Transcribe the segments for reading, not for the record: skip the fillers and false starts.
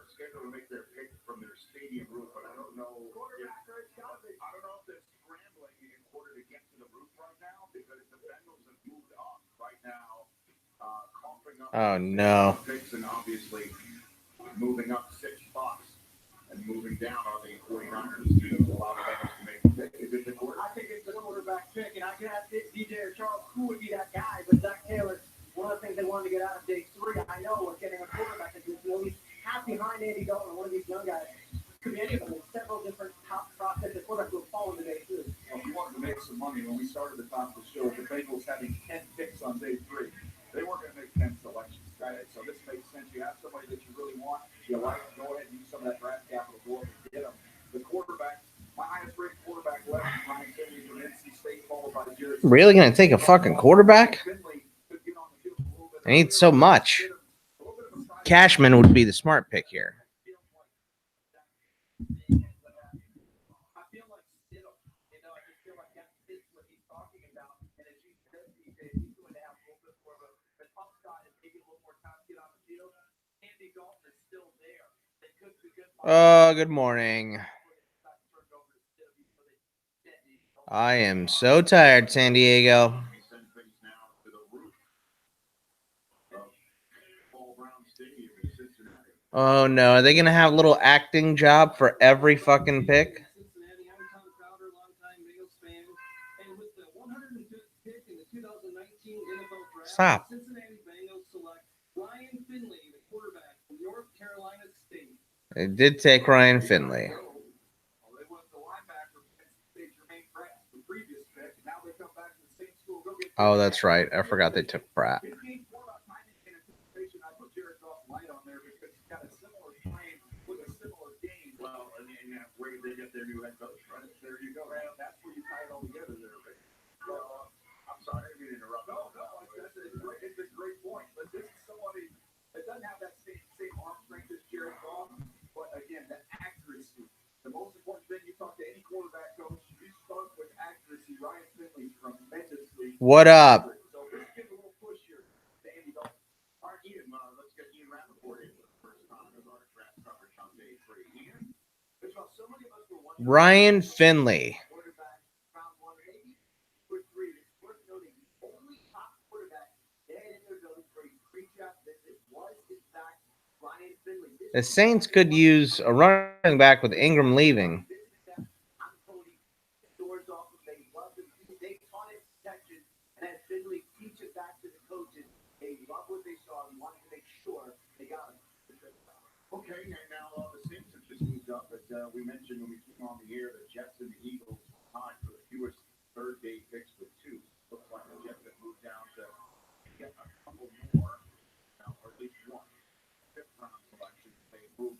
scheduled to make their pick from their stadium roof, but I don't know. I don't know if they're scrambling in order to get to the roof right now because the Bengals have moved up right now, coughing up Oh no! picks and obviously moving up 6 spots and moving down are the 49ers to allow the Bengals to make the pick. Is it the quarterback? I think it's the quarterback pick, and I could ask DJ or Charles who would be that guy, but Zach Taylor. One of the things they wanted to get out of day 3, I know, was getting a quarterback that is at least half behind Andy Dalton, one of these young guys. Could be any of them. There's several different top prospects that quarterbacks will fall into day 2. Well, if you wanted to make some money, when we started the top of the show, the Bengals having 10 picks on day 3, they weren't going to make 10 selections. Right? So this makes sense. You have somebody that you really want, you like, go ahead and use some of that draft capital, go up and get them. The quarterback, my highest rated quarterback left, Ryan Finley from NC State, followed by Jared. Really gonna take a fucking quarterback? I need so much. Cashman would be the smart pick here. Oh, good morning. I am so tired, San Diego. Oh no, are they gonna have a little acting job for every fucking pick? Stop. They did take Ryan Finley. Oh, that's right. I forgot they took Pratt. Their new head coach, right? There you go. That's where you tie it all together there, Rick. I'm sorry, I didn't interrupt. No, it's a great point. But this is somebody that doesn't have that same arm strength as Jared Goff. But again, the accuracy. The most important thing, you talk to any quarterback coach, you start with accuracy. Ryan Finley's tremendously. What up? So let's give a little push here to Andy Dalton. All right, Ian, let's get Ian Rappaport in for the first time as our draft coverage on day 3. Ian? Ryan Finley. The Saints could use a running back with Ingram leaving. Okay, and now the Saints have just moved up, but we mentioned when we came on the air the Jets and the Eagles tied for the fewest third-day picks with 2. Looks like the Jets have moved down to get a couple more, or at least one. 5th-round selection. They moved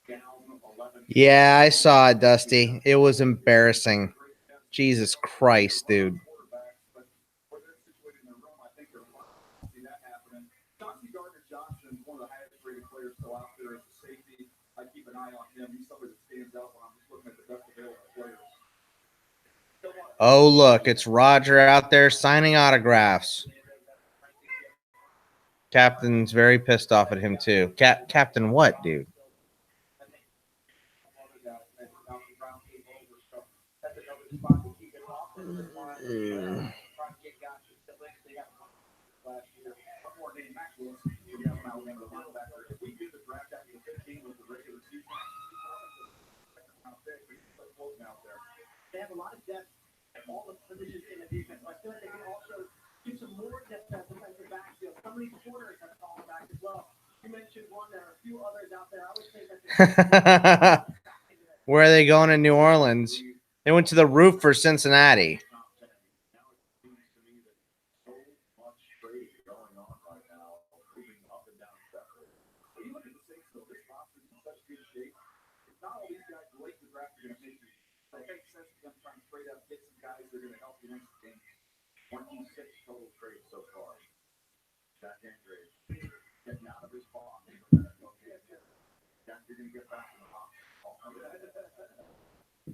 down 11. Yeah, I saw it, Dusty. It was embarrassing. Jesus Christ, dude. Oh, look, it's Roger out there signing autographs. Captain's very pissed off at him, too. Captain what, dude? They have a lot of depth at all the positions in the defense. I feel like they can also give some more depth at defensive backfield. Some of these corners have fallen back as well. You mentioned one. There are a few others out there. I would say that. Where are they going in New Orleans? They went to the roof for Cincinnati. They're going to help you next game. 26 total trades so far. Jack Andrews getting out of his box. Jack, you're going to get back in the box.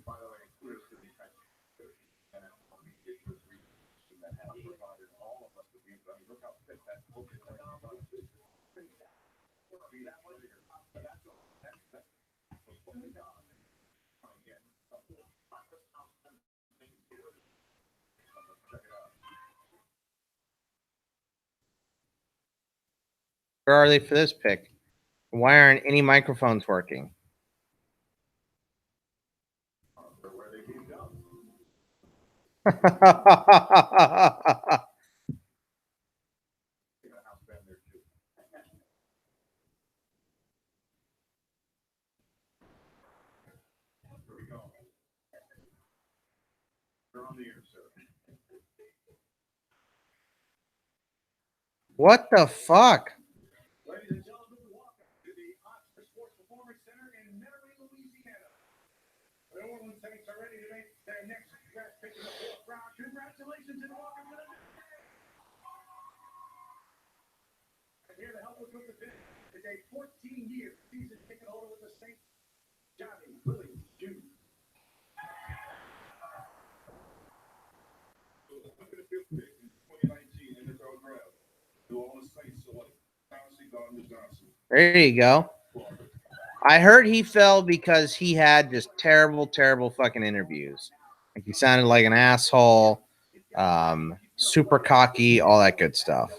By the way, kudos to the defense. And it was reaching that has provided all of us with the info. Look how fit that focus is. Where are they for this pick? Why aren't any microphones working? Where they keep going. Got a house band there too. Here we go. They're on the air, sir. What the fuck? Ladies and gentlemen, welcome to the Oxford Sports Performance Center in Metairie, Louisiana. The New Orleans Saints are ready to make their next draft pick in the fourth round. Congratulations and welcome to the and here to help us with the pick is a 14-year season ticket holder with the Saints, Johnny Willie Jr. Look at the fifth pick in 2019 NFL Draft. New Orleans Saints select Chauncey Gardner-Johnson. There you go. I heard he fell because he had just terrible, terrible fucking interviews. Like he sounded like an asshole, super cocky, all that good stuff.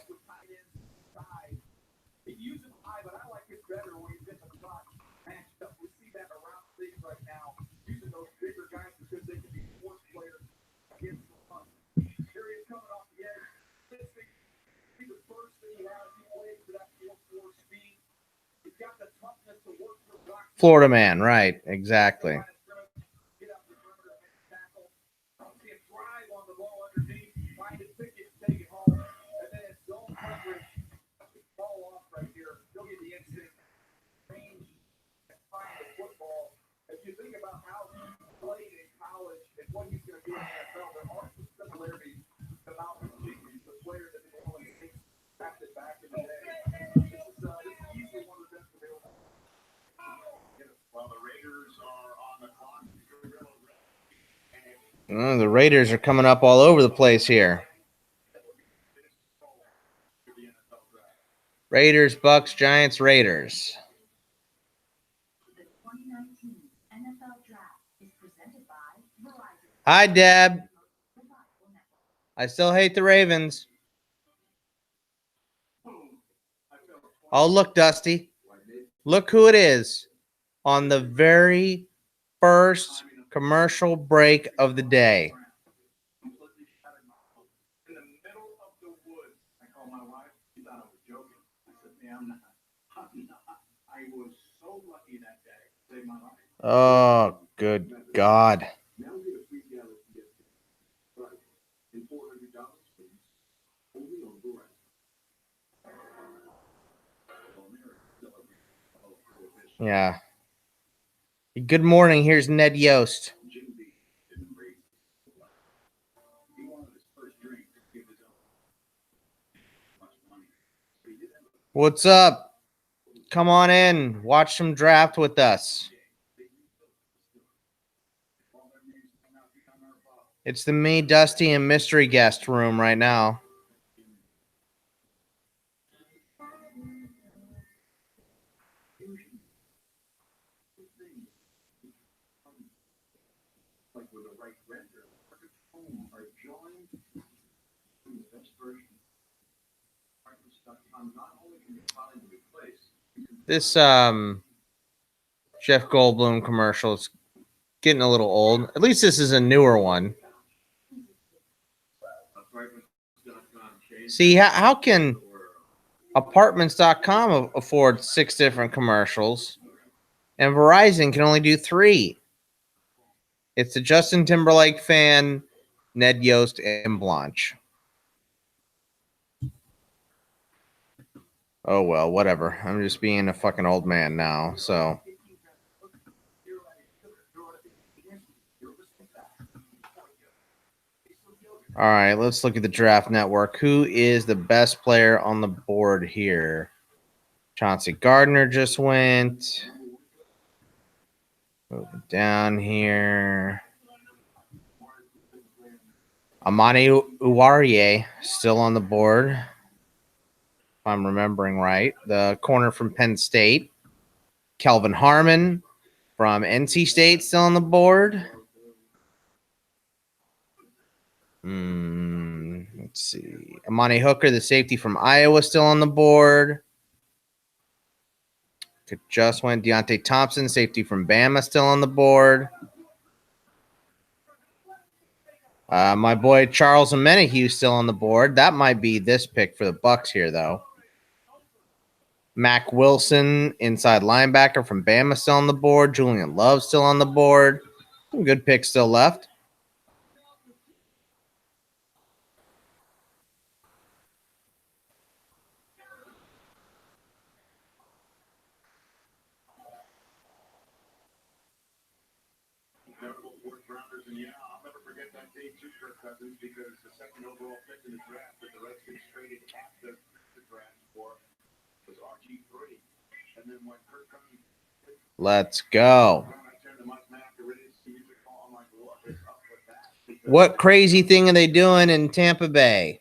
Florida man, right? Exactly. If you think about how he played in college and what he's going to do in the NFL, there are some similarities to Malcolm Jenkins, the player that the Orleans Saints drafted back in the day. This is easily one of the best available. While the Raiders are on the clock, The Raiders are coming up all over the place here. Raiders, Bucks, Giants, Raiders. The 2019 NFL Draft is presented by Verizon. Hi, Deb. I still hate the Ravens. Oh, look, Dusty. Look who it is on the very first commercial break of the day. in the middle of the woods. I called my wife. She thought I was joking. I said, "Man, I'm not. I was so lucky that day. Saved my life." Oh, good God. Now we get a free galaxy gift. Right. In $400, please. Only on Verizon. Yeah. Good morning. Here's Ned Yost. Jim B didn't raise. He wanted his first drink to give his own much money. But he did have What's up? Come on in. Watch some draft with us. It's the me, Dusty, and mystery guest room right now. like with the right render, perfect home are joined in the best version. Partners.com not only can you find a good place, This Jeff Goldblum commercial is getting a little old. At least this is a newer one. See, how can apartments.com afford 6 different commercials and Verizon can only do 3? It's the Justin Timberlake fan, Ned Yost, and Blanche. Oh, well, whatever. I'm just being a fucking old man now, so. All right, let's look at the draft network. Who is the best player on the board here? Chauncey Gardner just went. Moving down here. Amani Uwarie still on the board, if I'm remembering right. The corner from Penn State. Kelvin Harmon from NC State still on the board. Let's see. Amani Hooker, the safety from Iowa, still on the board. It just went. Deontay Thompson, safety from Bama, still on the board. My boy Charles Omenihu still on the board. That might be this pick for the Bucks here, though. Mac Wilson, inside linebacker from Bama, still on the board. Julian Love still on the board. Some good picks still left. And yeah, I'll never forget that day too, Kirk Cousins, because the second overall pick in the draft that the Redskins traded after the draft for was RG3. And then when Kirk Cousins, Let's go. I turned to Mike Mack, the Redskins music call. I'm like, what is up with that? What crazy thing are they doing in Tampa Bay?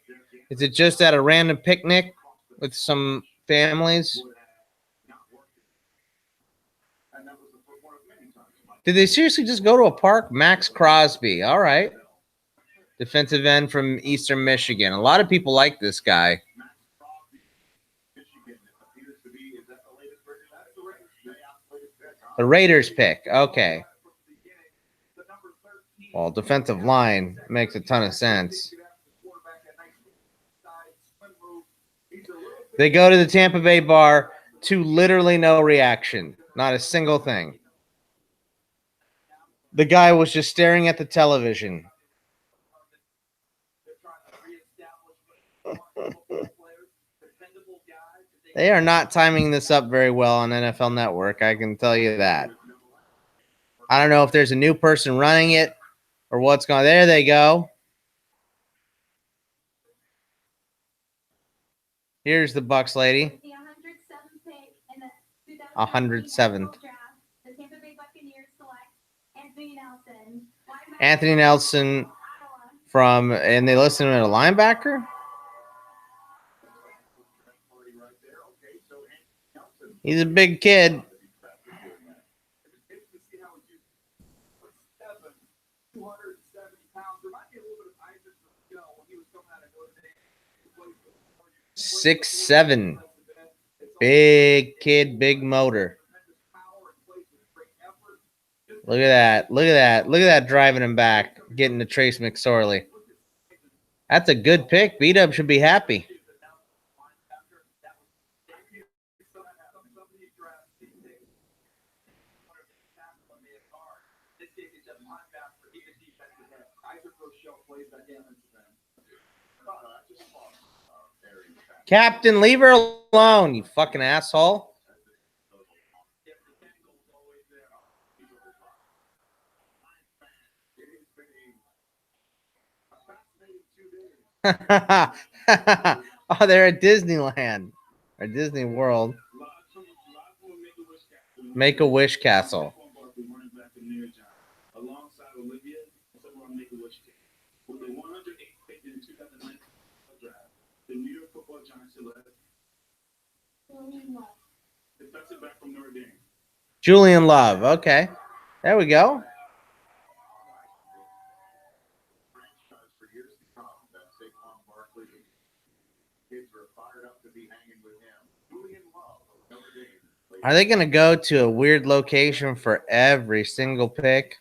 Is it just at a random picnic with some families? Did they seriously just go to a park? Max Crosby. All right. Defensive end from Eastern Michigan. A lot of people like this guy. The Raiders pick. Okay. Well, defensive line makes a ton of sense. They go to the Tampa Bay bar to literally no reaction. Not a single thing. The guy was just staring at the television. They are not timing this up very well on NFL Network. I can tell you that. I don't know if there's a new person running it or what's going on. There they go. Here's the Bucks lady. 107th. Anthony Nelson from, and they listed him at a linebacker. He's a big kid. Six, 6'7". Big kid, big motor. Look at that. Look at that. Look at that driving him back, getting to Trace McSorley. That's a good pick. B-Dub should be happy. Captain, leave her alone, you fucking asshole. Oh, they're at Disneyland or Disney World. Make-A-Wish Castle. Julian Love. Okay. There we go. Are they going to go to a weird location for every single pick?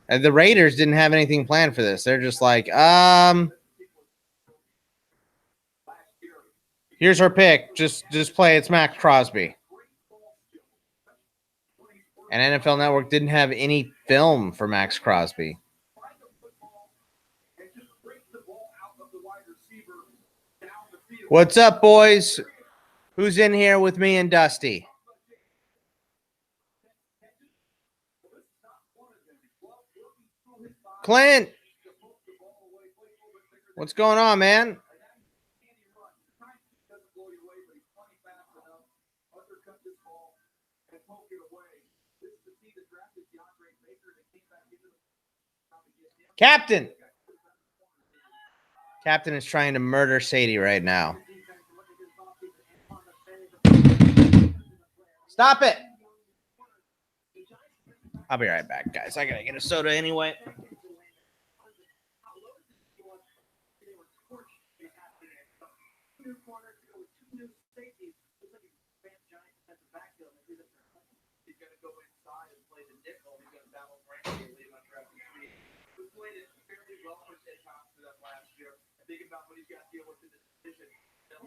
The Raiders didn't have anything planned for this. They're just like, here's our pick. Just play. It's Max Crosby. And NFL Network didn't have any film for Max Crosby. What's up, boys? Who's in here with me and Dusty? Clint. What's going on, man? Captain. Captain is trying to murder Sadie right now. Stop it. I'll be right back, guys. I gotta get a soda anyway.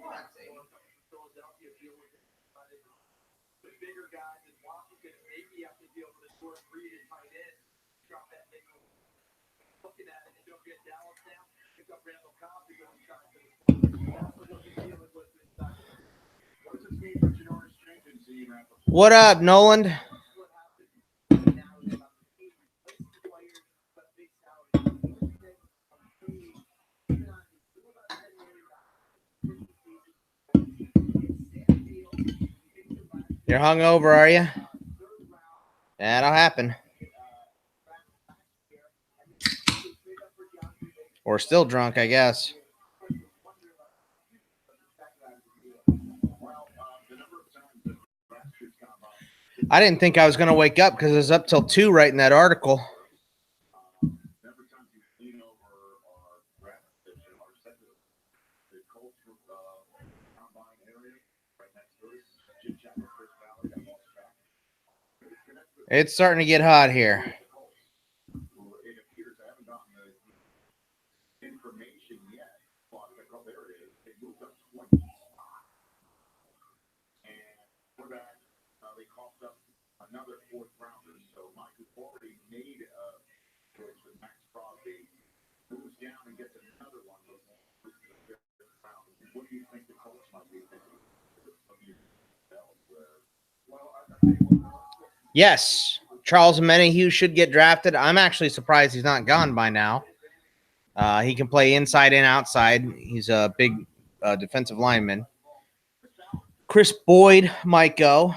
The bigger guys in Washington maybe have to deal with a short read and tight end. Drop that thing. Looking at it, and don't get Dallas down. Pick up Randall Cobb to go inside. That's what they'll be dealing with inside. What does this mean for Janoris Jenkins? What up, Noland? You're hungover, are you? That'll happen. Or still drunk, I guess. I didn't think I was going to wake up because it was up till 2 right in that article. It's starting to get hot here. It appears I haven't gotten the information yet. There it is. It moved up 20 spots. And for that, they coughed up another fourth rounder. So Mike has already made a choice with Max Crosby. Moves down and gets another one. What do you think the Colts might be thinking? Yes, Charles Menahue should get drafted. I'm actually surprised he's not gone by now. He can play inside and outside. He's a big defensive lineman. Chris Boyd might go.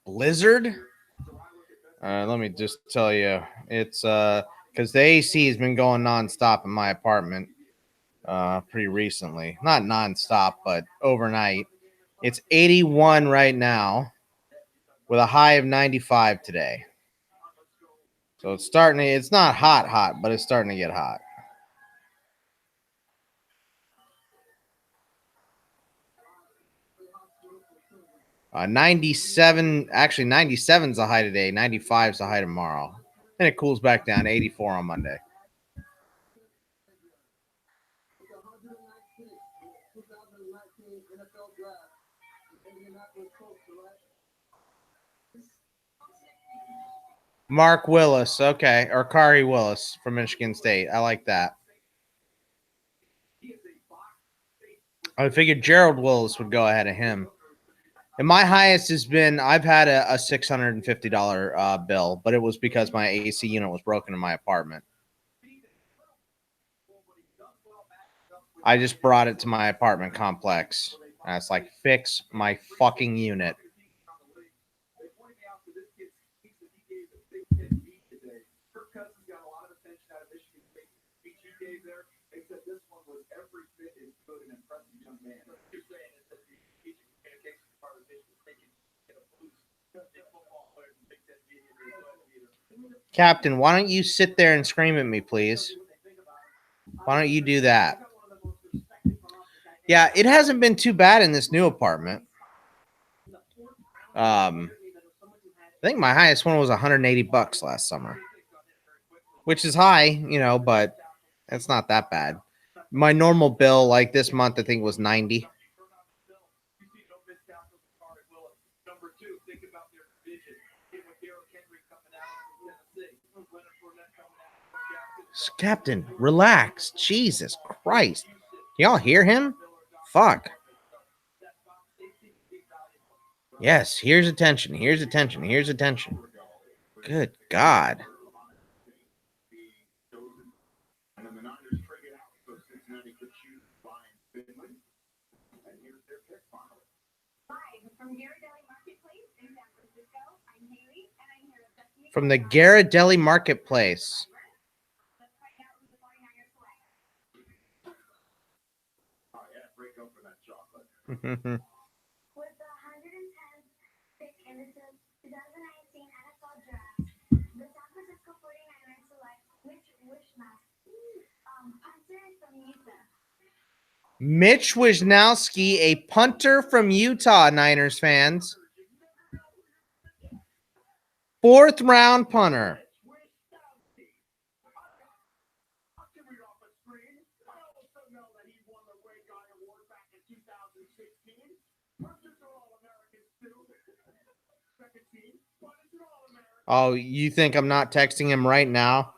Blizzard? Let me just tell you. It's because the AC has been going nonstop in my apartment pretty recently. Not nonstop, but overnight. It's 81 right now with a high of 95 today. So it's starting to, it's not hot, but it's starting to get hot. Uh, 97, actually 97 is the high today. 95 is the high tomorrow. And it cools back down to 84 on Monday. Mark Willis, okay, or Kari Willis from Michigan State. I like that. I figured Gerald Willis would go ahead of him. And my highest has been, I've had a $650 bill, but it was because my AC unit was broken in my apartment. I just brought it to my apartment complex. And it's like, fix my fucking unit. Captain, why don't you sit there and scream at me, please? Why don't you do that? Yeah, it hasn't been too bad in this new apartment. I think my highest one was $180 last summer, which is high, you know, but it's not that bad. My normal bill, like this month, I think was $90. Captain, relax. Jesus Christ. Y'all hear him? Fuck. Yes, here's attention. Here's attention. Here's attention. Good God. From the Ghirardelli Marketplace. With the 110th pick in the 2019 NFL Draft, the San Francisco 49ers select Mitch Wisnowski, a punter from Utah, Niners fans. 4th round punter. Oh, you think I'm not texting him right now?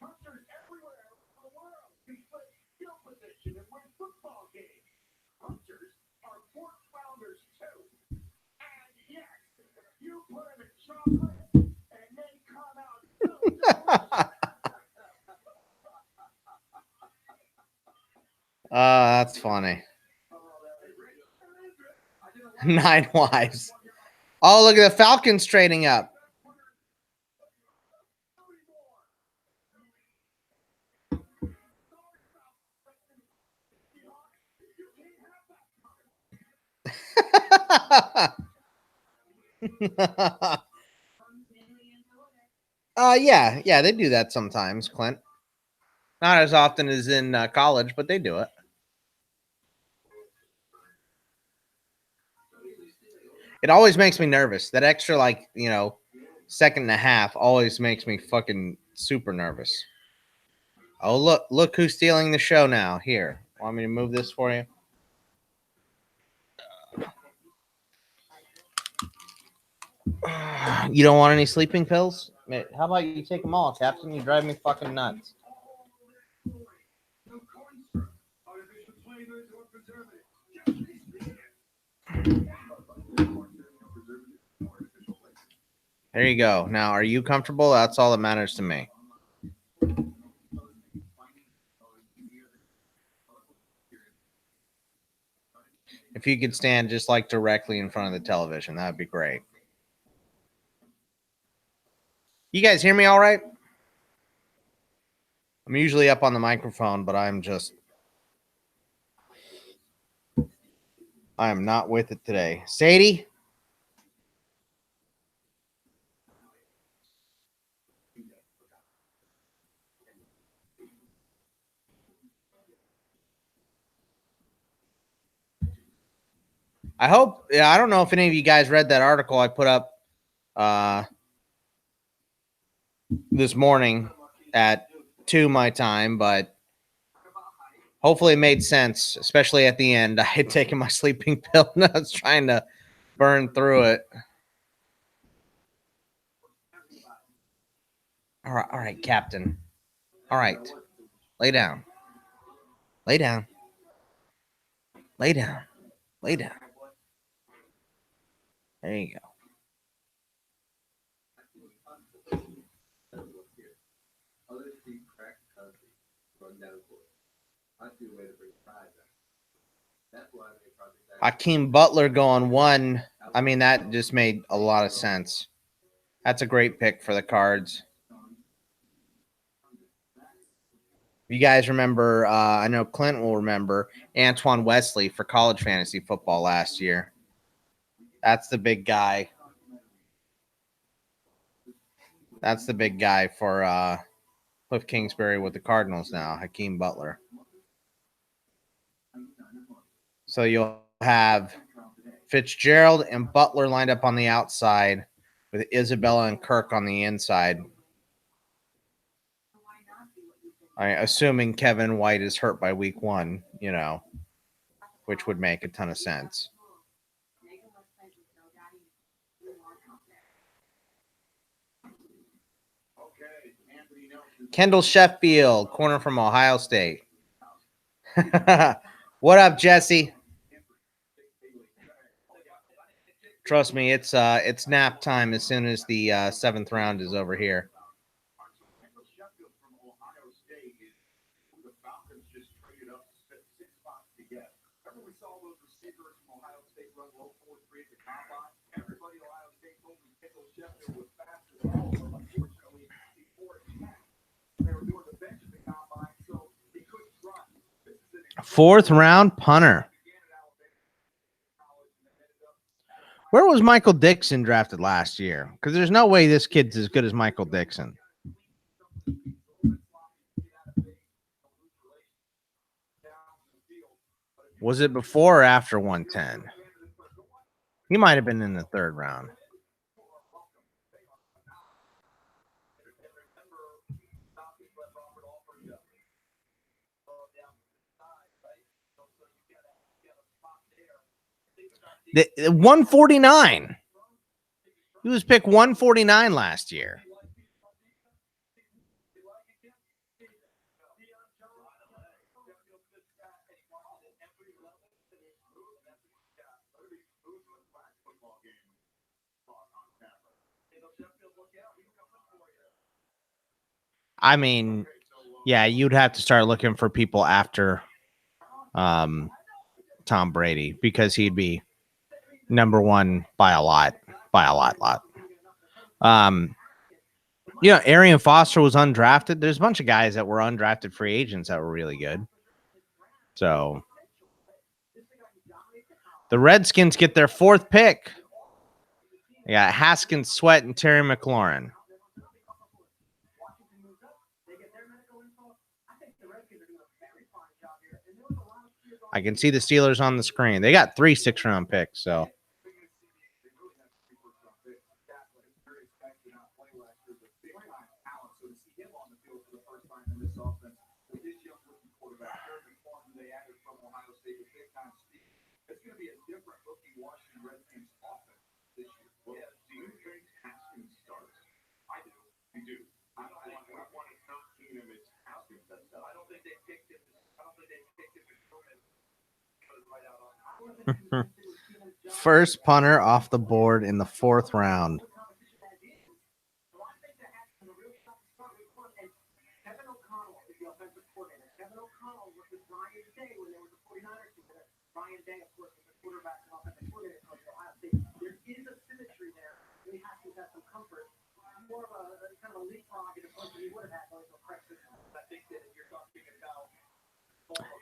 Hunters everywhere around the world can play field position and win football games. Hunters are pork flounders too. And yes, you put them in chocolate and they come out so delicious. That's funny. 9 wives. Oh, look at the Falcons trading up. Yeah, they do that sometimes, Clint. Not as often as in college, but they do it. It always makes me nervous. That extra, like, second and a half always makes me fucking super nervous. Oh, look who's stealing the show now. Here, want me to move this for you? You don't want any sleeping pills? How about you take them all, Captain? You drive me fucking nuts. There you go. Now, are you comfortable? That's all that matters to me. If you could stand just like directly in front of the television, that would be great. You guys hear me all right? I'm usually up on the microphone, but I am not with it today. Sadie? I hope. Yeah, I don't know if any of you guys read that article I put up this morning at 2 my time, but hopefully it made sense, especially at the end. I had taken my sleeping pill and I was trying to burn through it. All right, Captain. All right. Lay down. Lay down. Lay down. Lay down. There you go. Hakeem Butler going 1. I mean, that just made a lot of sense. That's a great pick for the Cards. You guys remember, I know Clint will remember, Antoine Wesley for college fantasy football last year. That's the big guy. That's the big guy for Cliff Kingsbury with the Cardinals now, Hakeem Butler. So you'll have Fitzgerald and Butler lined up on the outside with Isabella and Kirk on the inside. Assuming Kevin White is hurt by week 1, which would make a ton of sense. Kendall Sheffield, corner from Ohio State. What up, Jesse? Trust me, it's nap time as soon as the 7th round is over here. Fourth round punter. Where was Michael Dixon drafted last year? Because there's no way this kid's as good as Michael Dixon. Was it before or after 110? He might have been in the 3rd round. The 149. He was picked 149 last year. I mean, yeah, you'd have to start looking for people after Tom Brady because he'd be number one by a lot. Arian Foster was undrafted. There's a bunch of guys that were undrafted free agents that were really good. So the Redskins get their 4th pick. They got Haskins, Sweat, and Terry McLaurin. I can see the Steelers on the screen. They got 3 6-round picks, so. First punter off the board in the 4th round.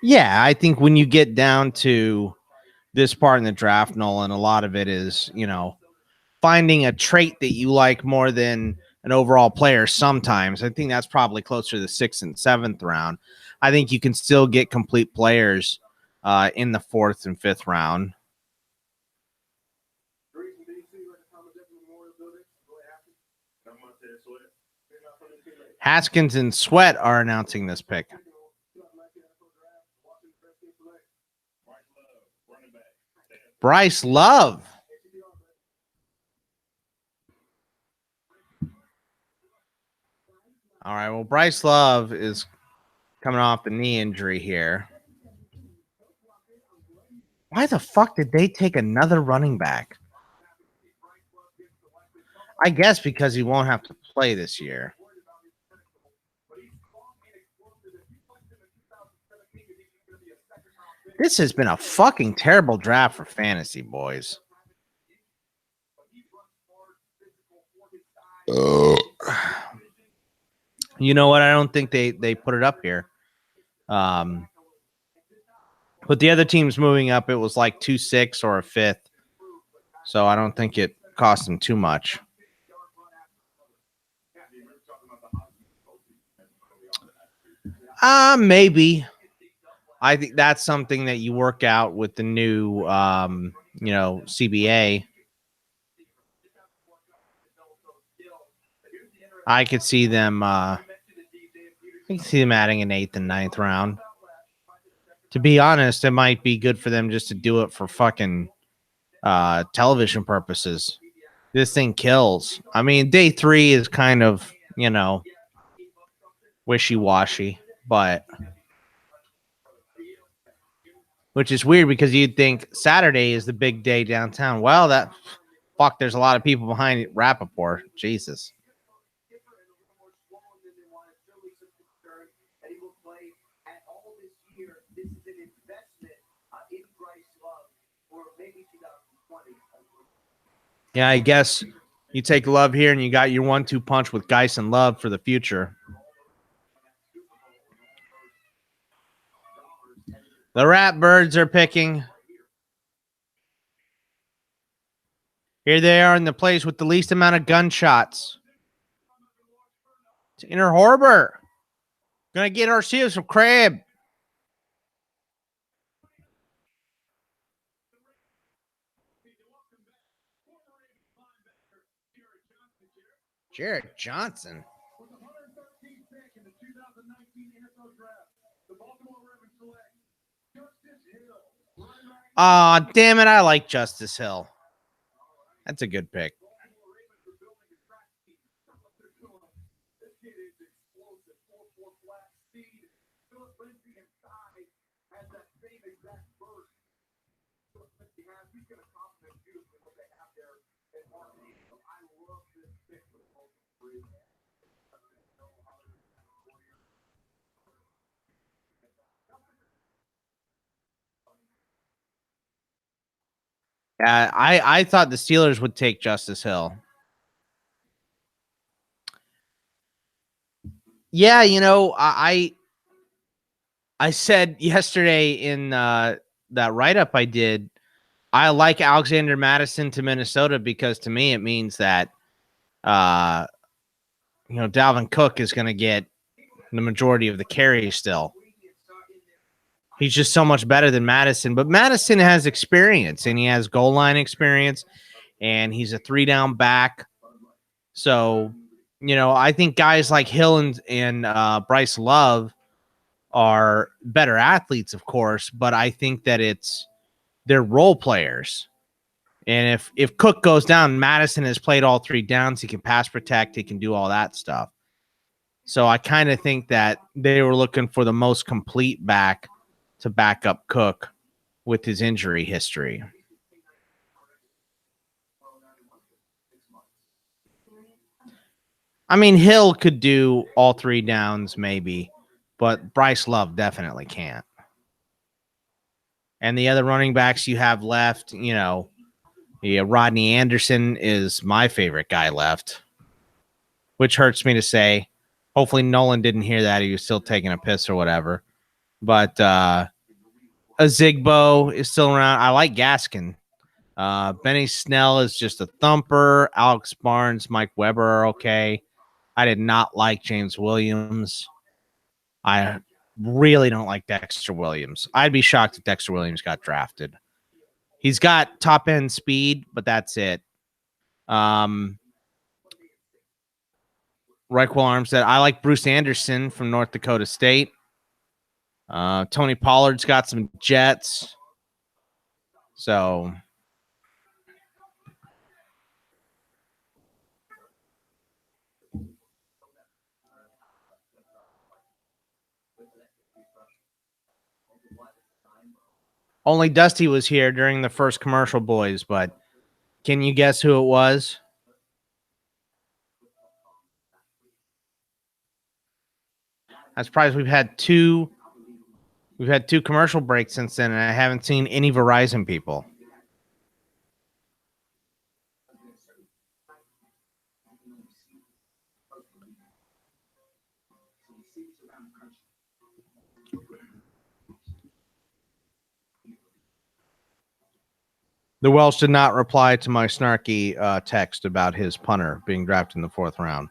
Yeah, I think when you get down to this part in the draft, Nolan, a lot of it is, finding a trait that you like more than an overall player sometimes. I think that's probably closer to the 6th and 7th round. I think you can still get complete players in the 4th and 5th round. Haskins and Sweat are announcing this pick. Bryce Love. All right, well, Bryce Love is coming off the knee injury here. Why the fuck did they take another running back? I guess because he won't have to play this year. This has been a fucking terrible draft for fantasy, boys. You know what? I don't think they put it up here. But the other teams moving up, it was like 2-6 or a 5th. So I don't think it cost them too much. Maybe. I think that's something that you work out with the new, CBA. I could see them. I can see them adding an 8th and 9th round. To be honest, it might be good for them just to do it for fucking television purposes. This thing kills. I mean, day 3 is kind of, wishy-washy, but which is weird because you'd think Saturday is the big day downtown. Well, there's a lot of people behind Rappaport. Jesus. Yeah, I guess you take Love here and you got your 1-2 punch with Geis and Love for the future. The Ratbirds are picking. Here they are in the place with the least amount of gunshots. It's Inner Harbor. Gonna get ourselves some crab. Jarrett Johnson. Damn it. I like Justice Hill. That's a good pick. he's going to compliment beautifully what they have there at marketing. So I love this pick with both three. Yeah, I thought the Steelers would take Justice Hill. Yeah, you know, I said yesterday in that write up I did, I like Alexander Madison to Minnesota because to me it means that Dalvin Cook is going to get the majority of the carries still. He's just so much better than Madison, but Madison has experience and he has goal line experience and he's a 3-down back. So, I think guys like Hill and Bryce Love are better athletes, of course, but I think that they're role players. And if Cook goes down, Madison has played all 3 downs. He can pass protect. He can do all that stuff. So I kind of think that they were looking for the most complete back to back up Cook with his injury history. I mean, Hill could do all 3 downs maybe, but Bryce Love definitely can't. And the other running backs you have left, Rodney Anderson is my favorite guy left, which hurts me to say. Hopefully Nolan didn't hear that. He was still taking a piss or whatever. But Azigbo is still around. I like Gaskin. Benny Snell is just a thumper. Alex Barnes, Mike Weber are okay. I did not like James Williams. I really don't like Dexter Williams. I'd be shocked if Dexter Williams got drafted. He's got top end speed, but that's it. Raquel Armstead. I like Bruce Anderson from North Dakota State. Tony Pollard's got some jets. So only Dusty was here during the first commercial, boys, but can you guess who it was? I'm surprised we've had two commercial breaks since then, and I haven't seen any Verizon people. The Welsh did not reply to my snarky text about his punter being drafted in the 4th round.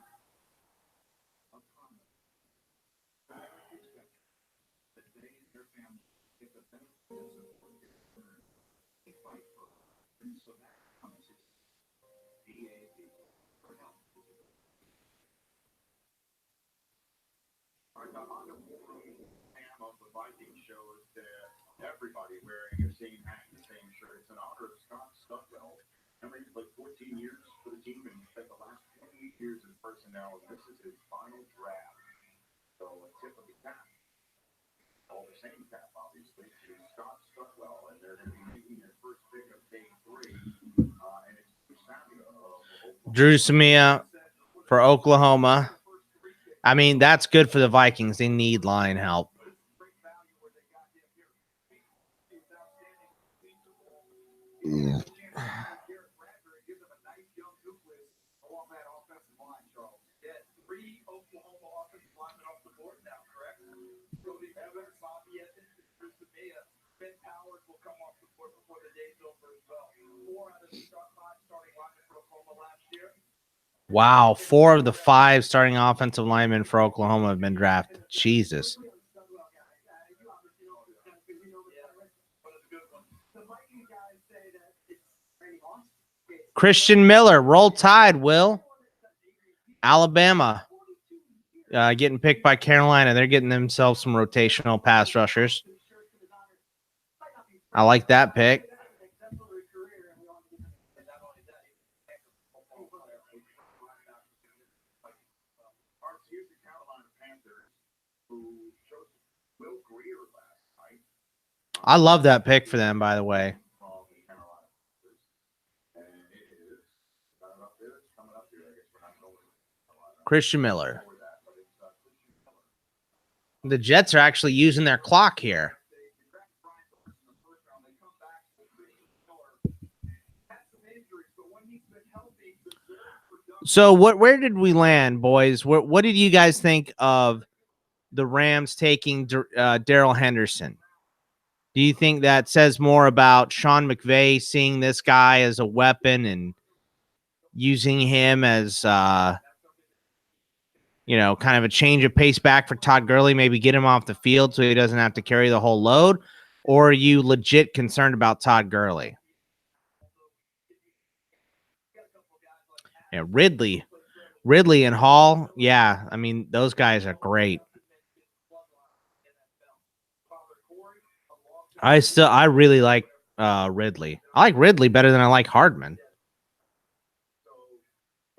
Everybody wearing the same hat and the same shirt. It's in honor of Scott Stockwell. I mean, like 14 years for the team and spent the last 28 years in personnel. This is his final draft. So a tip of the cap. All the same cap, obviously, to Scott Stockwell. And they're going to be making their first pick of day 3. And it's Drew Samia for Oklahoma. I mean, that's good for the Vikings. They need line help. Wow, 4 of the 5 starting offensive linemen for Oklahoma have been drafted. Jesus. Christian Miller, roll tide, Will. Alabama getting picked by Carolina. They're getting themselves some rotational pass rushers. I like that pick. I love that pick for them, by the way. Christian Miller. The Jets are actually using their clock here. So where did we land, boys? What did you guys think of the Rams taking Darrell Henderson? Do you think that says more about Sean McVay seeing this guy as a weapon and using him as kind of a change of pace back for Todd Gurley, maybe get him off the field so he doesn't have to carry the whole load? Or are you legit concerned about Todd Gurley? Yeah, Ridley and Hall. Yeah, I mean, those guys are great. I really like Ridley. I like Ridley better than I like Hardman.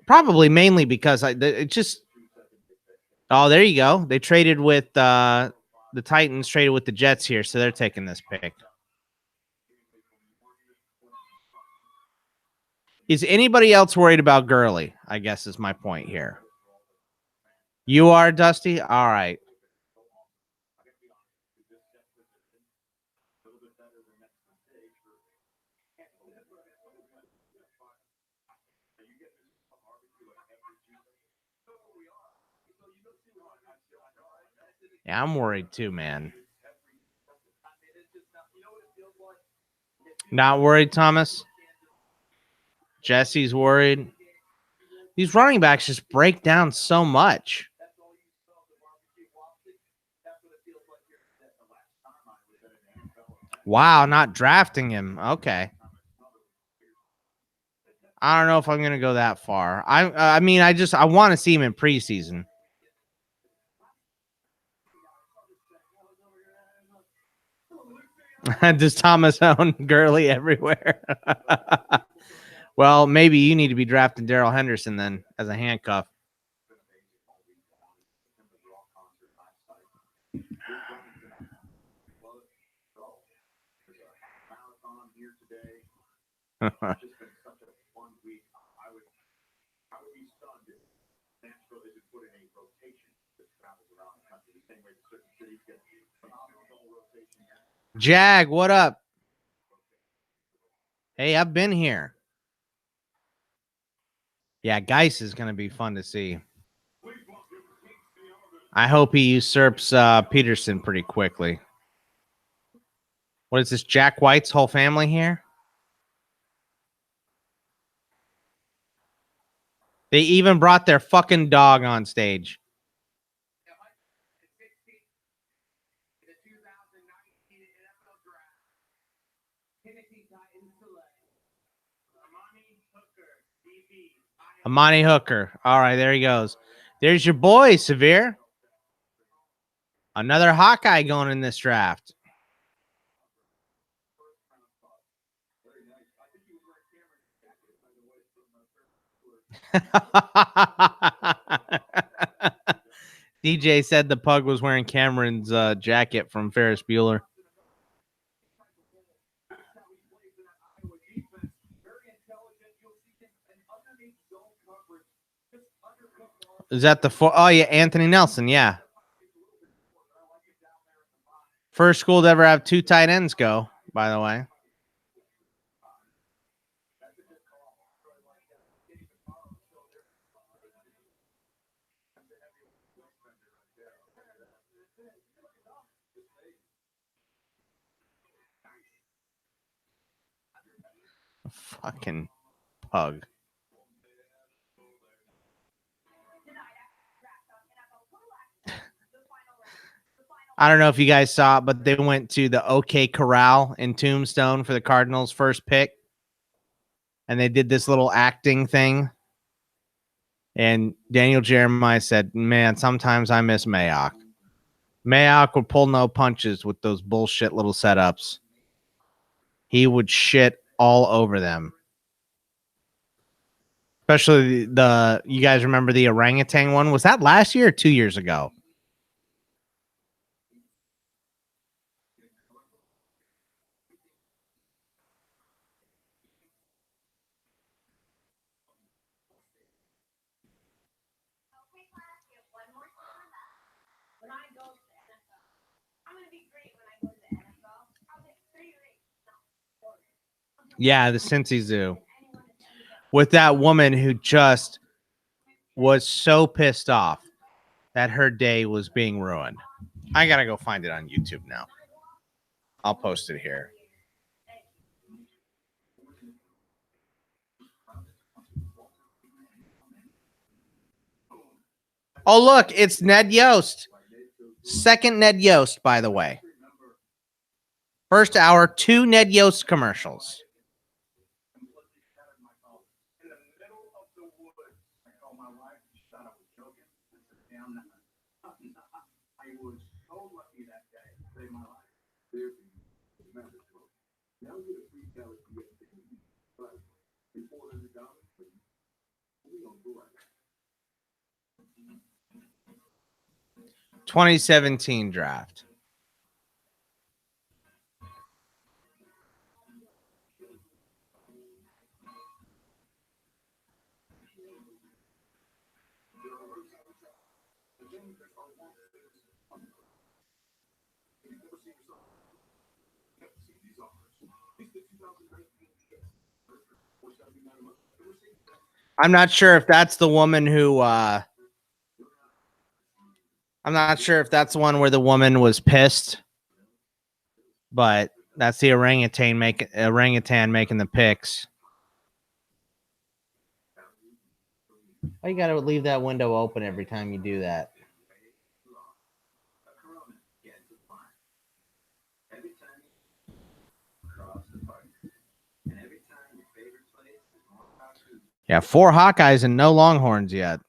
Probably mainly because it just. Oh, there you go. They traded with the Titans traded with the Jets here, so they're taking this pick. Is anybody else worried about Gurley? I guess is my point here. You are, Dusty? All right. Yeah, I'm worried too, man. Not worried, Thomas? Jesse's worried. These running backs just break down so much. Wow, not drafting him. Okay. I don't know if I'm going to go that far. I mean, I want to see him in preseason. Does Thomas own Gurley everywhere? Well, maybe you need to be drafting Darrell Henderson then as a handcuff. Jag, what up? Hey, I've been here. Yeah, Geis is going to be fun to see. I hope he usurps Peterson pretty quickly. What is this, Jack White's whole family here? They even brought their fucking dog on stage. Amani Hooker. All right, there he goes. There's your boy, Severe. Another Hawkeye going in this draft. DJ said the pug was wearing Cameron's jacket from Ferris Bueller. Is that the oh yeah, Anthony Nelson, yeah. First school to ever have two tight ends go, by the way. Fucking pug. I don't know if you guys saw it, but they went to the OK Corral in Tombstone for the Cardinals' first pick. And they did this little acting thing. And Daniel Jeremiah said, man, sometimes I miss Mayock. Mayock would pull no punches with those bullshit little setups. He would shit all over them. Especially you guys remember the orangutan one? Was that last year or 2 years ago? When I go to the NFL, I'm gonna be great when I go to the NFL. I'll get great. Yeah, the Cincy Zoo. With that woman who just was so pissed off that her day was being ruined. I gotta go find it on YouTube now. I'll post it here. Oh, look, it's Ned Yost. Second Ned Yost, by the way. First hour, 2 Ned Yost commercials. In the middle of the woods, I called my wife. She thought I was joking. I said, "Damn, I was so lucky that day. Saved my life." Now we get a free gallery to get but before there's a dollar, we don't do it. 2017 draft. I'm not sure if that's the woman who I'm not sure if that's the one where the woman was pissed, but that's the orangutan making the picks. Why you gotta leave that window open every time you do that? Yeah, 4 Hawkeyes and no Longhorns yet.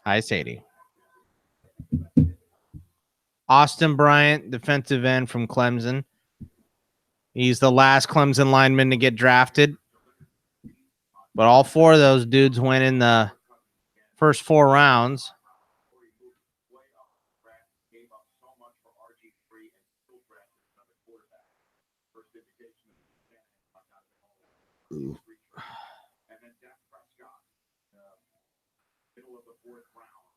Hi, Sadie. Austin Bryant, defensive end from Clemson. He's the last Clemson lineman to get drafted. But all 4 of those dudes went in the first 4 rounds. Ooh. And then Dak Prescott, middle of the 4th round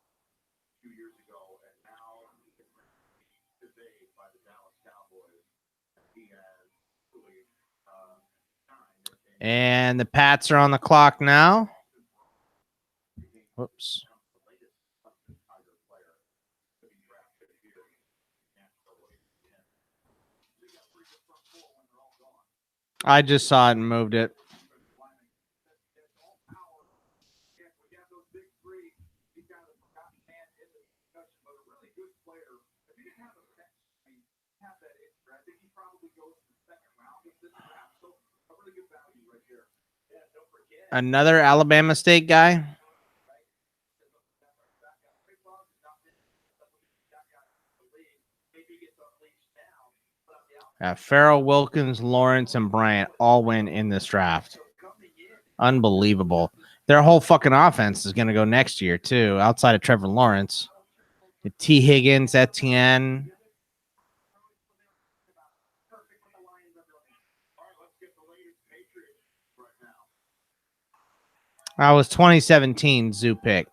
2 years ago, and now today by the Dallas Cowboys. He has really And the Pats are on the clock now. Whoops. I just saw it and moved it. Another Alabama State guy. Farrell, Wilkins, Lawrence, and Bryant all went in this draft. Unbelievable. Their whole fucking offense is going to go next year, too, outside of Trevor Lawrence. T. Higgins, Etienne. That was 2017 Zoo pick.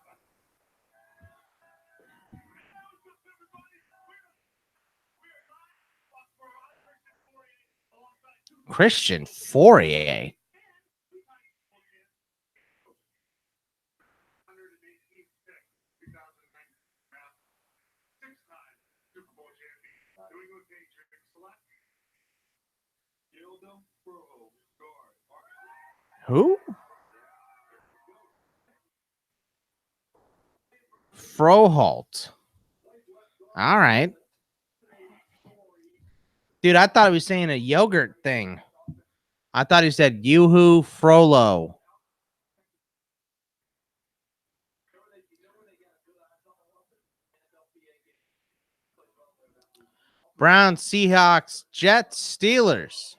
Christian Fourier. Who? Froholt. All right. Dude, I thought he was saying a yogurt thing. I thought he said Yoo-hoo Frollo. Browns, Seahawks, Jets, Steelers.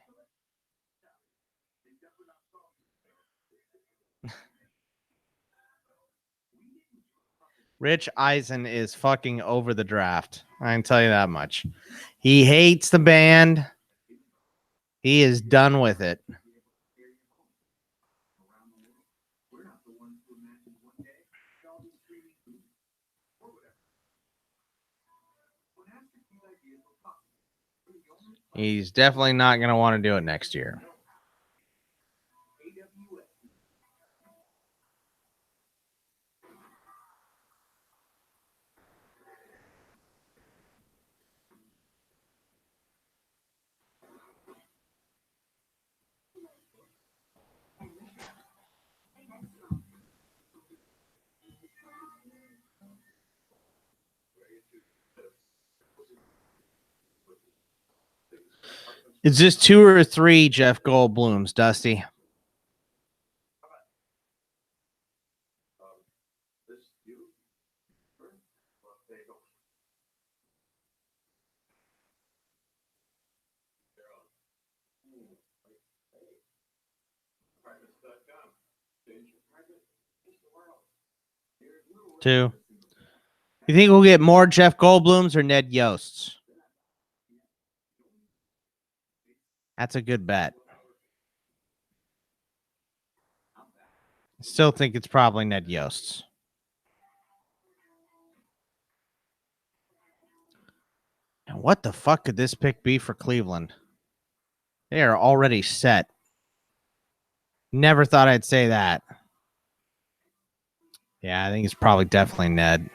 Rich Eisen is fucking over the draft. I can tell you that much. He hates the band. He is done with it. He's definitely not going to want to do it next year. Is this 2 or 3 Jeff Goldblums, Dusty? Two. You think we'll get more Jeff Goldblums or Ned Yosts? That's a good bet. I still think it's probably Ned Yosts. And what the fuck could this pick be for Cleveland? They are already set. Never thought I'd say that. Yeah, I think it's probably definitely Ned.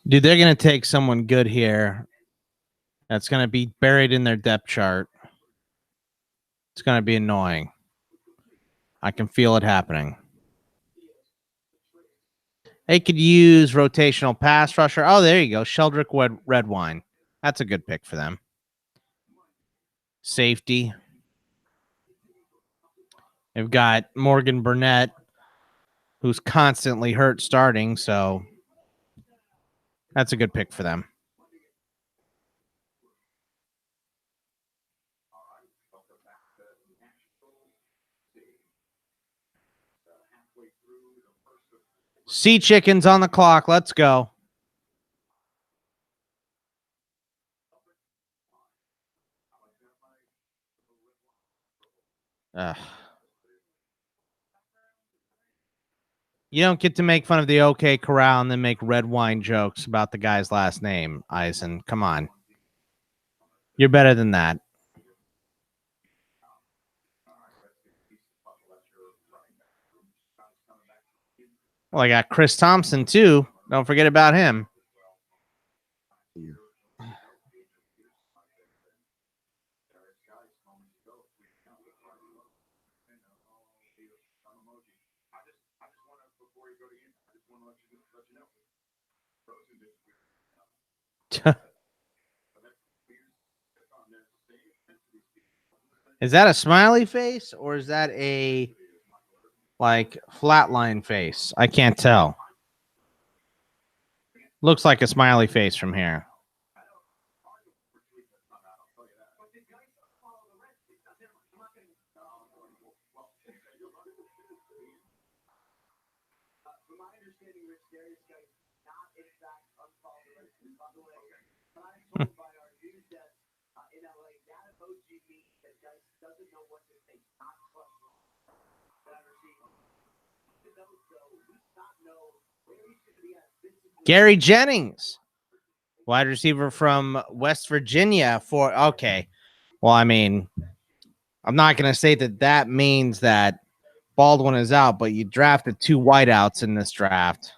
Dude, they're going to take someone good here. That's going to be buried in their depth chart. It's going to be annoying. I can feel it happening. They could use rotational pass rusher. Oh, there you go. Sheldrick Redwine. That's a good pick for them. Safety. They've got Morgan Burnett, who's constantly hurt starting, so that's a good pick for them. Sea Chickens on the clock. Let's go. You don't get to make fun of the OK Corral and then make red wine jokes about the guy's last name, Eisen. Come on. You're better than that. Well, I got Chris Thompson, too. Don't forget about him. Is that a smiley face or is that a like flatline face? I can't tell. Looks like a smiley face from here. Gary Jennings, wide receiver from West Virginia. Okay. Well, I mean, I'm not going to say that means that Baldwin is out, but you drafted 2 wideouts in this draft.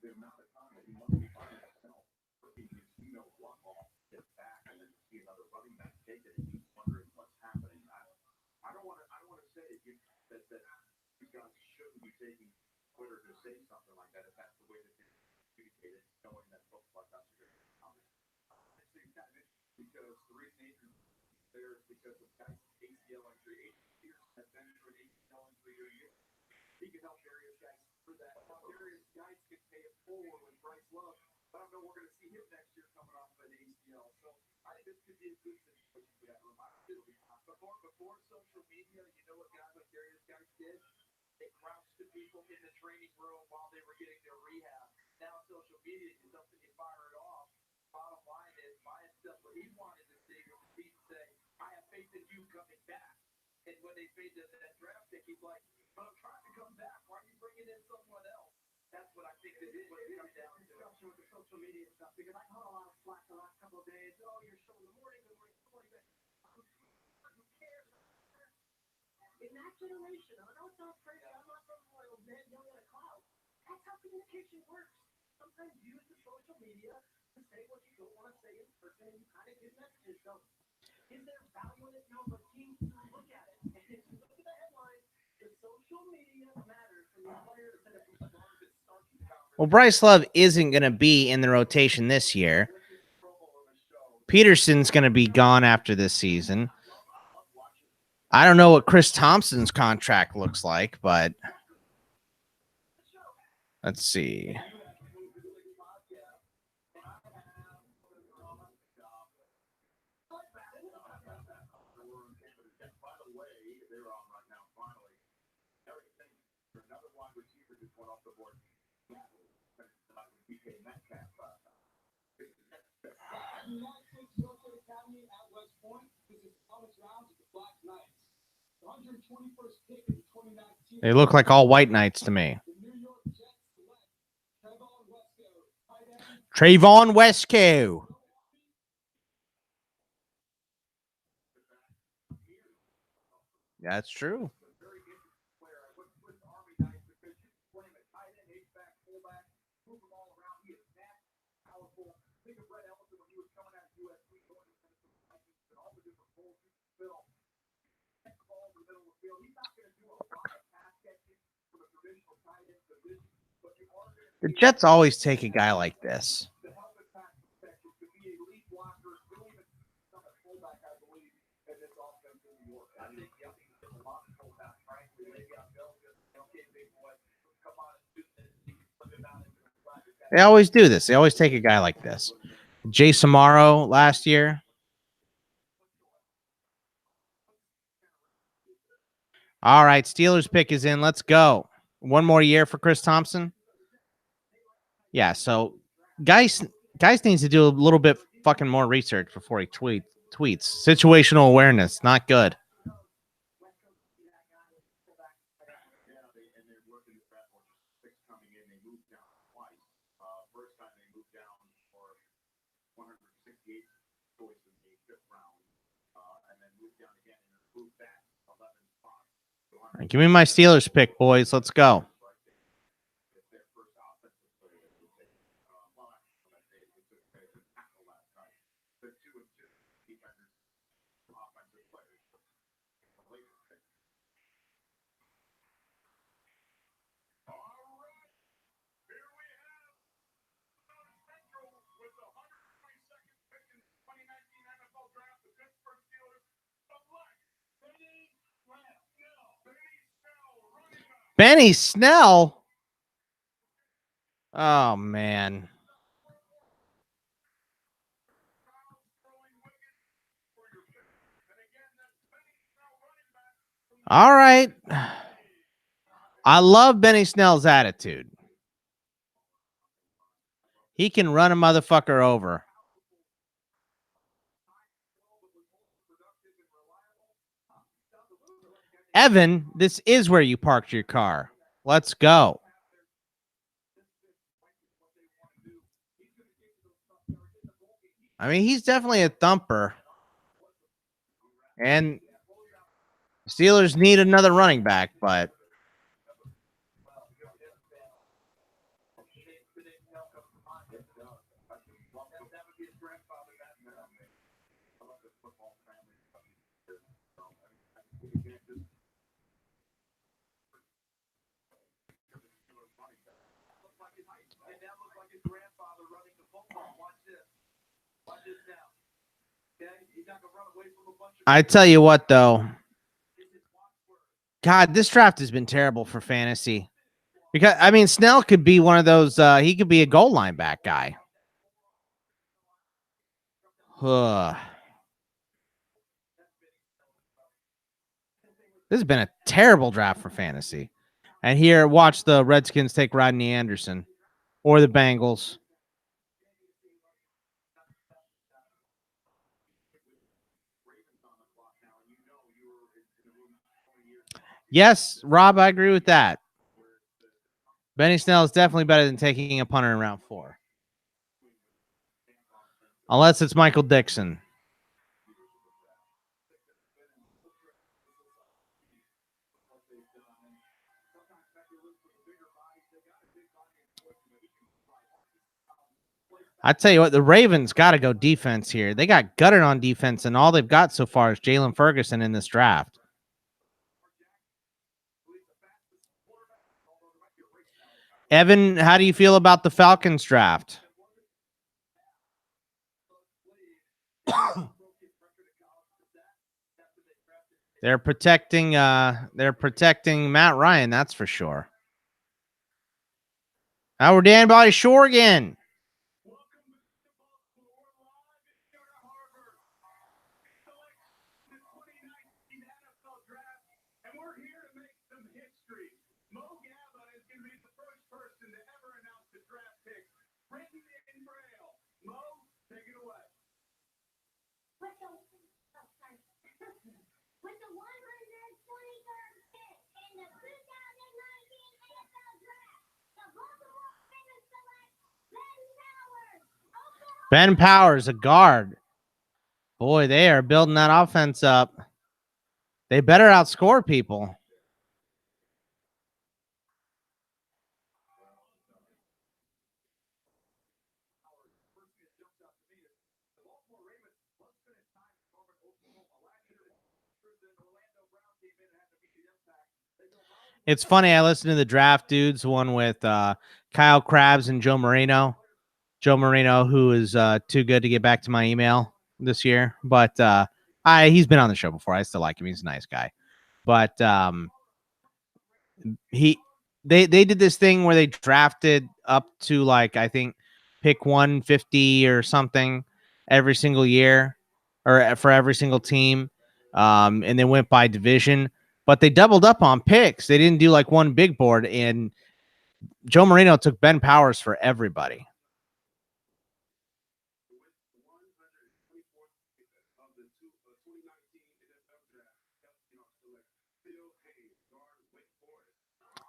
the amount of time that he must be finding himself working his one ball, get back, and then see another running back take it, and he's wondering what's happening. I don't want to say that you guys shouldn't be taking Twitter to say something like that if that's the way that they communicate it, knowing that folks like us are going to comment. It seems kind of interesting because the reason Adrian there is because of guys ACL injury. 8 years has been through an ACL injury a year. He can help various guys for that. Now, various guys can pay it forward with Bryce Love. I don't know we're going to see him next year coming off of an ACL. So I think this could be a good situation for that room. It'll be fun. Before social media, you know what guys like various guys did? They crouched the people in the training room while they were getting their rehab. Now social media is something you fire it off. Bottom line is, my stuff, what he wanted to see was to say, I have faith in you coming back. And when they made that draft pick, he's like, but I'm trying to come back. Why are you bringing in someone else? That's what I think this is what it comes down to. Discussion with the social media stuff, because I caught a lot of slack the last couple of days. Oh, you're showing the morning, good morning, good morning. Who cares? In that generation, I know it sounds crazy. I'm not from oil, man, young in a cloud. That's how communication works. Sometimes you use the social media to say what you don't want to say in person, and you kind of give messages. So, is there value in it? No, but teams look at it. And if you look at the headlines, the social media matters for the players that have been starting. Well, Bryce Love isn't going to be in the rotation this year. Peterson's going to be gone after this season. I don't know what Chris Thompson's contract looks like, but let's see. They look like all white knights to me. Trayvon Wesco. That's true. The Jets always take a guy like this. They always do this. They always take a guy like this. Jay Samaro last year. All right, Steelers pick is in. Let's go. One more year for Chris Thompson. Yeah, so guys needs to do a little bit fucking more research before he tweets. Situational awareness, not good. Give me my Steelers pick, boys. Let's go. Benny Snell. Oh, man. All right. I love Benny Snell's attitude. He can run a motherfucker over. Evan, this is where you parked your car. Let's go. I mean, he's definitely a thumper. And Steelers need another running back, but I tell you what, though. God, this draft has been terrible for fantasy. Because, I mean, Snell could be one of those. He could be a goal line back guy. Ugh. This has been a terrible draft for fantasy. And here, watch the Redskins take Rodney Anderson or the Bengals. Yes, Rob, I agree with that. Benny Snell is definitely better than taking a punter in round 4. Unless it's Michael Dixon. I tell you what, the Ravens got to go defense here. They got gutted on defense, and all they've got so far is Jalen Ferguson in this draft. Evan, how do you feel about the Falcons draft? They're protecting Matt Ryan, that's for sure. Now we're Dan Body Shore again. With the 123rd pick in the 2019 NFL Draft, the Baltimore Ravens select Ben Powers. Ben Powers, a guard. Boy, they are building that offense up. They better outscore people. It's funny. I listened to the Draft Dudes one with Kyle Krabs and Joe Marino. Joe Marino, who is too good to get back to my email this year, but he's been on the show before. I still like him. He's a nice guy. But they did this thing where they drafted up to, like, I think pick 150 or something every single year, or for every single team, and they went by division. But they doubled up on picks. They didn't do like one big board, and Joe Marino took Ben Powers for everybody.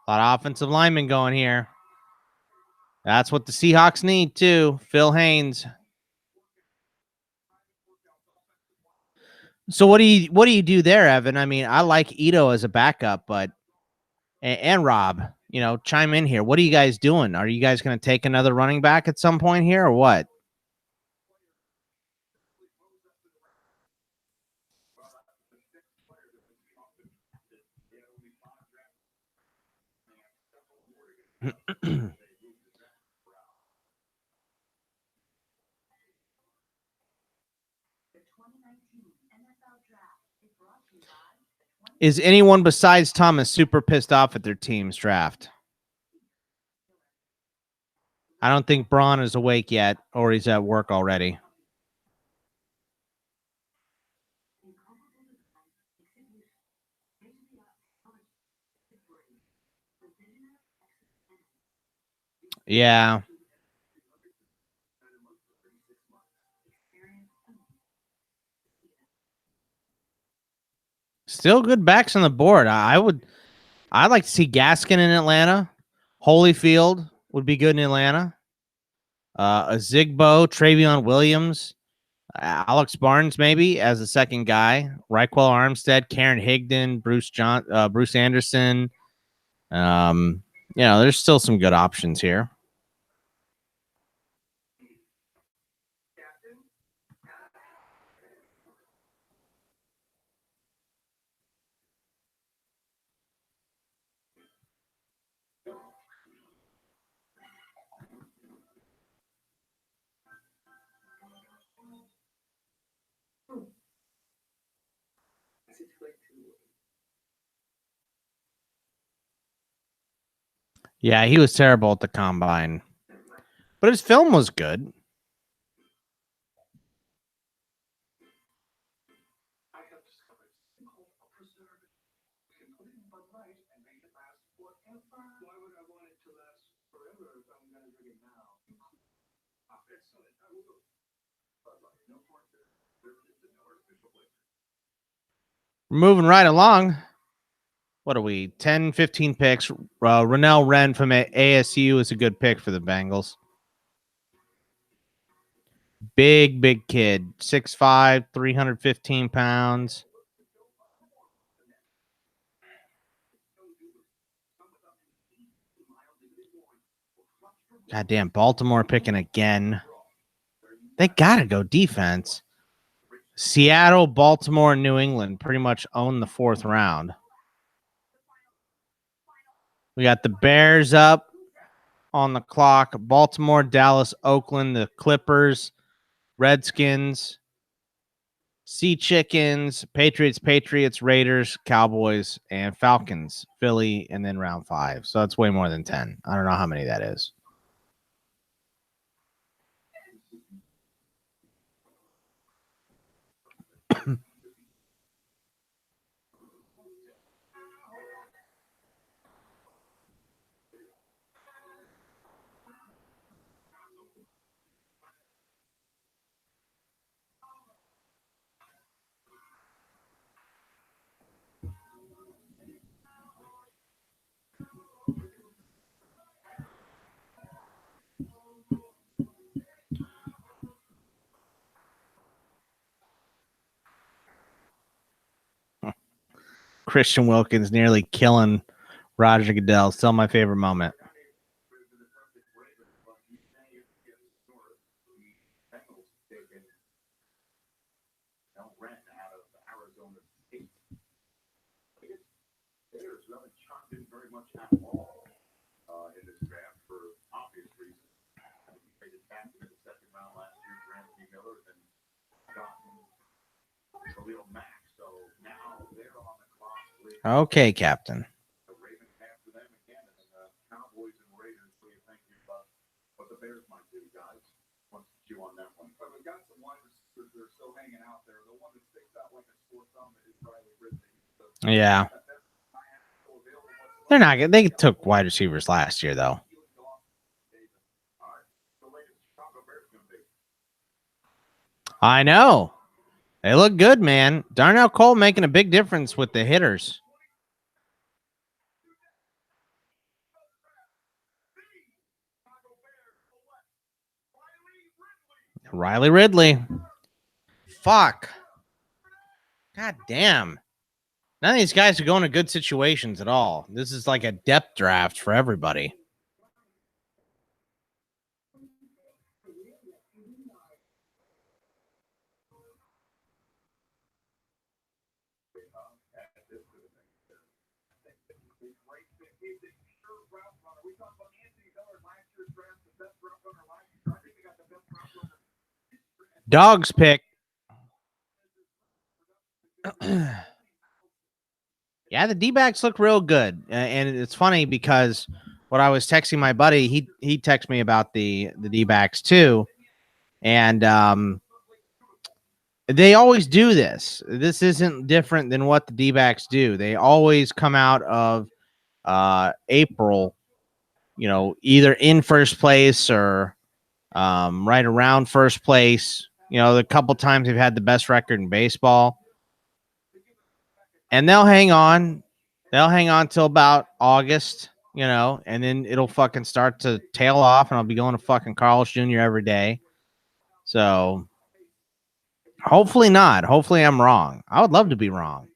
A lot of offensive linemen going here. That's what the Seahawks need too. Phil Haynes. So what do you do there, Evan? I mean, I like Ito as a backup, but and Rob, chime in here. What are you guys doing? Are you guys going to take another running back at some point here, or what? Is anyone besides Thomas super pissed off at their team's draft? I don't think Braun is awake yet, or he's at work already. Yeah. Still good backs on the board. I'd like to see Gaskin in Atlanta. Holyfield would be good in Atlanta. A Zigbo, Travion Williams, Alex Barnes maybe as a second guy. Raquel Armstead, Karen Higdon, Bruce Anderson. There's still some good options here. Yeah, he was terrible at the combine, but his film was good. Moving right along. What are we? 10, 15 picks. Rennell Wren from ASU is a good pick for the Bengals. Big kid. 6'5", 315 pounds. Goddamn, Baltimore picking again. They got to go defense. Seattle, Baltimore, and New England pretty much own the fourth round. We got the Bears up on the clock. Baltimore, Dallas, Oakland, the Clippers, Redskins, Sea Chickens, Patriots, Raiders, Cowboys, and Falcons, Philly, and then round 5. So that's way more than 10. I don't know how many that is. Christian Wilkins nearly killing Roger Goodell. Still my favorite moment. Okay, Captain. Yeah. They're not good. They took wide receivers last year, though. I know. They look good, man. Darnell Cole making a big difference with the hitters. Riley Ridley. Fuck. God damn. None of these guys are going to good situations at all. This is like a depth draft for everybody. Dogs pick. Yeah, the D-backs look real good. And it's funny because when I was texting my buddy, he texted me about the D-backs too. And they always do this. This isn't different than what the D-backs do. They always come out of April, either in first place or right around first place. The couple times they've had the best record in baseball. And they'll hang on. They'll hang on till about August, and then it'll fucking start to tail off, and I'll be going to fucking Carl's Jr. every day. So hopefully not. Hopefully I'm wrong. I would love to be wrong.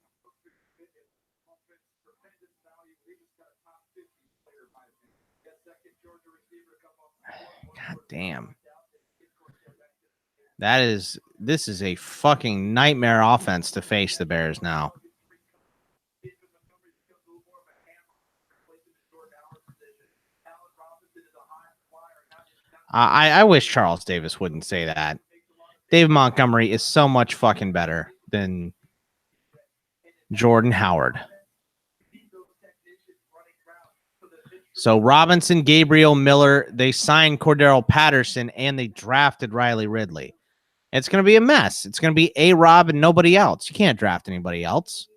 God damn. This is a fucking nightmare offense to face the Bears now. I wish Charles Davis wouldn't say that. Dave Montgomery is so much fucking better than Jordan Howard. So Robinson, Gabriel, Miller, they signed Cordero Patterson, and they drafted Riley Ridley. It's going to be a mess. It's going to be A-Rob and nobody else. You can't draft anybody else.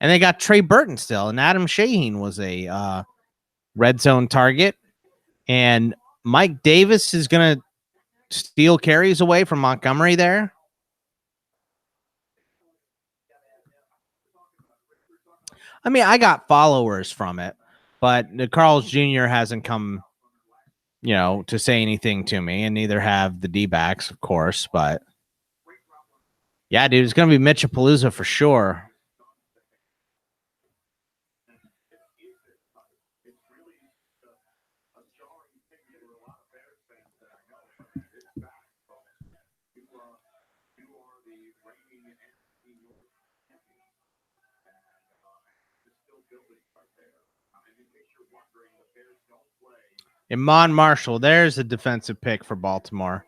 And they got Trey Burton still, and Adam Shaheen was a red zone target. And Mike Davis is going to steal carries away from Montgomery there. I mean, I got followers from it, but Carl's Jr. hasn't come, to say anything to me, and neither have the D-backs, of course. But yeah, dude, it's going to be Mitchapalooza for sure. Iman Marshall, there's a defensive pick for Baltimore.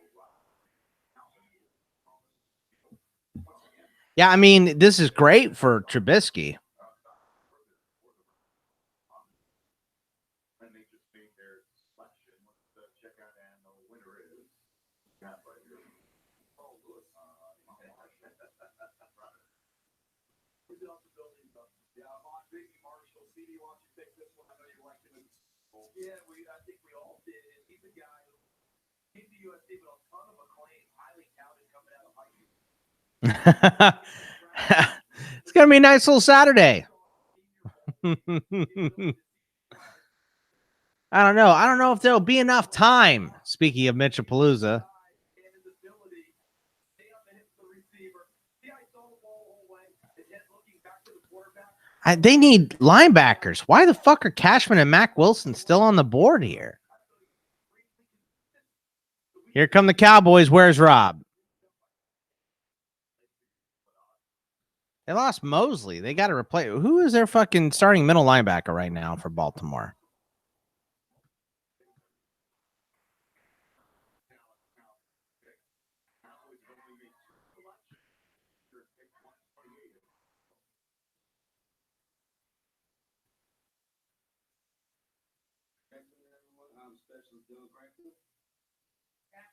Yeah, I mean, this is great for Trubisky. Yeah, I think we all did. He's a guy who came to USC with a ton of acclaim, highly touted coming out of high school. It's going to be a nice little Saturday. I don't know. I don't know if there'll be enough time. Speaking of Mitchapalooza. They need linebackers. Why the fuck are Cashman and Mac Wilson still on the board here? Here come the Cowboys. Where's Rob? They lost Mosley. They got to replace. Who is their fucking starting middle linebacker right now for Baltimore?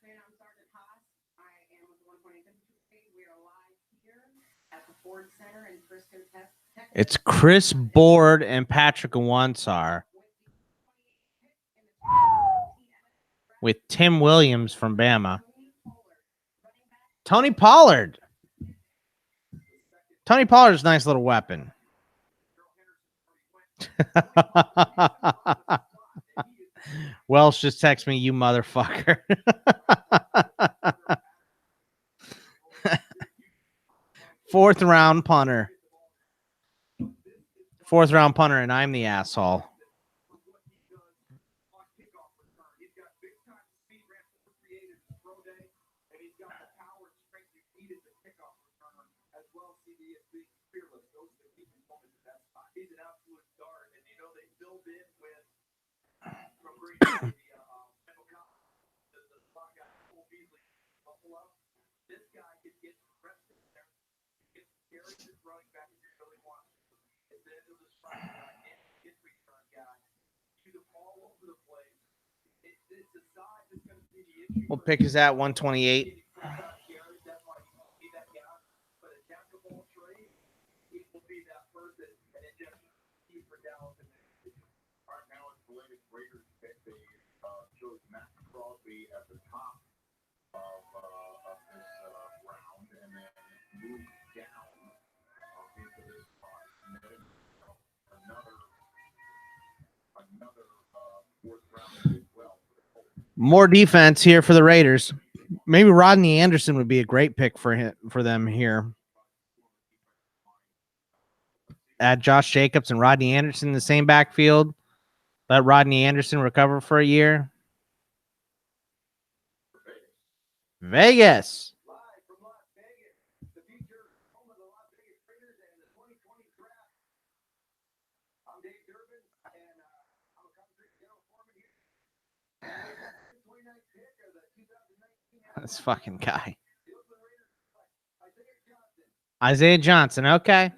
I'm Sergeant Haas. I am with the 120th Infantry. We are live here at the Ford Center in Frisco, Texas. It's Chris Board and Patrick Awansar with Tim Williams from Bama. Tony Pollard. Tony Pollard's a nice little weapon. Welsh just text me, you motherfucker. Fourth round punter, and I'm the asshole. What pick is that? 128. At the top of this round, and then move down into this spot. And then another fourth round as well. More defense here for the Raiders. Maybe Rodney Anderson would be a great pick for them here. Add Josh Jacobs and Rodney Anderson in the same backfield. Let Rodney Anderson recover for a year. Vegas. This fucking guy. Isaiah Johnson. Okay.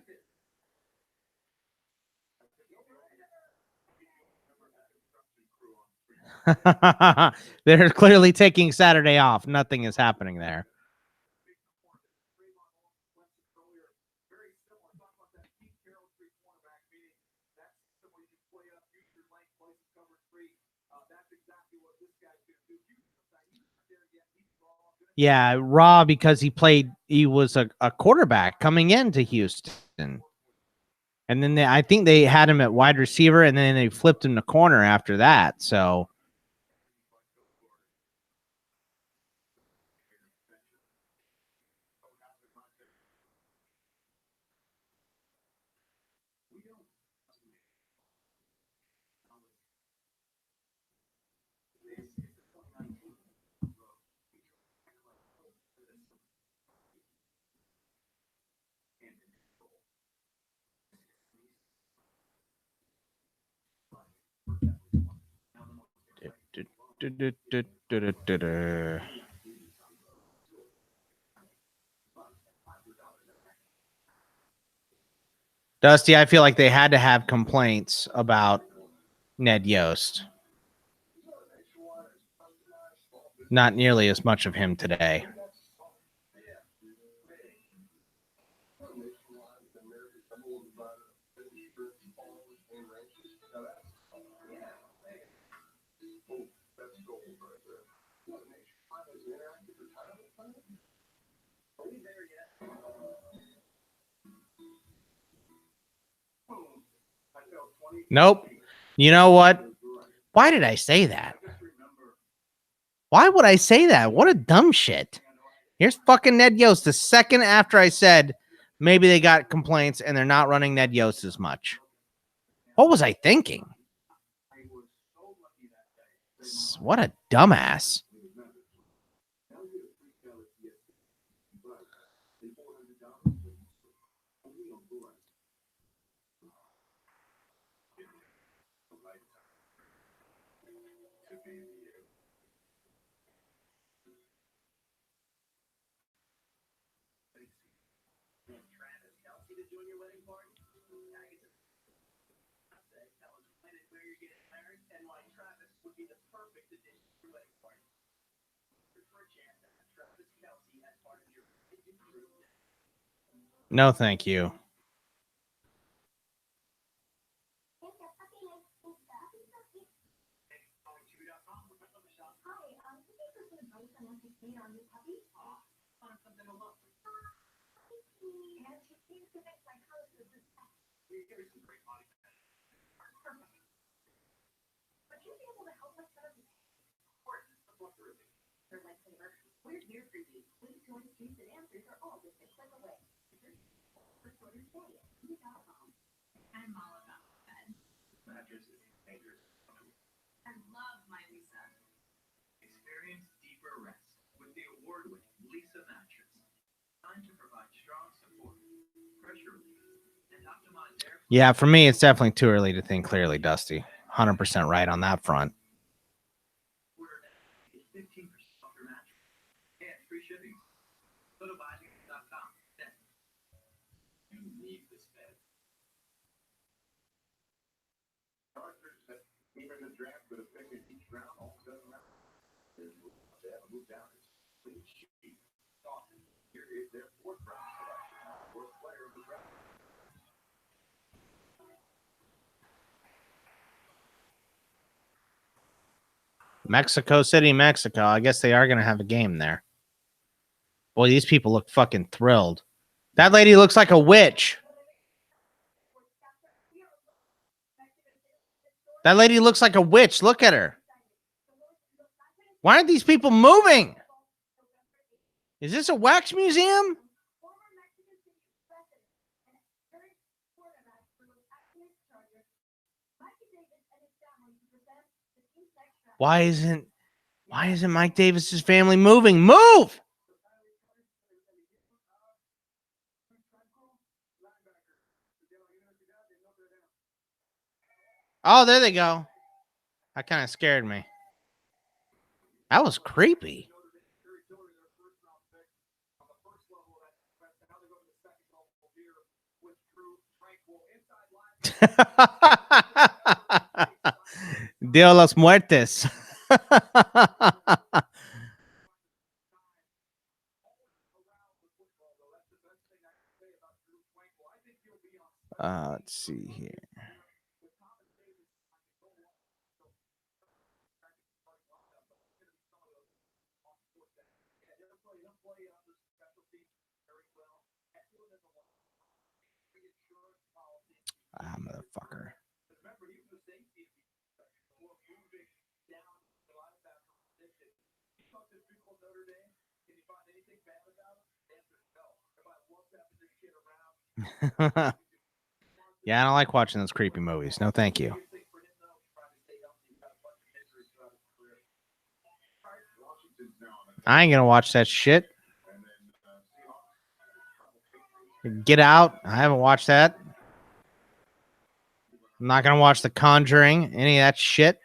They're clearly taking Saturday off. Nothing is happening there. Very similar. Talk about that Pete Carroll 3 cornerback, meaning that's somebody you can play up, use your length, play some cover 3. That's exactly what this guy's going to do. He's not there yet. He's raw. Yeah, raw because he was a quarterback coming into Houston. And then I think they had him at wide receiver, and then they flipped him to corner after that. So Dusty, I feel like they had to have complaints about Ned Yost. Not nearly as much of him today. Nope. You know what? Why did I say that? Why would I say that? What a dumb shit. Here's fucking Ned Yost the second after I said maybe they got complaints and they're not running Ned Yost as much. What was I thinking? What a dumbass. No, thank you. We're here for you. Please join Streets and Answers are all just a click away. For Twitter today at TV.com. I'm all about bed. I love my Lisa. Experience deeper rest with the award-winning Lisa mattress. Designed to provide strong support, pressure relief, and optimize air. Yeah, for me, it's definitely too early to think clearly, Dusty. 100% right on that front. Order now. Get 15% off your mattress and free shipping. Go to buyme.com. Then you need this bed. Even the draft could have picked each round all doesn't matter. They haven't moved down. It's clean sheet. Here is their fourth round selection. Fourth player of the draft. Mexico City, Mexico. I guess they are going to have a game there. Boy, these people look fucking thrilled. That lady looks like a witch. That lady looks like a witch. Look at her. Why aren't these people moving? Is this a wax museum? Why isn't Mike Davis's family moving? Move! Oh, there they go. That kind of scared me. That was creepy. Dia los Muertes. Let's see here. Motherfucker. Yeah, I don't like watching those creepy movies. No, thank you. I ain't gonna watch that shit. Get Out. I haven't watched that. I'm not gonna watch The Conjuring. Any of that shit.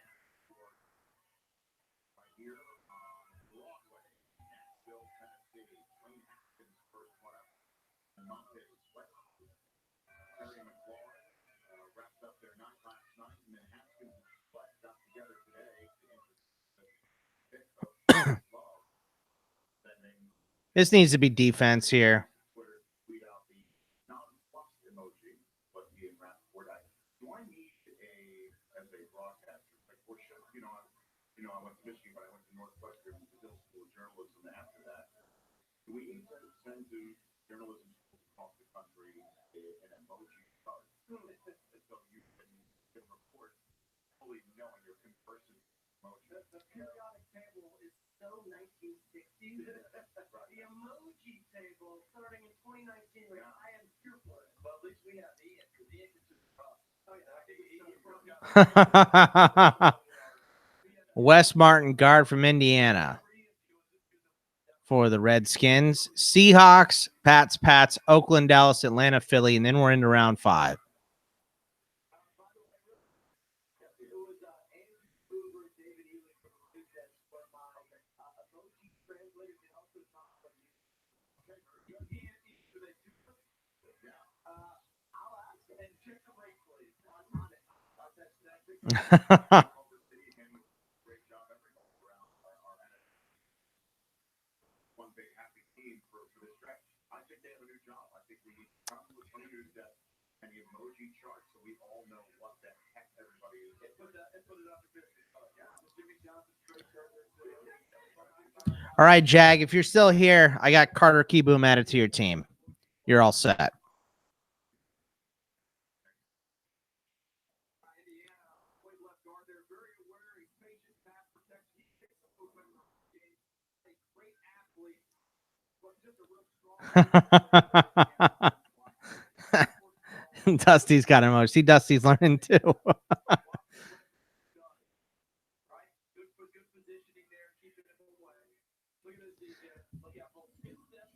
This needs to be defense here. I went to Michigan, but I went to Northwestern School of Journalism after that. We send to journalism schools across the country an emoji card. So you can report fully knowing you're conversing emoji. The periodic table is so 1960s. The emoji table starting in 2019. I am here for it. Well, at least we have Ian, because Ian is just tough. Oh, yeah. Wes Martin, guard from Indiana for the Redskins. Seahawks, Pats, Oakland, Dallas, Atlanta, Philly, and then we're into round 5. One big happy team for this stretch. I think they have a new job. I think we need to come to an emoji chart so we all know what the heck everybody is. Put it up a bit. All right, Jag, if you're still here, I got Carter Keyboom added to your team. You're all set. Dusty's got emoji. See, Dusty's learning too.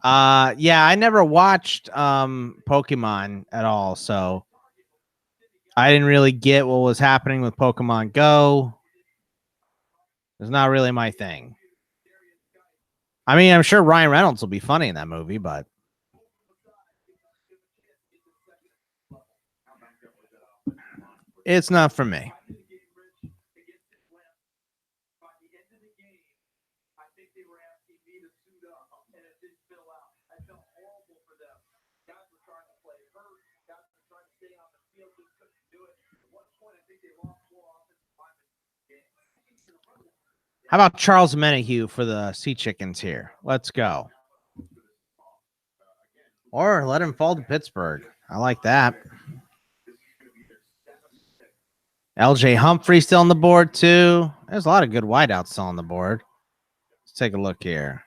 Yeah, I never watched Pokemon at all, so I didn't really get what was happening with Pokemon Go. It's not really my thing. I mean, I'm sure Ryan Reynolds will be funny in that movie, but it's not for me. How about Charles Menahue for the Sea Chickens here? Let's go. Or let him fall to Pittsburgh. I like that. LJ Humphrey still on the board, too. There's a lot of good wideouts still on the board. Let's take a look here.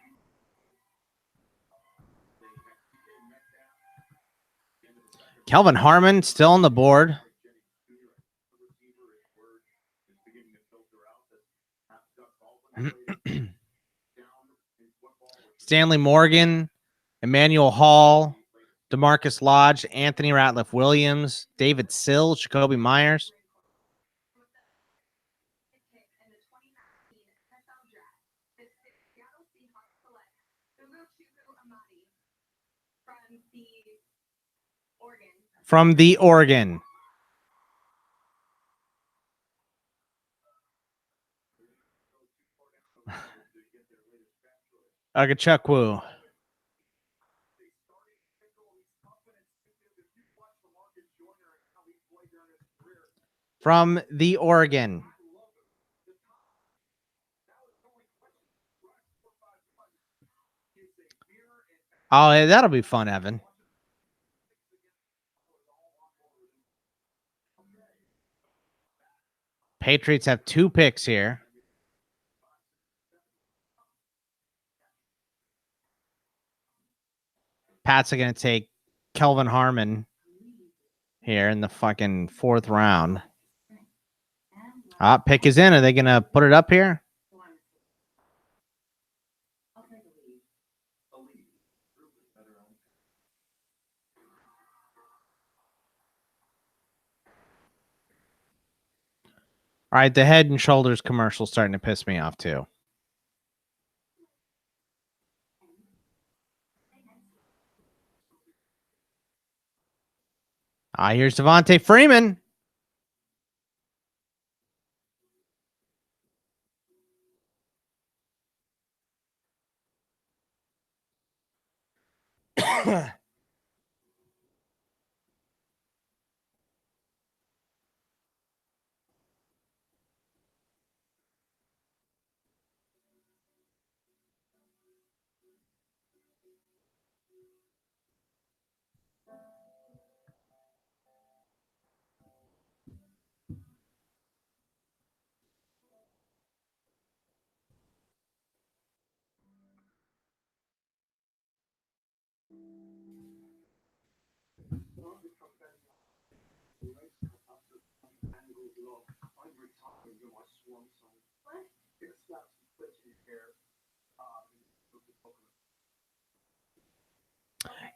Kelvin Harmon still on the board. Stanley Morgan, Emmanuel Hall, DeMarcus Lodge, Anthony Ratliff Williams, David Sill, Jacoby Myers. From the Oregon. Agachukwu. From the Oregon. Oh, yeah, that'll be fun, Evan. Patriots have 2 picks here. Pats are going to take Kelvin Harmon here in the fucking 4th round. Pick is in. Are they going to put it up here? All right, the Head and Shoulders commercial starting to piss me off too. Here's Devontae Freeman.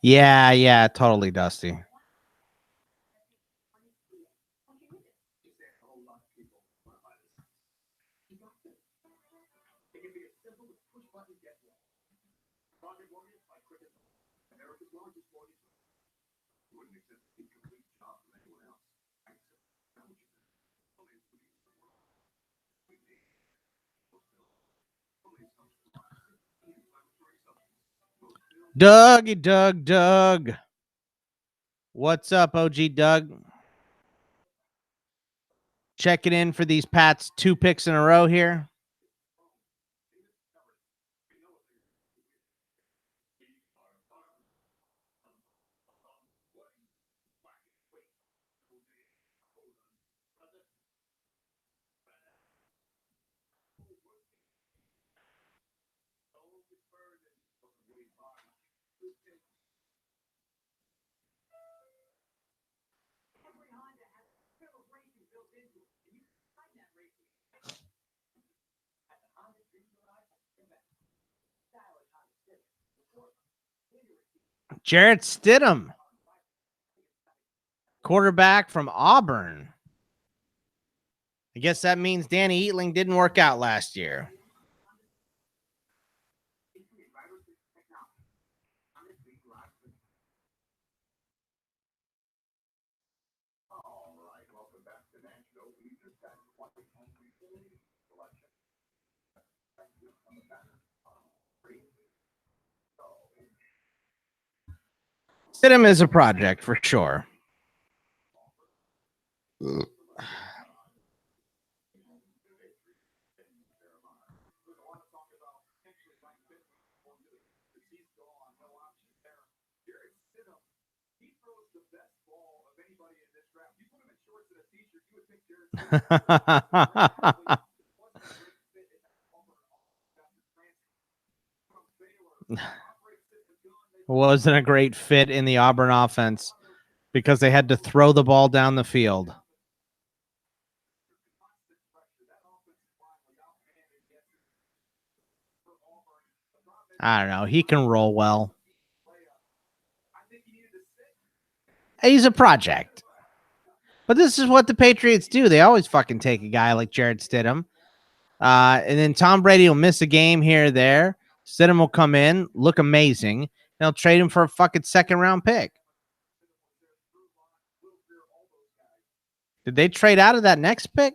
Yeah, totally, Dusty. Doug. What's up, OG Doug? Checking in for these Pats 2 picks in a row here. Jarrett Stidham, quarterback from Auburn. I guess that means Danny Eatling didn't work out last year. Stidham is a project for sure. Wasn't a great fit in the Auburn offense because they had to throw the ball down the field. I don't know. He can roll well. He's a project. But this is what the Patriots do. They always fucking take a guy like Jarrett Stidham. And then Tom Brady will miss a game here or there. Stidham will come in, look amazing. They'll trade him for a fucking 2nd round pick. Did they trade out of that next pick?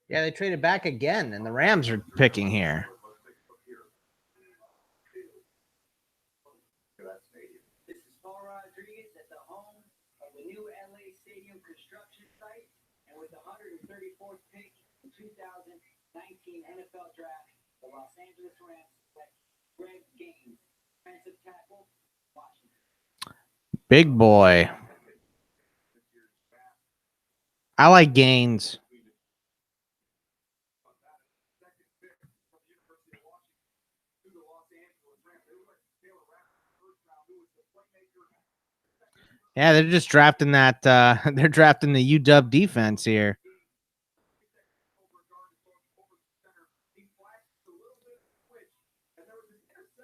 Yeah, they traded back again, and the Rams are picking here. This is Paul Rodriguez at the home of the new LA Stadium construction site, and with the 134th pick in 2019 NFL Draft, the Los Angeles Rams select Greg Gaines, defensive tackle, Washington. Big boy. I like Gaines. Yeah, they're just drafting that. They're drafting the UW defense here.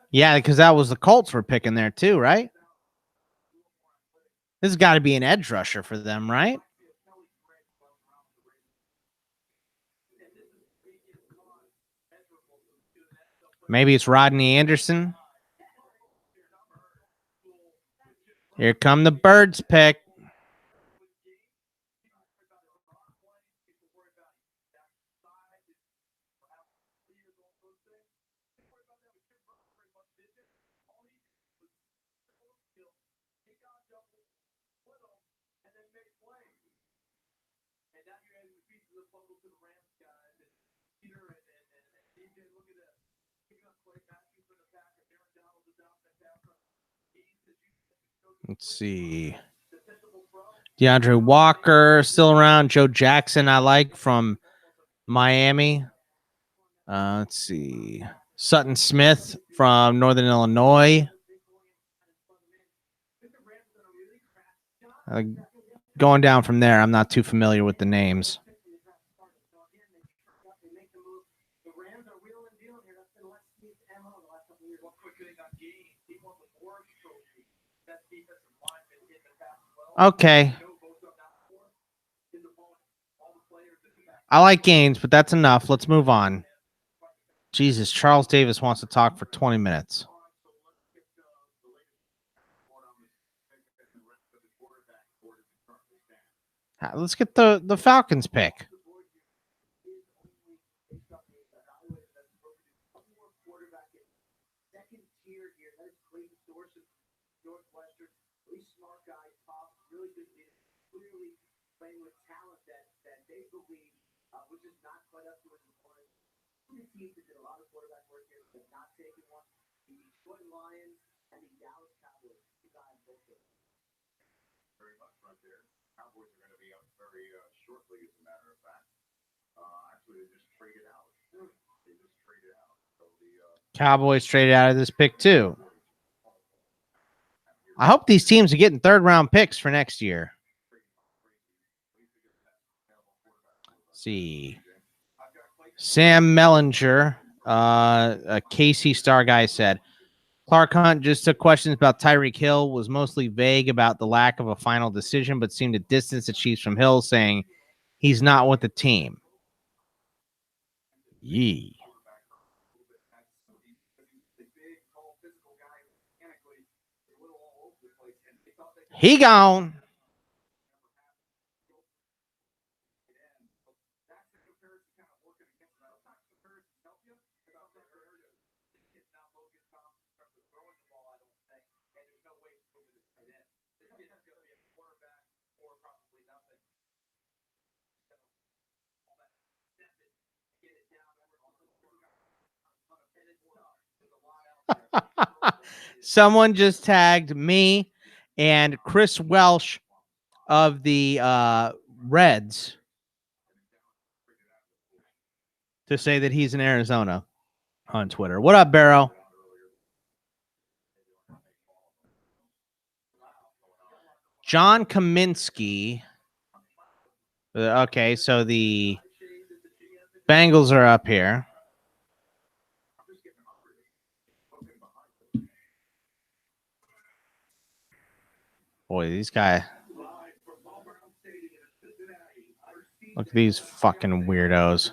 Yeah, because that was the Colts were picking there too, right? This has got to be an edge rusher for them, right? Maybe it's Rodney Anderson. Here come the Birds pick. Let's see. DeAndre Walker still around. Joe Jackson, I like from Miami. Let's see. Sutton Smith from Northern Illinois. Going down from there, I'm not too familiar with the names. Okay. I like Gaines, but that's enough. Let's move on. Jesus, Charles Davis wants to talk for 20 minutes. Let's get the Falcons pick. Cowboys traded out of this pick too. I hope these teams are getting third-round picks for next year. Let's see. Sam Mellinger, a KC Star guy, said, Clark Hunt just took questions about Tyreek Hill, was mostly vague about the lack of a final decision, but seemed to distance the Chiefs from Hill, saying he's not with the team. Yee. He gone. Someone just tagged me and Chris Welsh of the Reds to say that he's in Arizona on Twitter. What up, Barrow? John Kaminsky. Okay, so the Bengals are up here. Boy, these guys. Look at these fucking weirdos.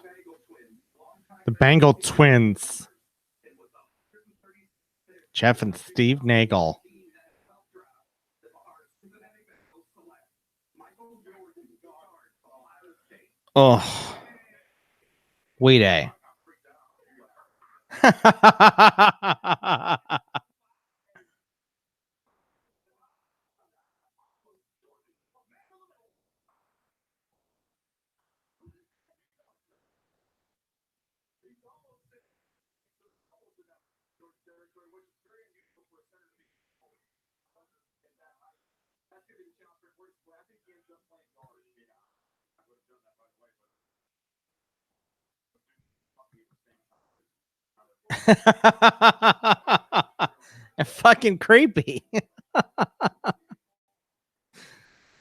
The Bengal twins. Jeff and Steve Nagel. Oh. Wait a. Fucking creepy.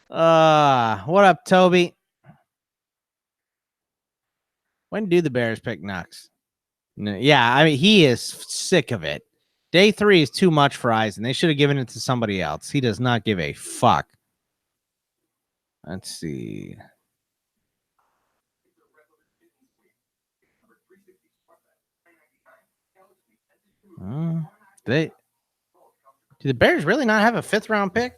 What up, Toby? When do the Bears pick Knox? Yeah, I mean, he is sick of it. Day 3 is too much for Eisen. They should have given it to somebody else. He does not give a fuck. Let's see. Do the Bears really not have a 5th round pick?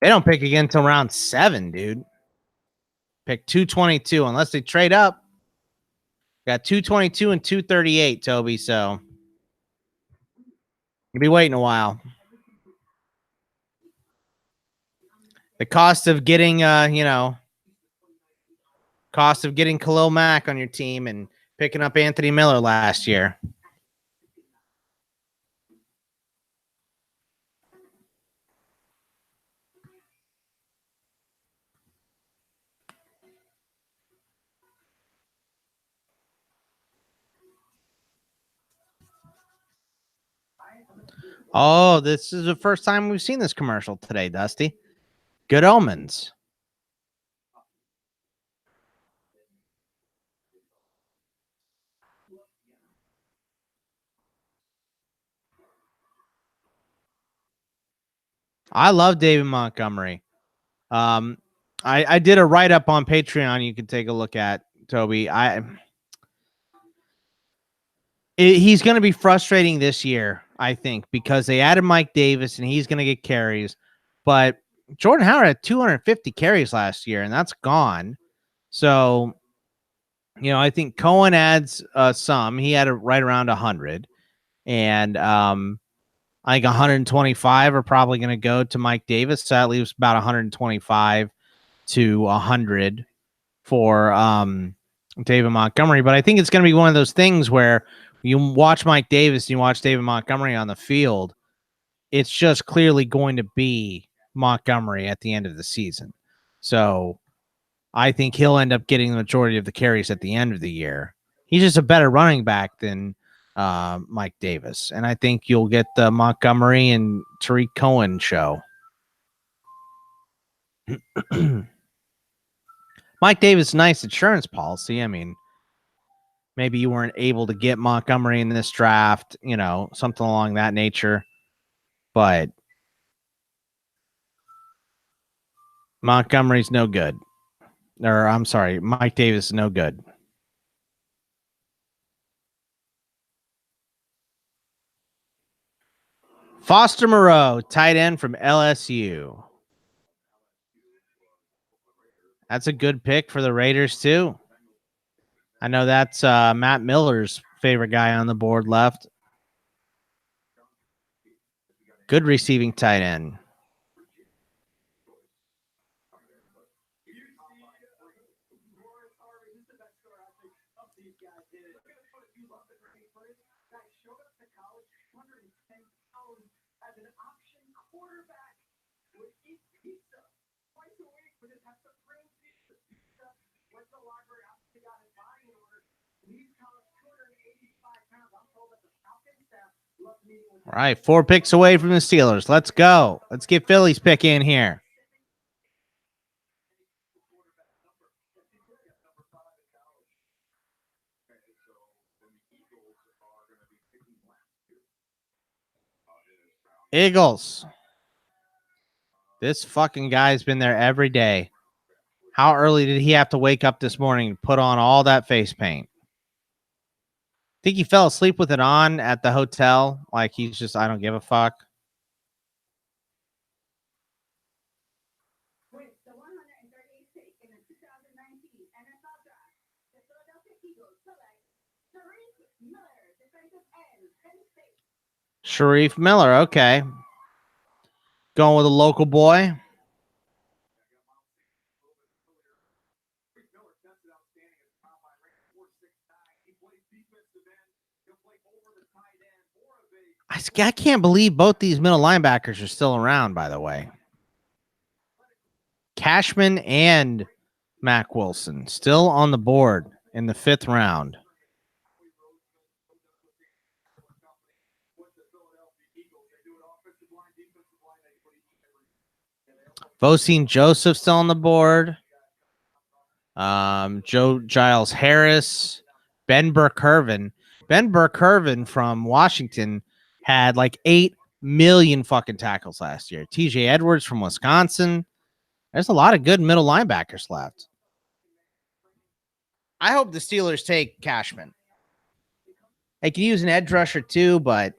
They don't pick again until round 7, dude. Pick 222 unless they trade up. Got 222 and 238, Toby. So you'll be waiting a while. The cost of getting, cost of getting Khalil Mack on your team and picking up Anthony Miller last year. Oh, this is the first time we've seen this commercial today, Dusty. Good omens. I love David Montgomery. I did a write-up on Patreon you can take a look at, Toby. He's going to be frustrating this year, I think, because they added Mike Davis and he's going to get carries. But Jordan Howard had 250 carries last year, and that's gone. So, I think Cohen adds some. He had right around 100. And I think 125 are probably going to go to Mike Davis. So that leaves about 125 to 100 for David Montgomery. But I think it's going to be one of those things where you watch Mike Davis and you watch David Montgomery on the field. It's just clearly going to be Montgomery at the end of the season. So I think he'll end up getting the majority of the carries at the end of the year. He's just a better running back than Mike Davis. And I think you'll get the Montgomery and Tariq Cohen show. Mike Davis, nice insurance policy. I mean, maybe you weren't able to get Montgomery in this draft, something along that nature. But Montgomery's no good. Or I'm sorry, Mike Davis is no good. Foster Moreau, tight end from LSU. That's a good pick for the Raiders, too. I know that's Matt Miller's favorite guy on the board left. Good receiving tight end. All right, 4 picks away from the Steelers. Let's go. Let's get Philly's pick in here. Eagles. This fucking guy's been there every day. How early did he have to wake up this morning and put on all that face paint? Think he fell asleep with it on at the hotel? Like he's just, I don't give a fuck. With the 138th pick in the 2019 NFL Draft, the Philadelphia Eagles select Sharif Miller, defensive end, Penn State. Sharif Miller, okay. Going with a local boy. I can't believe both these middle linebackers are still around, by the way. Cashman and Mac Wilson still on the board in the 5th round. Vosine Joseph still on the board. Joe Giles Harris, Ben Burke-Hervin. Ben Burke-Hervin from Washington had like 8 million fucking tackles last year. TJ Edwards from Wisconsin. There's a lot of good middle linebackers left. I hope the Steelers take Cashman. They could use an edge rusher too, but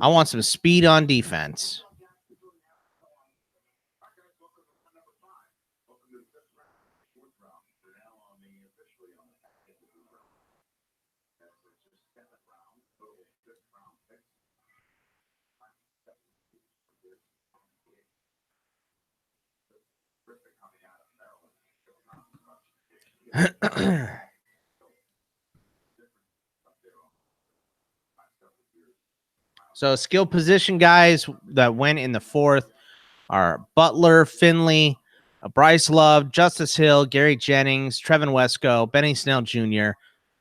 I want some speed on defense. So skill position guys that went in the 4th are Butler, Finley, Bryce Love, Justice Hill, Gary Jennings, Trevin Wesco, Benny Snell Jr.,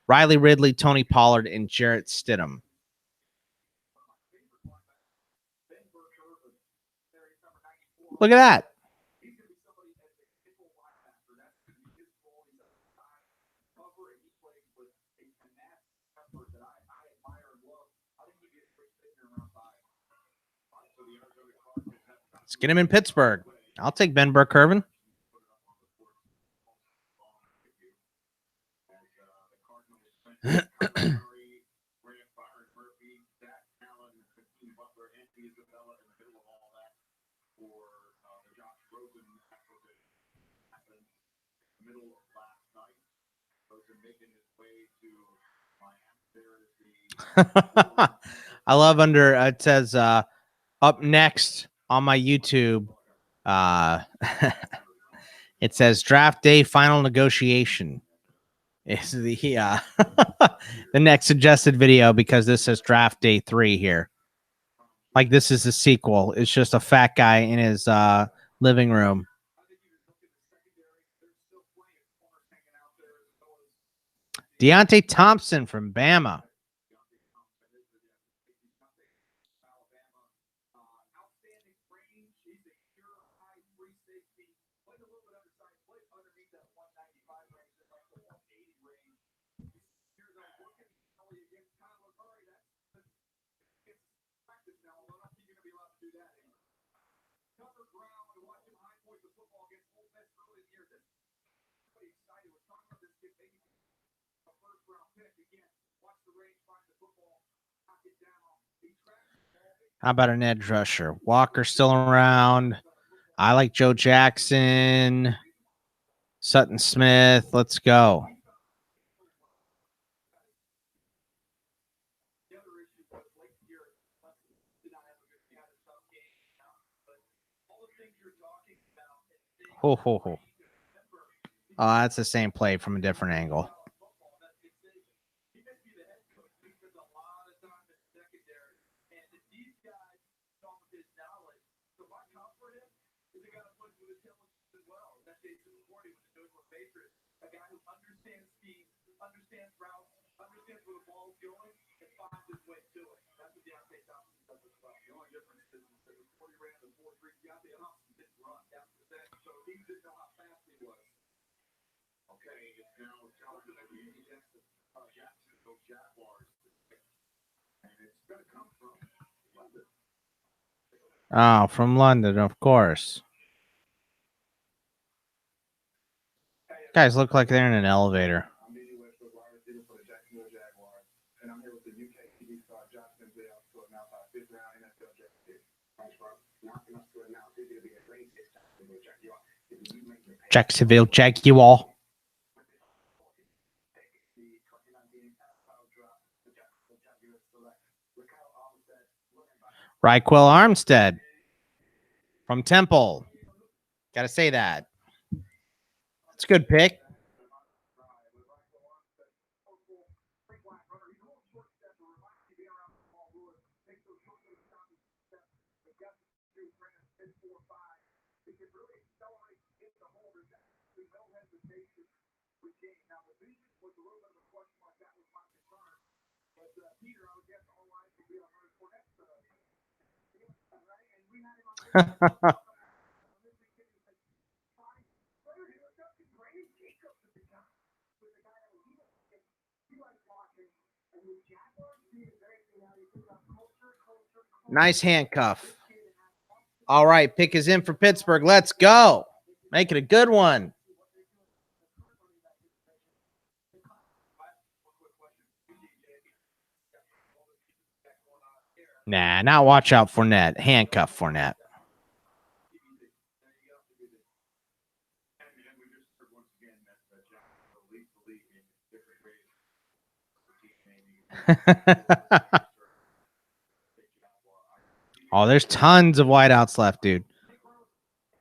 Riley Ridley, Tony Pollard, and Jarrett Stidham. Look at that. Let's get him in Pittsburgh. I'll take Ben Burke-Hervin. I love under it says up next on my YouTube. It says draft day final negotiation is the the next suggested video because this says draft day 3 here. Like this is a sequel. It's just a fat guy in his living room. Deontay Thompson from Bama. How about an edge rusher? Walker still around. I like Joe Jackson. Sutton Smith. Let's go. Ho, ho, ho. Oh, that's the same play from a different angle. Oh, from London, of course. Guys look like they're in an elevator. I'm meeting with the wide receiver for the Jacksonville Jaguars, and I'm here with the UK TV star Jonathan Bell to announce our fifth round NFL draft pick. Thanks, bro. Nothing else to announce. It's going to be a great six Jacksonville Jaguars. If you make your pick, Jacksonville Jaguar. the 2019 NFL draft, the Jacksonville Jaguars select Ricardo Armstead, running back. Raquel Armstead from Temple. Got to say that. It's a good pick. Nice handcuff. All right, pick is in for Pittsburgh. Let's go. Make it a good one. Nah, not watch out Fournette. Handcuff Fournette. Oh, there's tons of wideouts left, dude.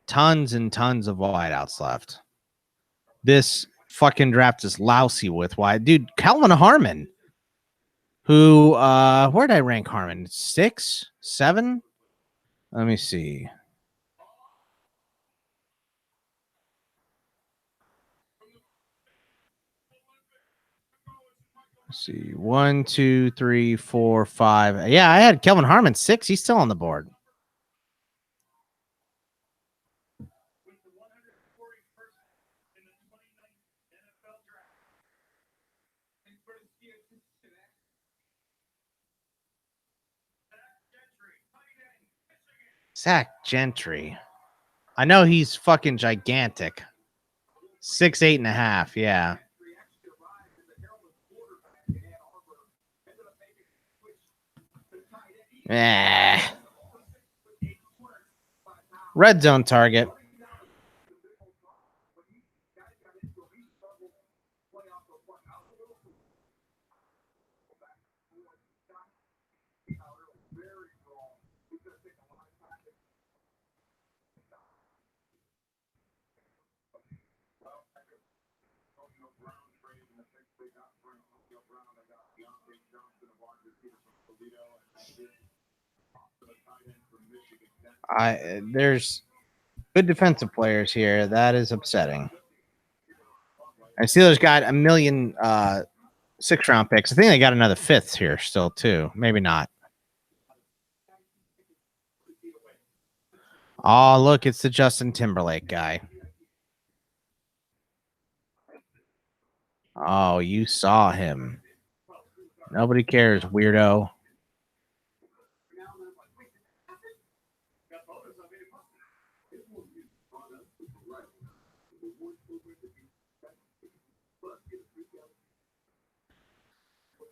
Tons and tons of wideouts left. This fucking draft is lousy with wide. Dude, Calvin Harmon, who, where did I rank Harmon? 6, 7? Let me see. Let's see. 1, 2, 3, 4, 5. Yeah, I had Kelvin Harmon 6. He's still on the board. Zach Gentry. I know he's fucking gigantic. 6'8 and a half. Yeah. Red zone target. There's good defensive players here. That is upsetting. I see Steelers got a million 6th-round picks. I think they got another 5th here still too. Maybe not. Oh, look, it's the Justin Timberlake guy. Oh, you saw him. Nobody cares, weirdo.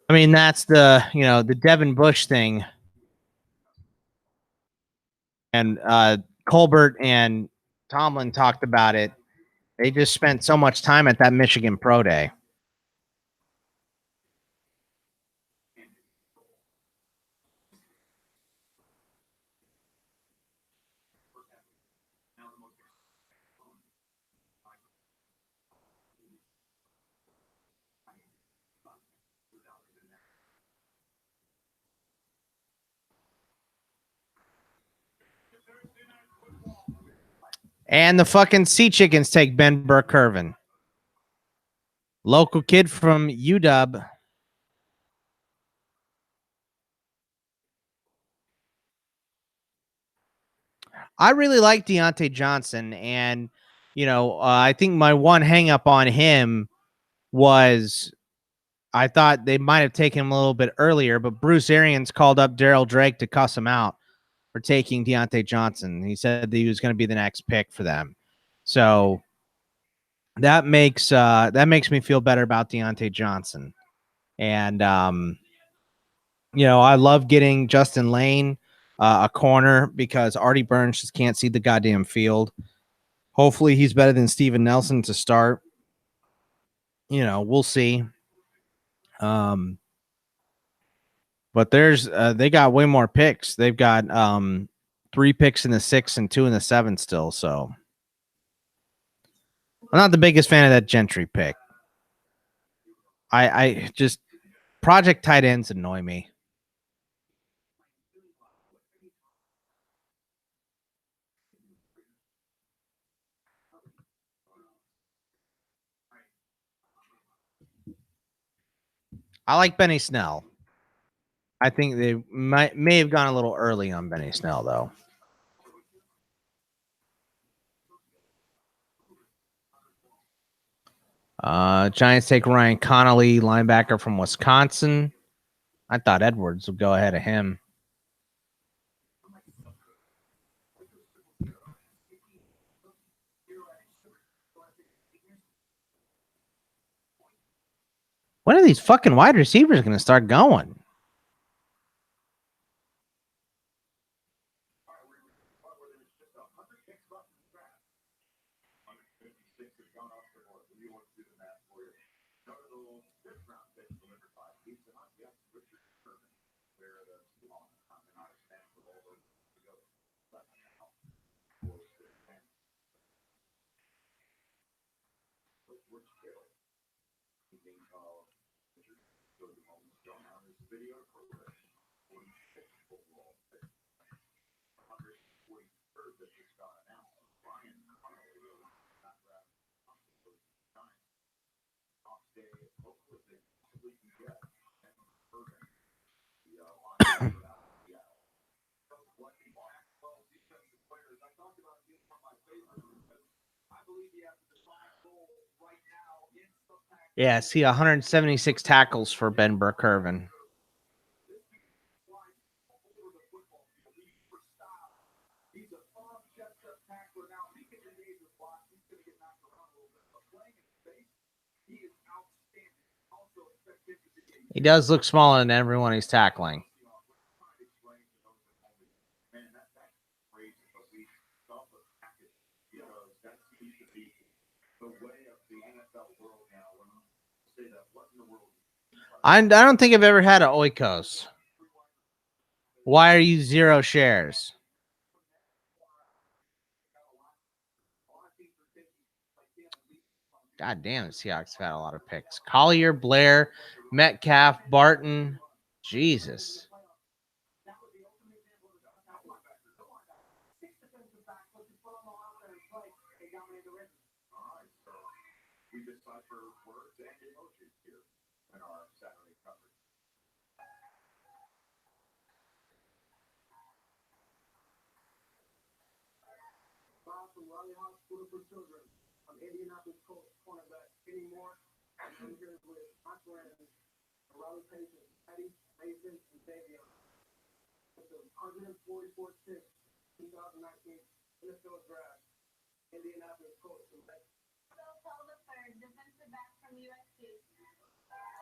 I mean, that's the, the Devin Bush thing. And Colbert and Tomlin talked about it. They just spent so much time at that Michigan Pro Day. And the fucking Sea Chickens take Ben Burke-Curvin. Local kid from UW. I really like Deontay Johnson. And, I think my one hang up on him was I thought they might have taken him a little bit earlier, but Bruce Arians called up Daryl Drake to cuss him out. for taking Deontay Johnson. He said that he was going to be the next pick for them. So that makes me feel better about Deontay Johnson. And I love getting Justin Lane a corner because Artie Burns just can't see the goddamn field. Hopefully he's better than Steven Nelson to start. We'll see. But they got way more picks. They've got 3 picks in the 6 and 2 in the 7 still. So I'm not the biggest fan of that Gentry pick. I just project tight ends annoy me. I like Benny Snell. I think they may have gone a little early on Benny Snell, though. Giants take Ryan Connolly, linebacker from Wisconsin. I thought Edwards would go ahead of him. When are these fucking wide receivers going to start going? Yeah, see 176 tackles for Ben Burke-Irvin. He does look smaller than everyone he's tackling. I don't think I've ever had an Oikos. Why are you 0 shares? God damn, the Seahawks have had a lot of picks. Collier, Blair, Metcalf, Barton. Jesus.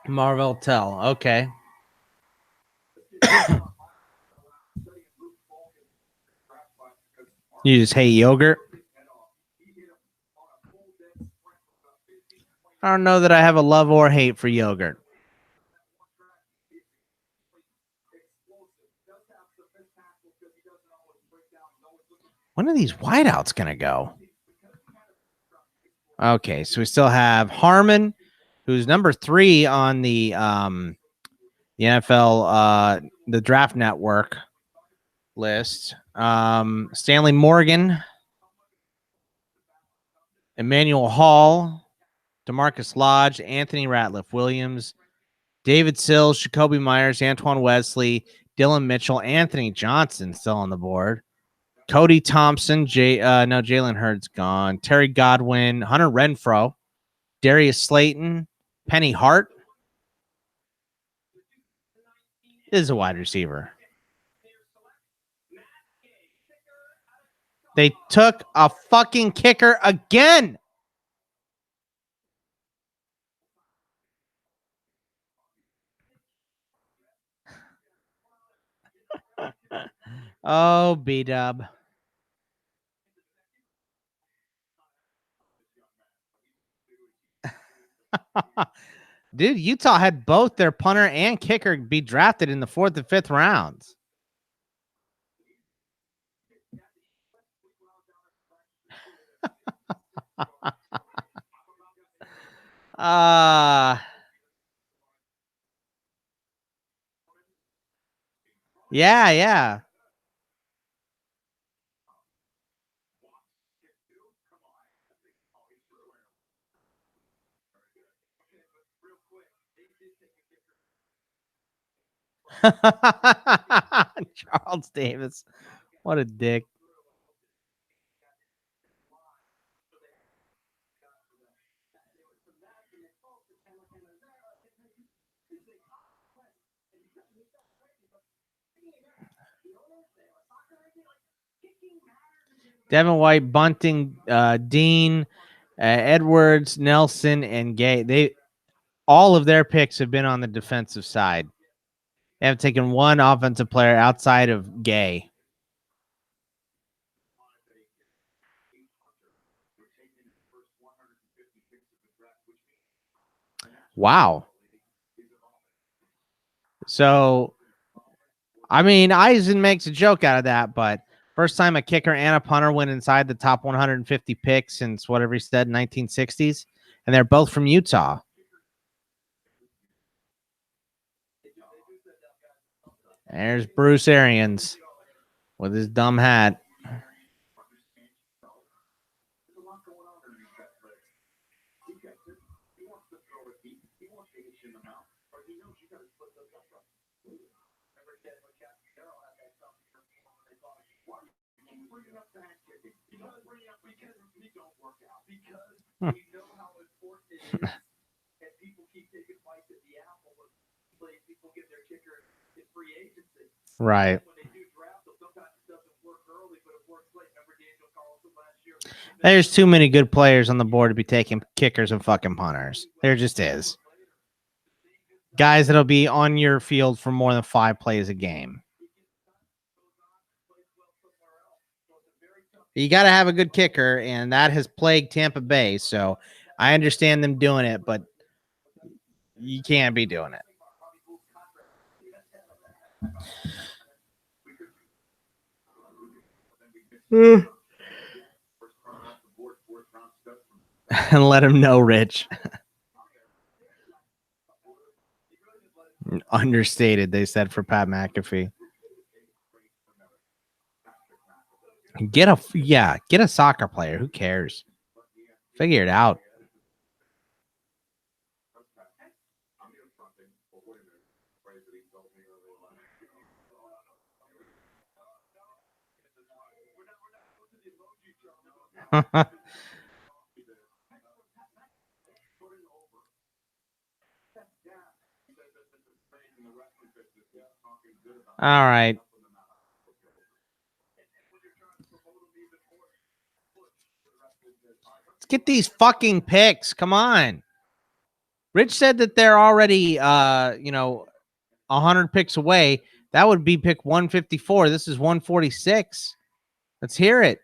Marvell Tell. Okay. You just hate yogurt? I don't know that I have a love or hate for yogurt. When are these wideouts going to go? Okay, so we still have Harmon, who's number 3 on the NFL, the Draft Network list. Stanley Morgan, Emmanuel Hall, DeMarcus Lodge, Anthony Ratliff Williams, David Sills, Jacoby Myers, Antoine Wesley, Dylan Mitchell, Anthony Johnson still on the board. Cody Thompson, Jalen Hurd's gone. Terry Godwin, Hunter Renfrow, Darius Slayton, Penny Hart is a wide receiver. They took a fucking kicker again. Oh, B-dub. Dude, Utah had both their punter and kicker be drafted in the 4th and 5th rounds. Yeah. Charles Davis. What a dick. Devin White, Bunting, Dean, Edwards, Nelson, and Gay. All of their picks have been on the defensive side. They have taken one offensive player outside of Gay. Wow. So, I mean, Eisen makes a joke out of that, but first time a kicker and a punter went inside the top 150 picks since whatever he said, 1960s, and they're both from Utah. There's Bruce Arians with his dumb hat. Right. There's too many good players on the board to be taking kickers and fucking punters. There just is. Guys that'll be on your field for more than 5 plays a game. You got to have a good kicker, and that has plagued Tampa Bay. So I understand them doing it, but you can't be doing it. And let him know, Rich. Understated, they said for Pat McAfee. Get a soccer player. Who cares? Figure it out. All right. Let's get these fucking picks. Come on. Rich said that they're already 100 picks away. That would be pick 154. This is 146. Let's hear it.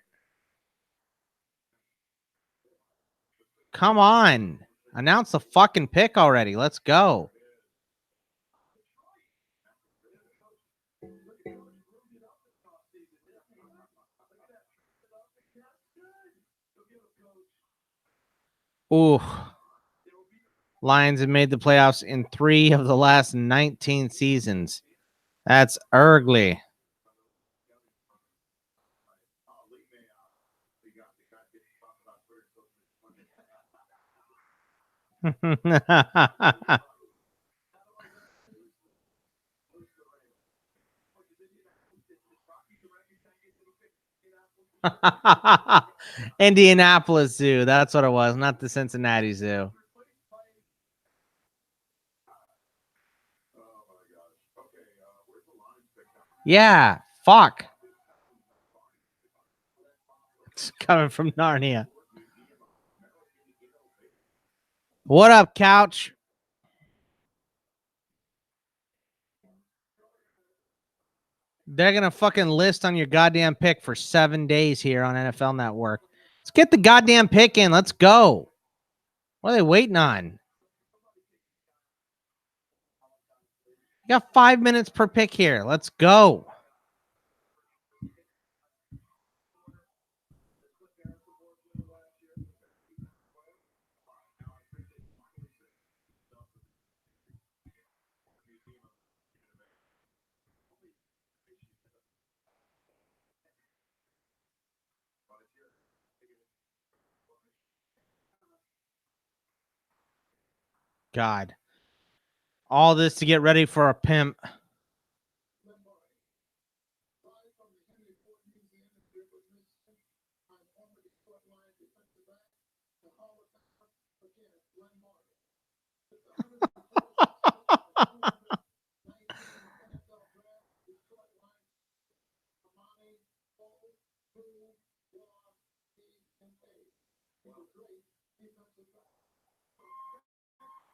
Come on. Announce the fucking pick already. Let's go. Ooh. Lions have made the playoffs in 3 of the last 19 seasons. That's ugly. Indianapolis Zoo. That's what it was, not the Cincinnati Zoo. Yeah, fuck. It's coming from Narnia. What up, couch? They're going to fucking list on your goddamn pick for 7 days here on NFL Network. Let's get the goddamn pick in. Let's go. What are they waiting on? You got 5 minutes per pick here. Let's go. God. All this to get ready for a pimp.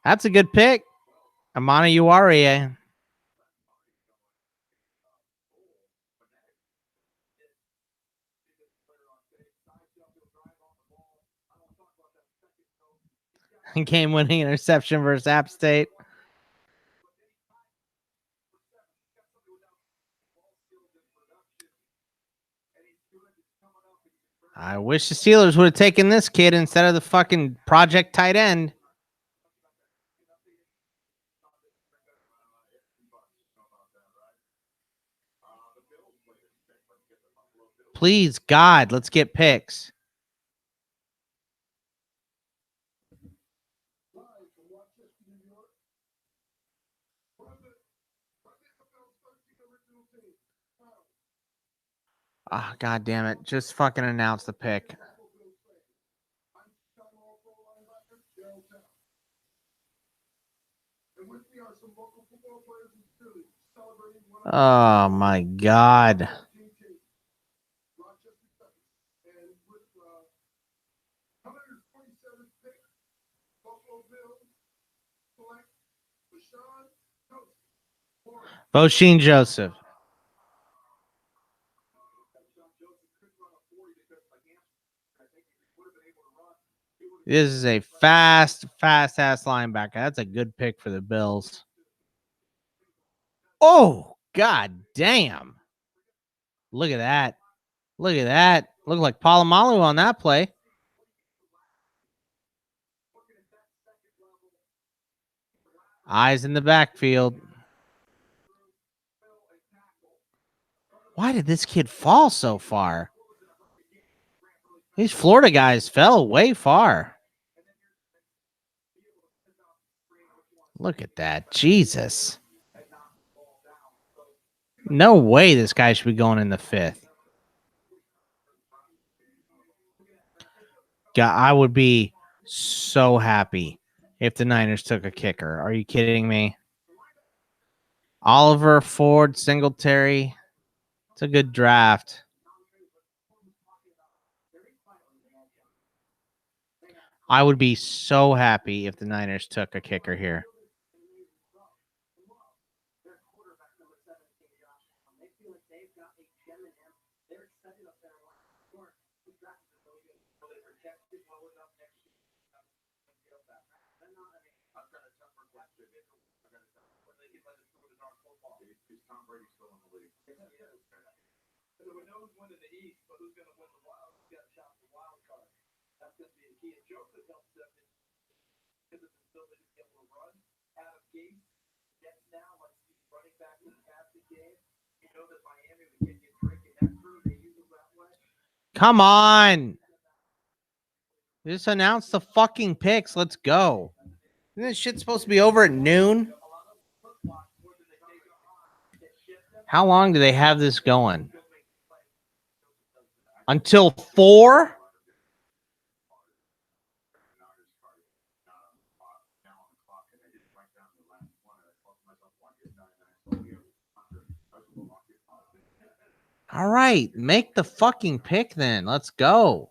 That's a good pick. Amani Uwarie. Game winning interception versus App State. I wish the Steelers would have taken this kid instead of the fucking project tight end. Please, God, let's get picks. Ah, oh, God damn it. Just fucking announce the pick. Oh, my God. Bosheen Joseph. This is a fast ass linebacker. That's a good pick for the Bills. Oh, God damn. Look at that. Look at that. Look like Palomalu on that play. Eyes in the backfield. Why did this kid fall so far? These Florida guys fell way far. Look at that. Jesus. No way this guy should be going in the 5th. God, I would be so happy if the Niners took a kicker. Are you kidding me? Oliver, Ford, Singletary. It's a good draft. I would be so happy if the Niners took a kicker here. Come on. Just announce the fucking picks. Let's go. Isn't this shit supposed to be over at noon? How long do they have this going? Until 4? All right, make the fucking pick then. Let's go.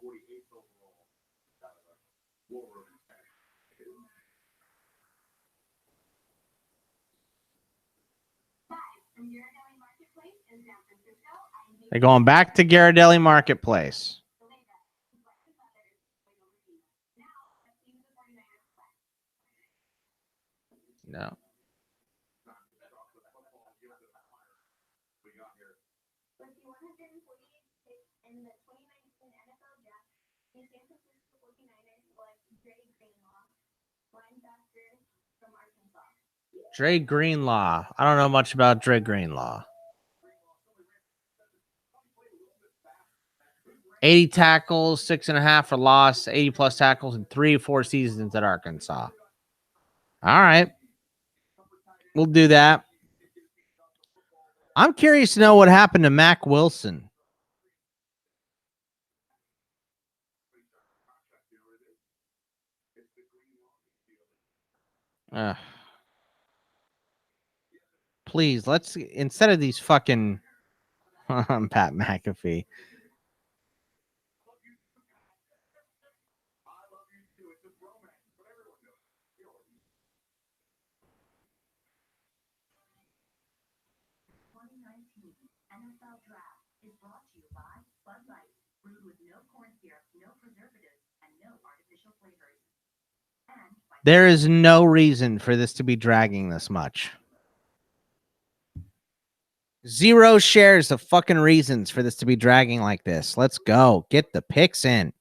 They're going back to Ghirardelli Marketplace. No. With the 148th pick in the 2019 NFL Draft, the San Francisco 49ers select Dre Greenlaw, linebacker from Arkansas. Dre Greenlaw. I don't know much about Dre Greenlaw. 80 tackles, 6.5 for loss, 80 plus tackles in 3 or 4 seasons at Arkansas. All right. We'll do that. I'm curious to know what happened to Mac Wilson. Please, let's, instead of these fucking Pat McAfee. NFL Draft is brought to you by Bud Light, brewed with no corn syrup, no preservatives, and no artificial flavors. And by There is no reason for this to be dragging this much. 0 shares of fucking reasons for this to be dragging like this. Let's go. Get the picks in.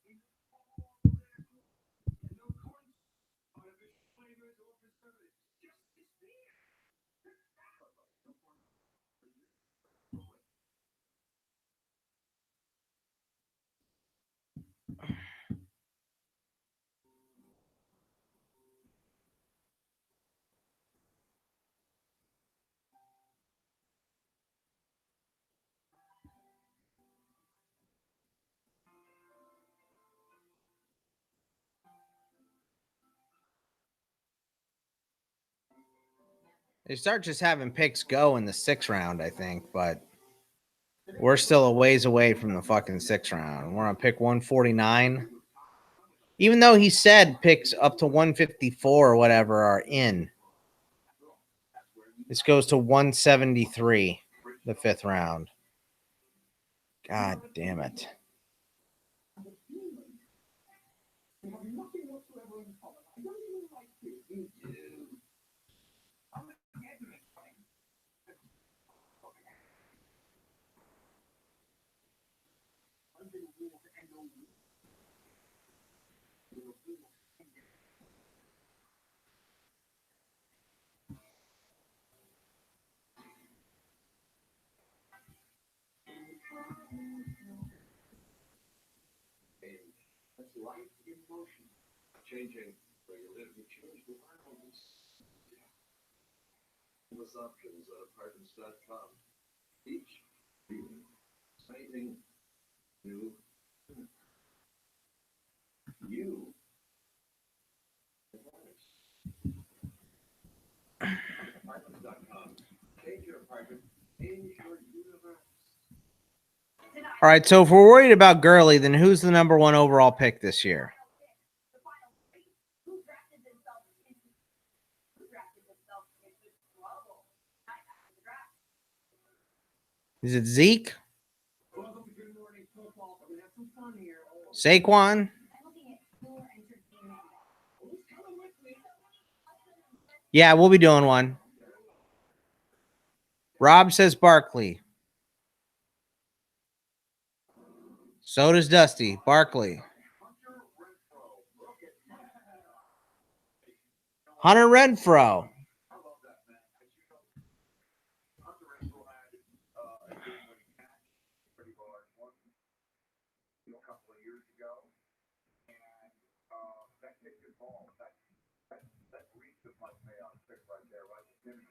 They start just having picks go in the 6th round, I think, but we're still a ways away from the fucking 6th round. We're on pick 149. Even though he said picks up to 154 or whatever are in. This goes to 173, the 5th round. God damn it. That's life in motion. Changing where you live, you change the world. Options at apartments.com. Each exciting new you. Apartments.com. Change your apartment. Change your universe. All right, so if we're worried about Gurley, then who's the number 1 overall pick this year? who drafted themselves into trouble after the draft. Is it Zeke? Welcome to Good Morning Football. We're gonna have some fun here. Saquon? Yeah, we'll be doing one. Rob says Barkley. So does Dusty. Barkley. Hunter Renfro.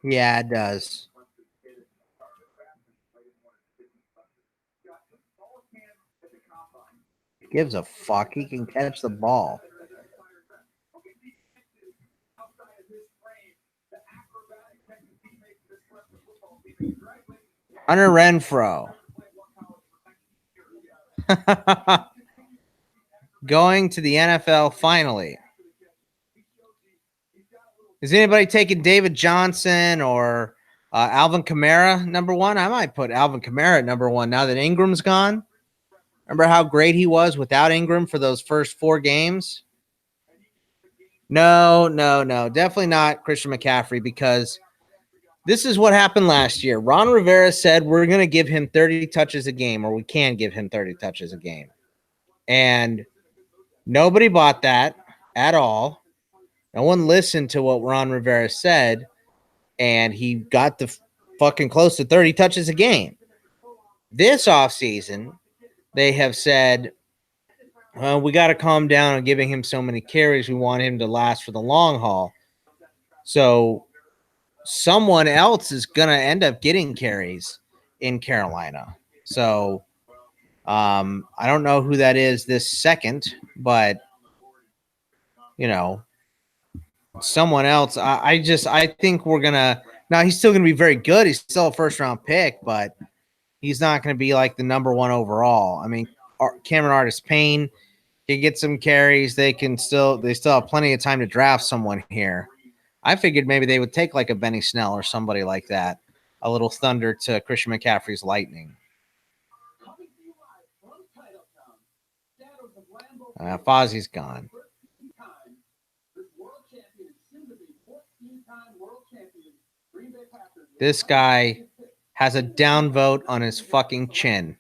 Yeah, it does. Gives a fuck. He can catch the ball. Hunter Renfro. Going to the NFL finally. Is anybody taking David Johnson or Alvin Kamara number one? I might put Alvin Kamara at number one now that Ingram's gone. Remember how great he was without Ingram for those first 4 games? No. Definitely not Christian McCaffrey, because this is what happened last year. Ron Rivera said we're going to give him 30 touches a game, or we can give him 30 touches a game. And nobody bought that at all. No one listened to what Ron Rivera said, and he got the fucking close to 30 touches a game. This offseason, they have said, we got to calm down on giving him so many carries. We want him to last for the long haul. So someone else is going to end up getting carries in Carolina. So I don't know who that is this second, but, someone else. I think we're going to – now he's still going to be very good. He's still a first-round pick, but he's not going to be like the number one overall. I mean, Cameron Artis-Payne can get some carries. They still have plenty of time to draft someone here. I figured maybe they would take like a Benny Snell or somebody like that, a little thunder to Christian McCaffrey's lightning. Fozzie's gone. This guy has a downvote on his fucking chin.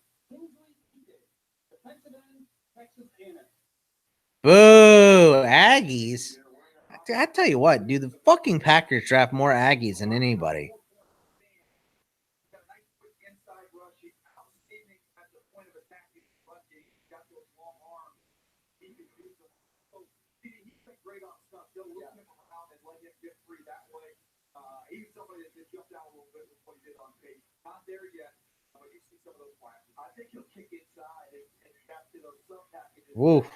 Boo! Aggies? I tell you what, dude, the fucking Packers draft more Aggies than anybody. Woof.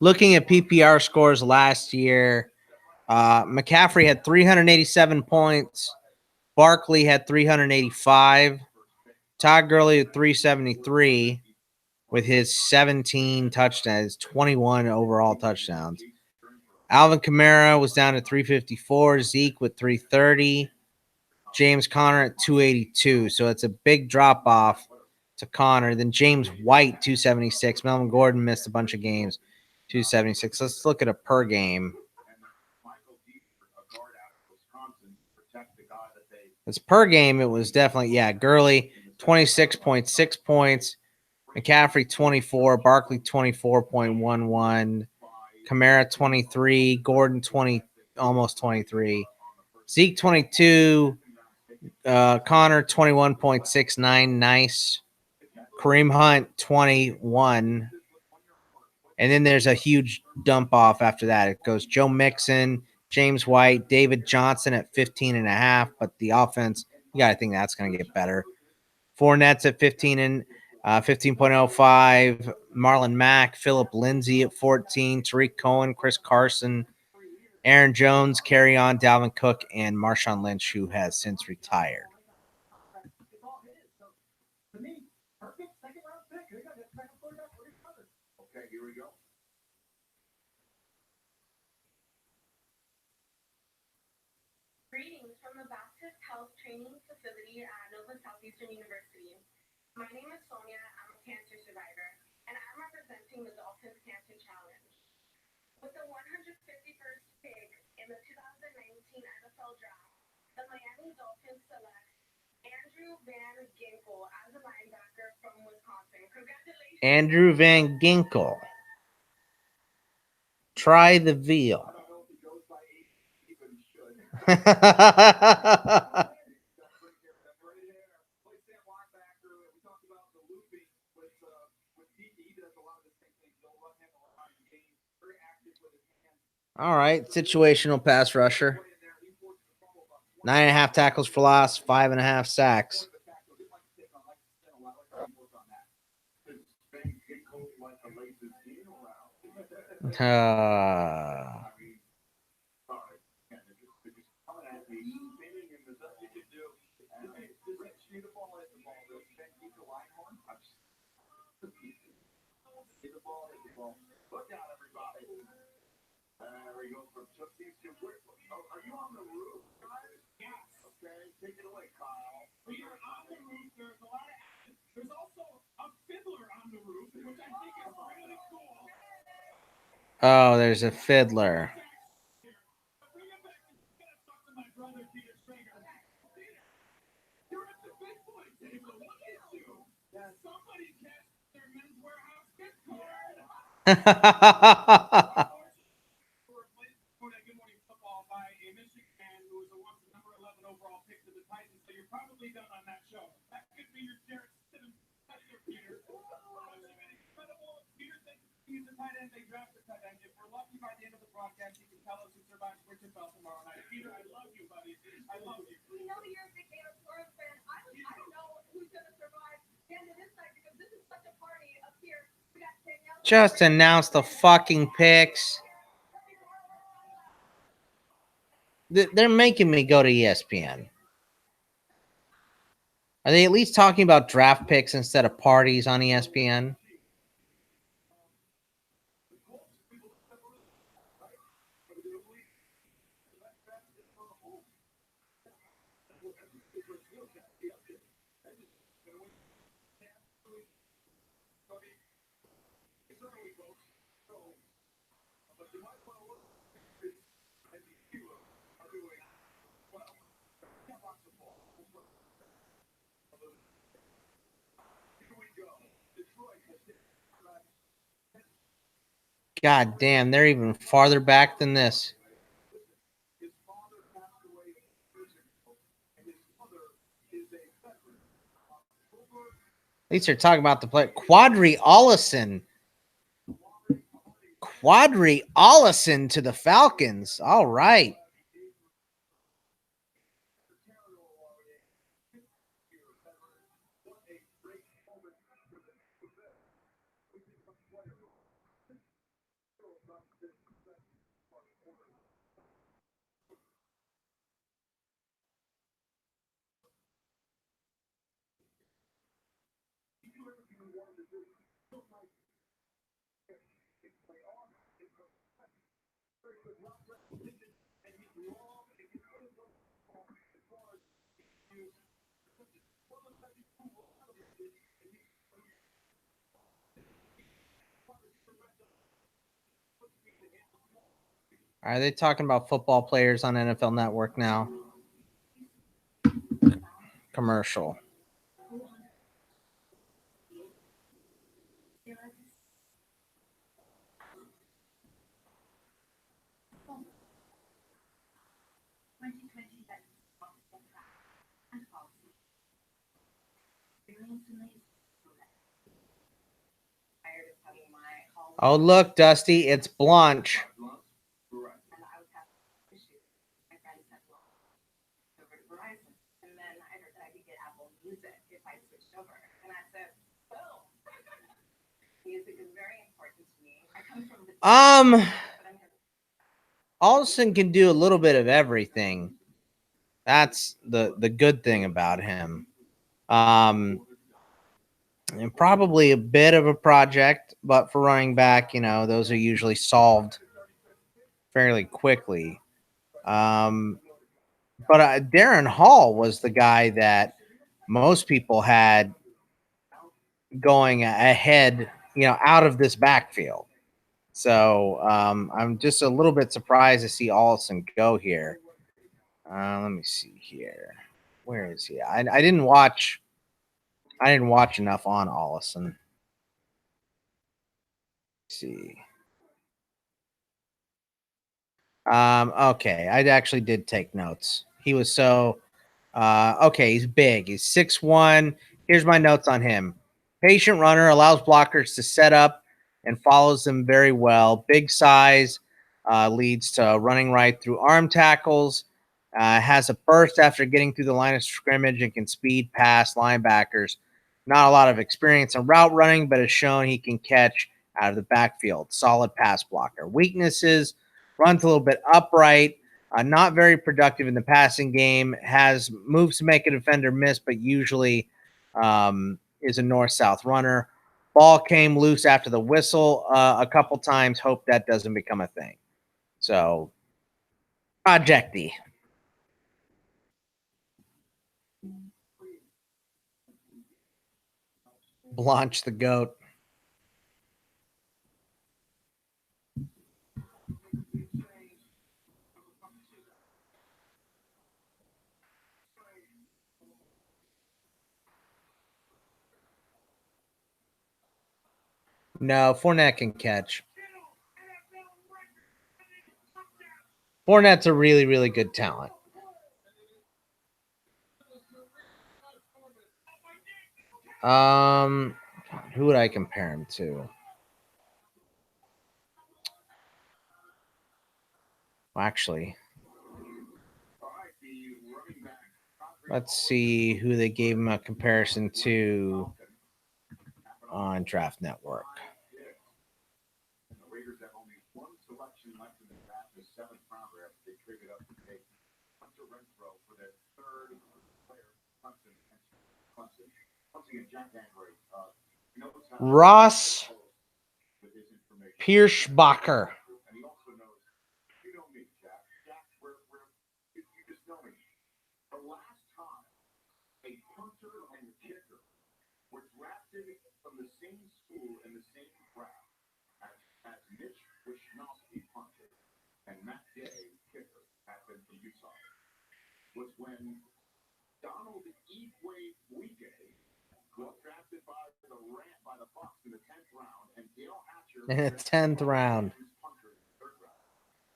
Looking at PPR scores last year, McCaffrey had 387 points. Barkley had 385. Todd Gurley had 373 with his 17 touchdowns, 21 overall touchdowns. Alvin Kamara was down to 354. Zeke with 330. James Conner at 282. So it's a big drop off to Conner. Then James White, 276. Melvin Gordon missed a bunch of games, 276. Let's look at a per game. It's per game. It was definitely, Gurley, 26.6 points. McCaffrey, 24. Barkley, 24.11. Kamara, 23. Gordon, 20, almost 23. Zeke, 22. Connor, 21.69. Nice. Kareem Hunt, 21. And then there's a huge dump off after that. It goes Joe Mixon, James White, David Johnson at 15.5. But the offense, you got to think that's going to get better. Fournette's at 15.05. Marlon Mack, Phillip Lindsay at 14. Tariq Cohen, Chris Carson, Aaron Jones, Kerryon, Dalvin Cook, and Marshawn Lynch, who has since retired. Greetings from the Baptist Health Training Facility at Nova Southeastern University. My name is Sonia. I'm a cancer survivor, and I'm representing the Dolphins Cancer Challenge. With the 151st pick in the 2019 NFL Draft, the Miami Dolphins select Andrew Van Ginkel as a linebacker from Wisconsin. Congratulations. Andrew Van Ginkel. Try the veal. All right, situational pass rusher. 9.5 tackles for loss, 5.5 sacks. Look out, everybody. There we go from Tootsie's to Whitman. Oh, are you on the roof, guys? Yes. Okay, take it away, Kyle. You're on the roof. There's a lot of action. There's also a fiddler on the roof, which I think is really cool. Oh, there's a fiddler. Bring it back. I'm gonna talk to my brother, Peter Schrager. Peter, you're at the big boy table. What is you? Somebody cashed their Men's Warehouse gift card. Good Morning Football by a Michigan who was a once number 11 overall pick to the Titans. So you're probably done on that show. That could be your Jarrett Stidham touchdown, Peter. Incredible. Peter thinks he's a tight end. They draft a tight end. If we're lucky by the end of the broadcast, you can tell us who survives Richard Bell tomorrow night. Peter, I love you, buddy. I love you. We know you're a big Game of Thrones fan. I don't know who's going to survive the end of this night because this is such a party up here. We got Danielle. Just announce the fucking picks. They're making me go to ESPN. Are they at least talking about draft picks instead of parties on ESPN? God damn, they're even farther back than this. At least they're talking about the play. Quadri Allison to the Falcons. All right. Are they talking about football players on NFL Network now? Commercial. Oh, look, Dusty, it's Blanche. Allison can do a little bit of everything. That's the good thing about him. And probably a bit of a project, but for running back, those are usually solved fairly quickly. But Darren Hall was the guy that most people had going ahead, out of this backfield. So I'm just a little bit surprised to see Allison go here. Let me see here. Where is he? I didn't watch. I didn't watch enough on Allison. Let's see. Okay, I actually did take notes. He was okay, he's big. He's 6'1". Here's my notes on him. Patient runner, allows blockers to set up and follows them very well. Big size, leads to running right through arm tackles. Has a burst after getting through the line of scrimmage and can speed past linebackers. Not a lot of experience in route running, but has shown he can catch out of the backfield. Solid pass blocker. Weaknesses: runs a little bit upright, not very productive in the passing game, has moves to make a defender miss, but usually is a north-south runner. Ball came loose after the whistle a couple times. Hope that doesn't become a thing. So, projecty. Blanche the goat. No, Fournette can catch. Fournette's a really, really good talent. Who would I compare him to? Well, actually, let's see who they gave him a comparison to on Draft Network. The Raiders have only one selection left in the draft, the seventh rounder after they traded up to take Hunter Renfrow for their third player, Clemson. And Jack Henry, Ross Pierschbacher. And he also knows, you know me, Jack. Jack, you just know me. The last time a punter and kicker were drafted from the same school in the same draft as Mitch Wishnowsky punter and Matt Day kicker happened from Utah was when Donald Igwe was drafted by the Bucs in the 10th round, and Dale Hatcher In the 10th round. punter in the third round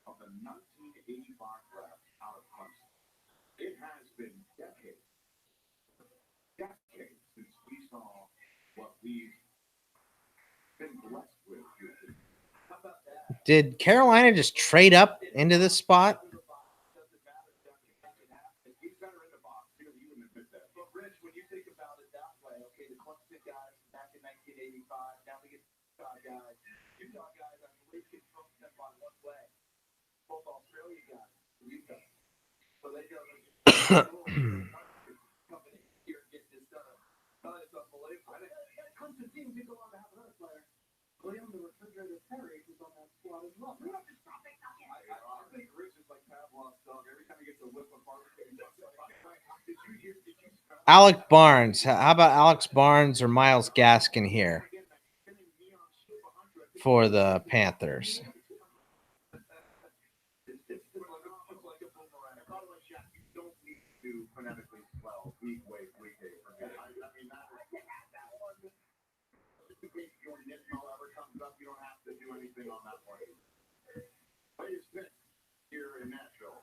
of the 1985 draft out of Clemson. It has been decades since we saw what we've been blessed with. How about that? Did Carolina just trade up into this spot? He's better in the box. You wouldn't admit that. But Rich, when you think about it that way, okay, the Clemson guys back in 1985, now we get Utah guys. Utah guys, I believe, can throw them on one way. Both Australia guys, Utah. So they go company here and get this done. It's unbelievable. Clemson team did go on to have another player. William the Refrigerator Perry was on that squad as well. We have to stop it. I think Rich is like Pavlov's dog. Every time he gets a whiff of barbecue, did you Alec Barnes. How about Alex Barnes or Myles Gaskin here for the Panthers? phonetically spell week day. I mean, in case your Nitmo ever comes up, you don't have to do anything on that one. Latest pick here in Nashville.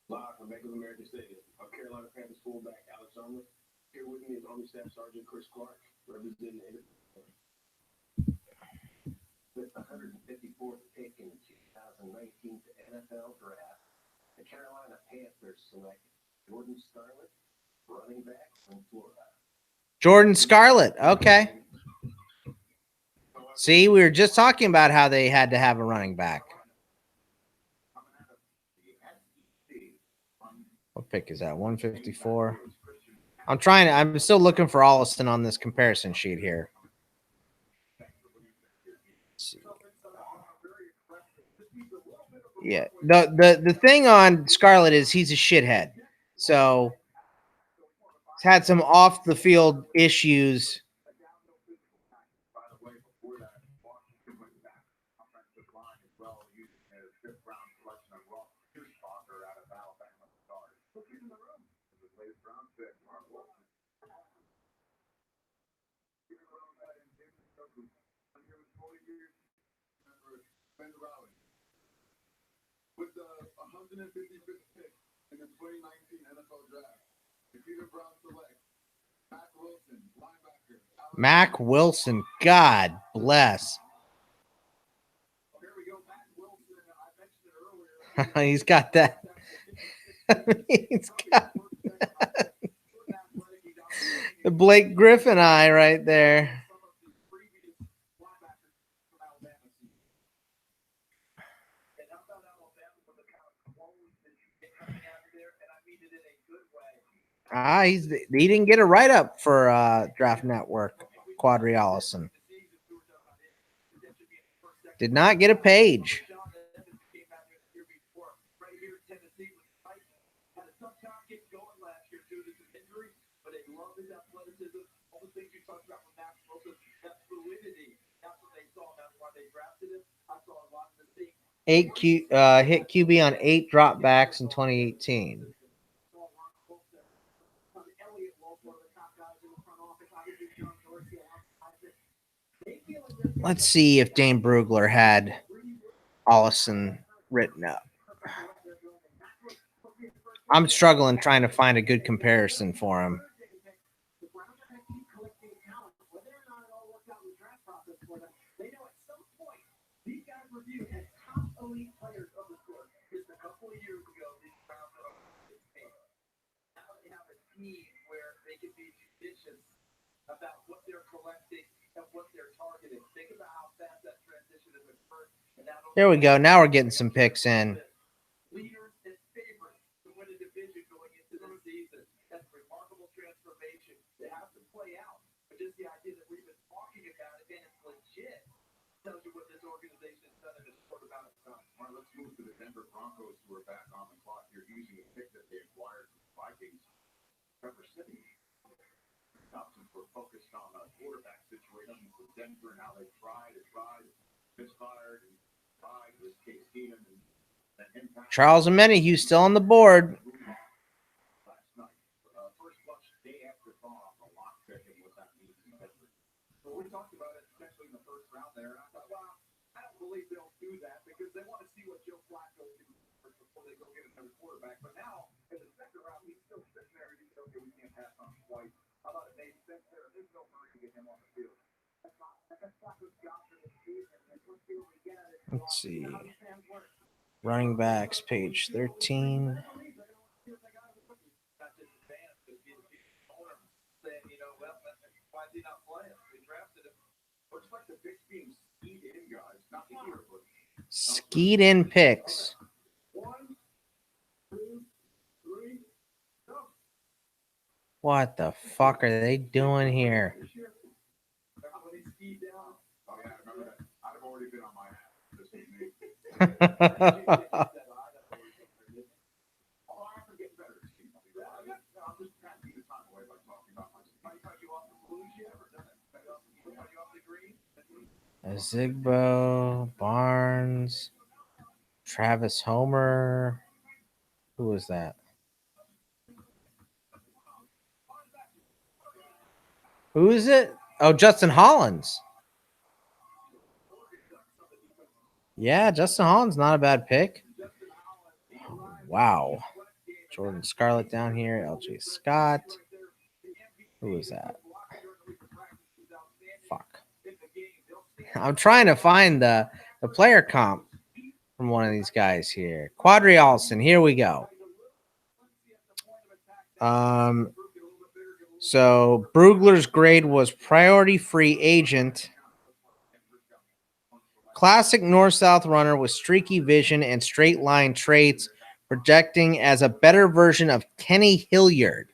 Live from Bank of America Stadium, our Carolina Panthers fullback Alex Armour. Here with me is Army Staff Sergeant Chris Clark, representing with the 154th pick in the 2019 NFL Draft. The Carolina Panthers select Jordan Scarlett, running back from Florida. Jordan Scarlett. Okay. See, we were just talking about how they had to have a running back. What pick is that? 154. I'm still looking for Allison on this comparison sheet here. Yeah. The thing on Scarlett is he's a shithead. So he's had some off the field issues. With the 155th pick in the 2019 NFL Draft, the Cleveland Browns select Mac Wilson, God bless. Here we go, Matt Wilson. I mentioned it earlier. He's got that. He's got the Blake Griffin eye right there. Some of the previous linebackers from Alabama season. And how about Alabama with the kind of clothes that you get coming out of there? And I mean it in a good way. He didn't get a write up for Draft Network. Quadri Allison did not get a page. Hit QB on 8 dropbacks in 2018. Let's see if Dane Brugler had Allison written up. I'm struggling trying to find a good comparison for him. About what they're collecting and what they're targeting. Think about how fast that transition has occurred. Here we go. Now we're getting some picks in. Leaders and favorites to win a division going into the season. That's a remarkable transformation. It has to play out. But just the idea that we've been talking about it and it's legit tells you what this organization has done in a short amount of time. All right, let's move to the Denver Broncos, who are back on the clock here using a pick that they acquired from the Vikings. Trevor City. We're focused on a quarterback situation with Denver and how they tried, misfired, and tried with Case Keenum and impact. Charles Omenihu still on the board. Last night, first watch day after thaw, a lock pick and what that means in Denver. So we talked about it potentially in the first round there, and I thought, well, I don't believe they'll do that because they want to see what Joe Flacco can do before they go get another quarterback. But now, in the second round, he's still sitting there and he's okay, we can't pass on him twice. I thought it made sense there. There's no hurry to get him on the field. Let's see. Running backs, page 13. Skied in picks. What the fuck are they doing here? Zigbo, Barnes, Travis Homer. Who was that? Who is it? Oh, Justin Hollins. Yeah, Justin Hollins, not a bad pick. Wow. Jordan Scarlett down here. LJ Scott. Who is that? Fuck. I'm trying to find the player comp from one of these guys here. Quadri Allison. Here we go. So Brugler's grade was priority free agent. Classic north-south runner with streaky vision and straight line traits, projecting as a better version of Kenny Hilliard.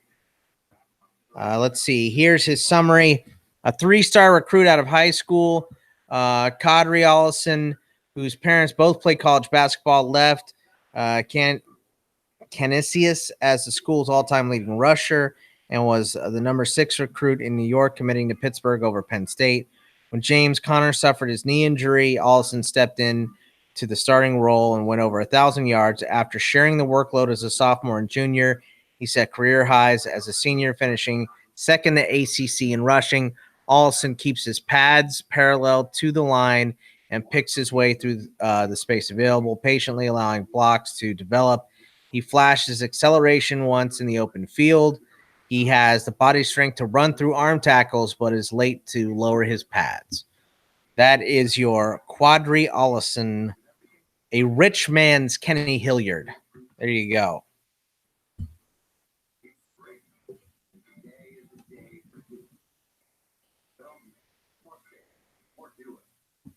Let's see. Here's his summary. A 3-star recruit out of high school. Quadri Allison, whose parents both played college basketball, left Canisius as the school's all-time leading rusher and was the number 6 recruit in New York, committing to Pittsburgh over Penn State. When James Conner suffered his knee injury, Allison stepped in to the starting role and went over 1,000 yards. After sharing the workload as a sophomore and junior, he set career highs as a senior, finishing second to ACC in rushing. Allison keeps his pads parallel to the line and picks his way through the space available, patiently allowing blocks to develop. He flashes acceleration once in the open field. He has the body strength to run through arm tackles, but is late to lower his pads. That is your Quadri Ollison, a rich man's Kenny Hilliard. There you go.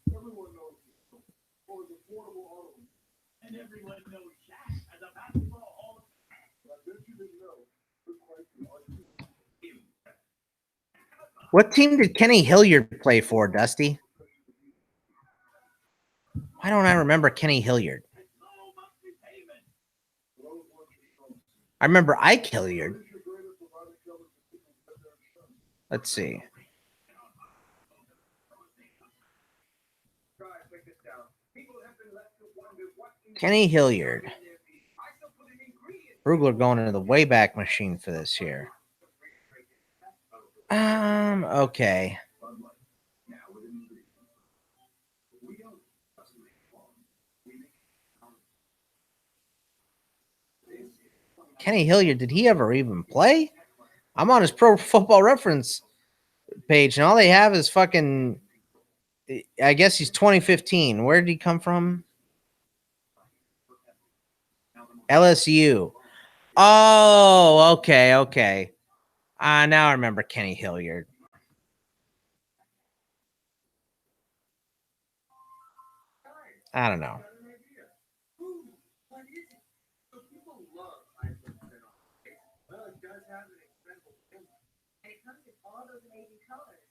Everyone knows for the affordable auto. And everyone knows Shaq as a basketball hall of Fame. I bet you didn't know. What team did Kenny Hilliard play for, Dusty? Why don't I remember Kenny Hilliard? I remember Ike Hilliard. Let's see. Kenny Hilliard. Brugler going into the Wayback Machine for this here. Okay. Kenny Hilliard, did he ever even play? I'm on his Pro Football Reference page, and all they have is fucking. I guess he's 2015. Where did he come from? LSU. Oh, okay. Now I remember Kenny Hilliard. I don't know. And it comes in all those amazing colors.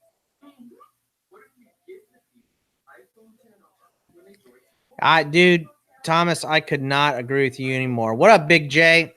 Dude, Thomas, I could not agree with you anymore. What up, Big J?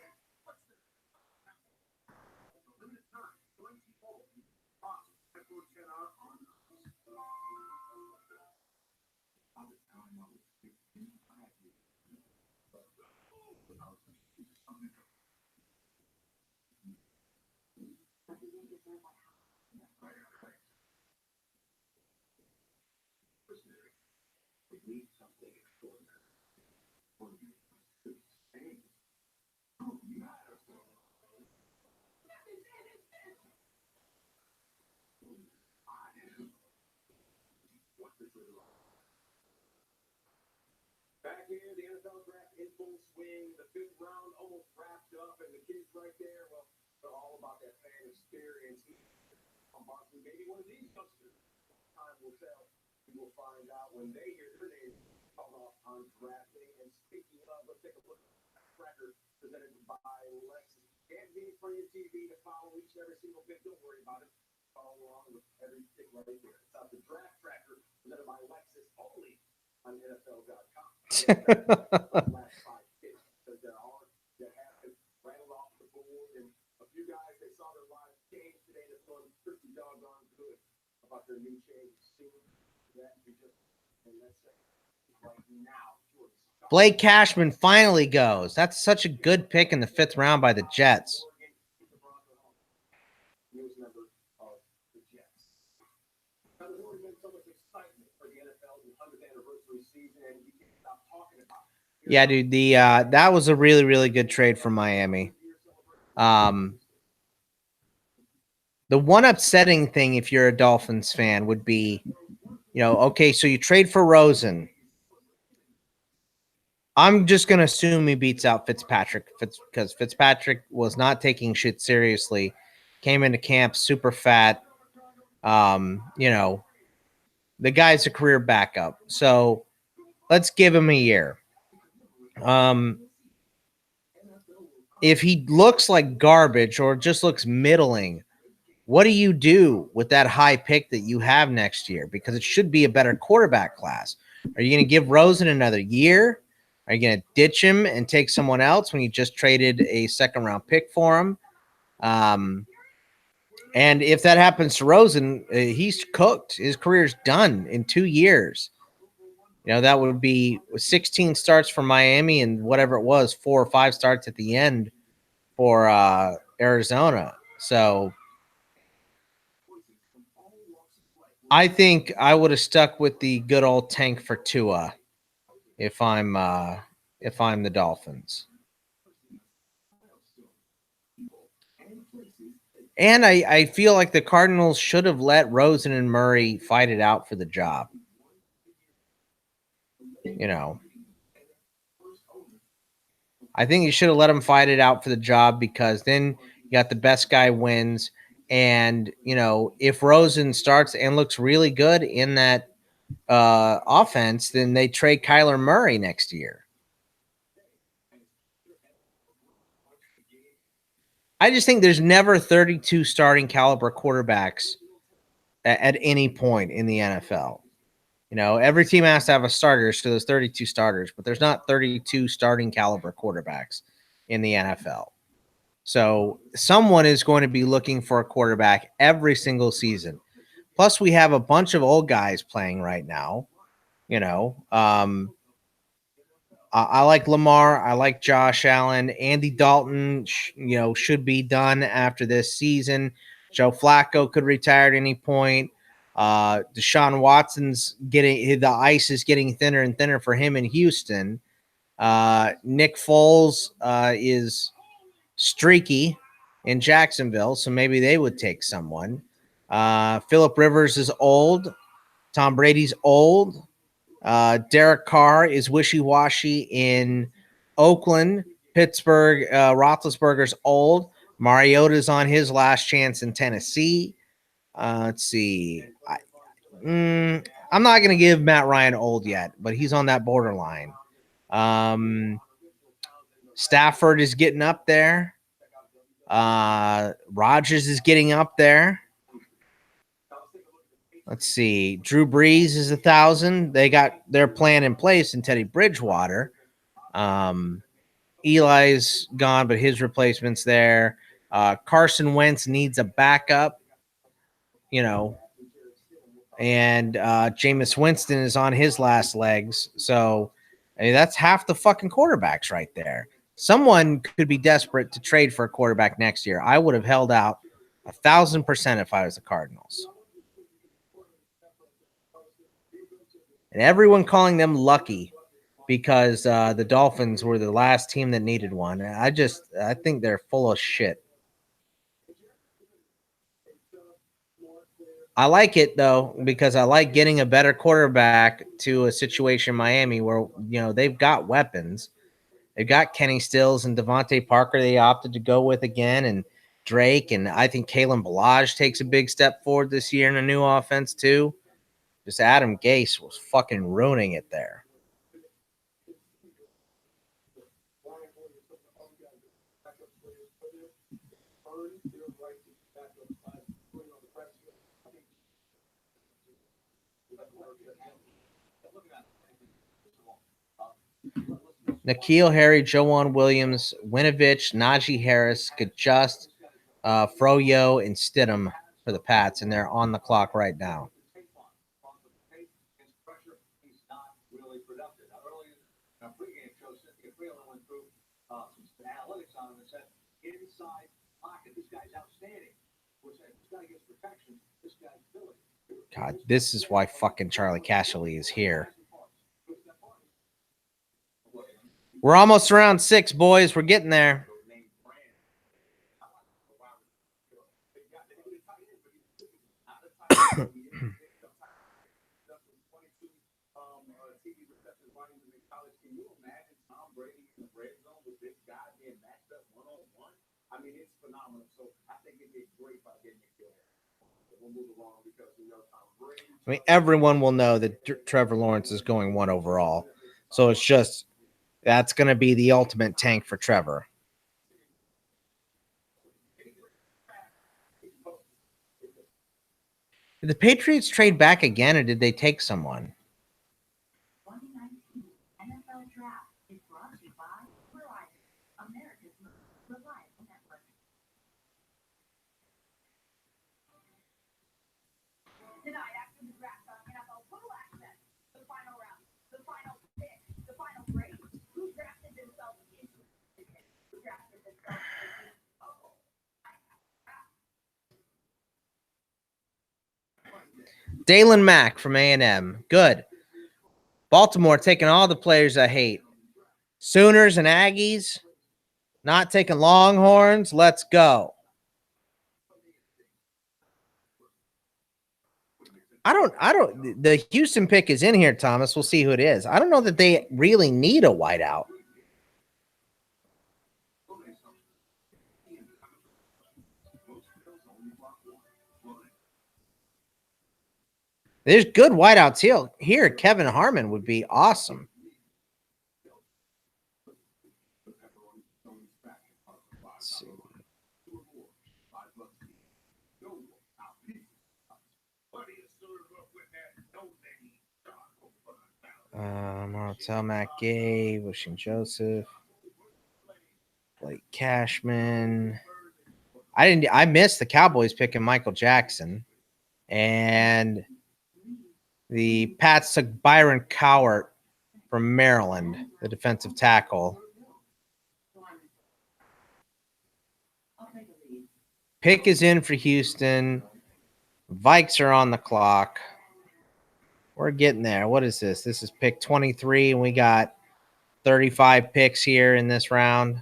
Back here, the NFL draft in full swing. The fifth round almost wrapped up, and the kids right there, well, they're all about that fan experience. Maybe one of these youngsters. Time will tell. We will find out when they hear their name called off on drafting. And speaking of, let's take a look at the tracker presented by Lexus. Can't be in front of your TV to follow each and every single pick. Don't worry about it. Follow along with every pick right there. It's out the draft tracker presented by Lexus only on NFL.com. Last 5 picks because there are that have rattled off the board, and a few guys they saw their lives change today. They're feeling pretty doggone good about their new change. Soon that we just and that's right now. Blake Cashman finally goes. That's such a good pick in the 5th round by the Jets. Yeah, dude, that was a really, really good trade from Miami. The one upsetting thing, if you're a Dolphins fan, would be, okay, so you trade for Rosen. I'm just going to assume he beats out Fitzpatrick because Fitzpatrick was not taking shit seriously. Came into camp super fat. The guy's a career backup. So let's give him a year. If he looks like garbage or just looks middling, what do you do with that high pick that you have next year? Because it should be a better quarterback class. Are you going to give Rosen another year? Are you going to ditch him and take someone else when you just traded a 2nd-round pick for him? And if that happens to Rosen, he's cooked. His career's done in 2 years. That would be 16 starts for Miami and whatever it was, 4 or 5 starts at the end for Arizona. So I think I would have stuck with the good old tank for Tua if I'm the Dolphins. And I feel like the Cardinals should have let Rosen and Murray fight it out for the job. You know, I think you should have let them fight it out for the job, because then you got the best guy wins. And, you know, if Rosen starts and looks really good in that offense, then they trade Kyler Murray next year. I just think there's never 32 starting caliber quarterbacks at any point in the NFL. You know, every team has to have a starter, so there's 32 starters, but there's not 32 starting caliber quarterbacks in the NFL. So someone is going to be looking for a quarterback every single season. Plus, we have a bunch of old guys playing right now. You know, I like Lamar. I like Josh Allen. Andy Dalton, should be done after this season. Joe Flacco could retire at any point. Deshaun Watson's the ice is getting thinner and thinner for him in Houston. Nick Foles is streaky in Jacksonville, so maybe they would take someone. Phillip Rivers is old. Tom Brady's old. Derek Carr is wishy-washy in Oakland. Pittsburgh, Roethlisberger's old. Mariota's on his last chance in Tennessee. Let's see. I'm not going to give Matt Ryan old yet, but he's on that borderline. Stafford is getting up there. Rodgers is getting up there. Let's see. Drew Brees is 1,000. They got their plan in place in Teddy Bridgewater. Eli's gone, but his replacement's there. Carson Wentz needs a backup, and Jameis Winston is on his last legs. So that's half the fucking quarterbacks right there. Someone could be desperate to trade for a quarterback next year. I would have held out 1,000% if I was the Cardinals. And everyone calling them lucky because the Dolphins were the last team that needed one. I think they're full of shit. I like it, though, because I like getting a better quarterback to a situation in Miami where, they've got weapons. They've got Kenny Stills and Devontae Parker they opted to go with again, and Drake. And I think Kalen Ballage takes a big step forward this year in a new offense, too. Just Adam Gase was fucking ruining it there. N'Keal Harry, Joanne Williams, Winovich, Najee Harris, Gajust, Froyo, and Stidham for the Pats, and they're on the clock right now. God, this is why fucking Charlie Casserly is here. We're almost around 6, boys. We're getting there. I mean, everyone will know that Trevor Lawrence is going 1 overall. So it's just, that's going to be the ultimate tank for Trevor. Did the Patriots trade back again, or did they take someone? 2019 NFL Draft is brought to you by Verizon, America's most reliable network. Tonight, after the draft on NFL Total Access, the final round, the final pick, the final grade. Who drafted themselves into the pick? Who drafted themselves into Dalen Mack from A&M. Good. Baltimore taking all the players I hate. Sooners and Aggies. Not taking Longhorns. Let's go. The Houston pick is in here, Thomas. We'll see who it is. I don't know that they really need a wideout. There's good wideouts here. Kevin Harmon would be awesome. Let's see. Martel McGay, Wishing Joseph, Blake Cashman. I missed the Cowboys picking Michael Jackson. And the Pats took Byron Cowart from Maryland, the defensive tackle. Pick is in for Houston. Vikes are on the clock. We're getting there. What is this? This is pick 23, and we got 35 picks here in this round.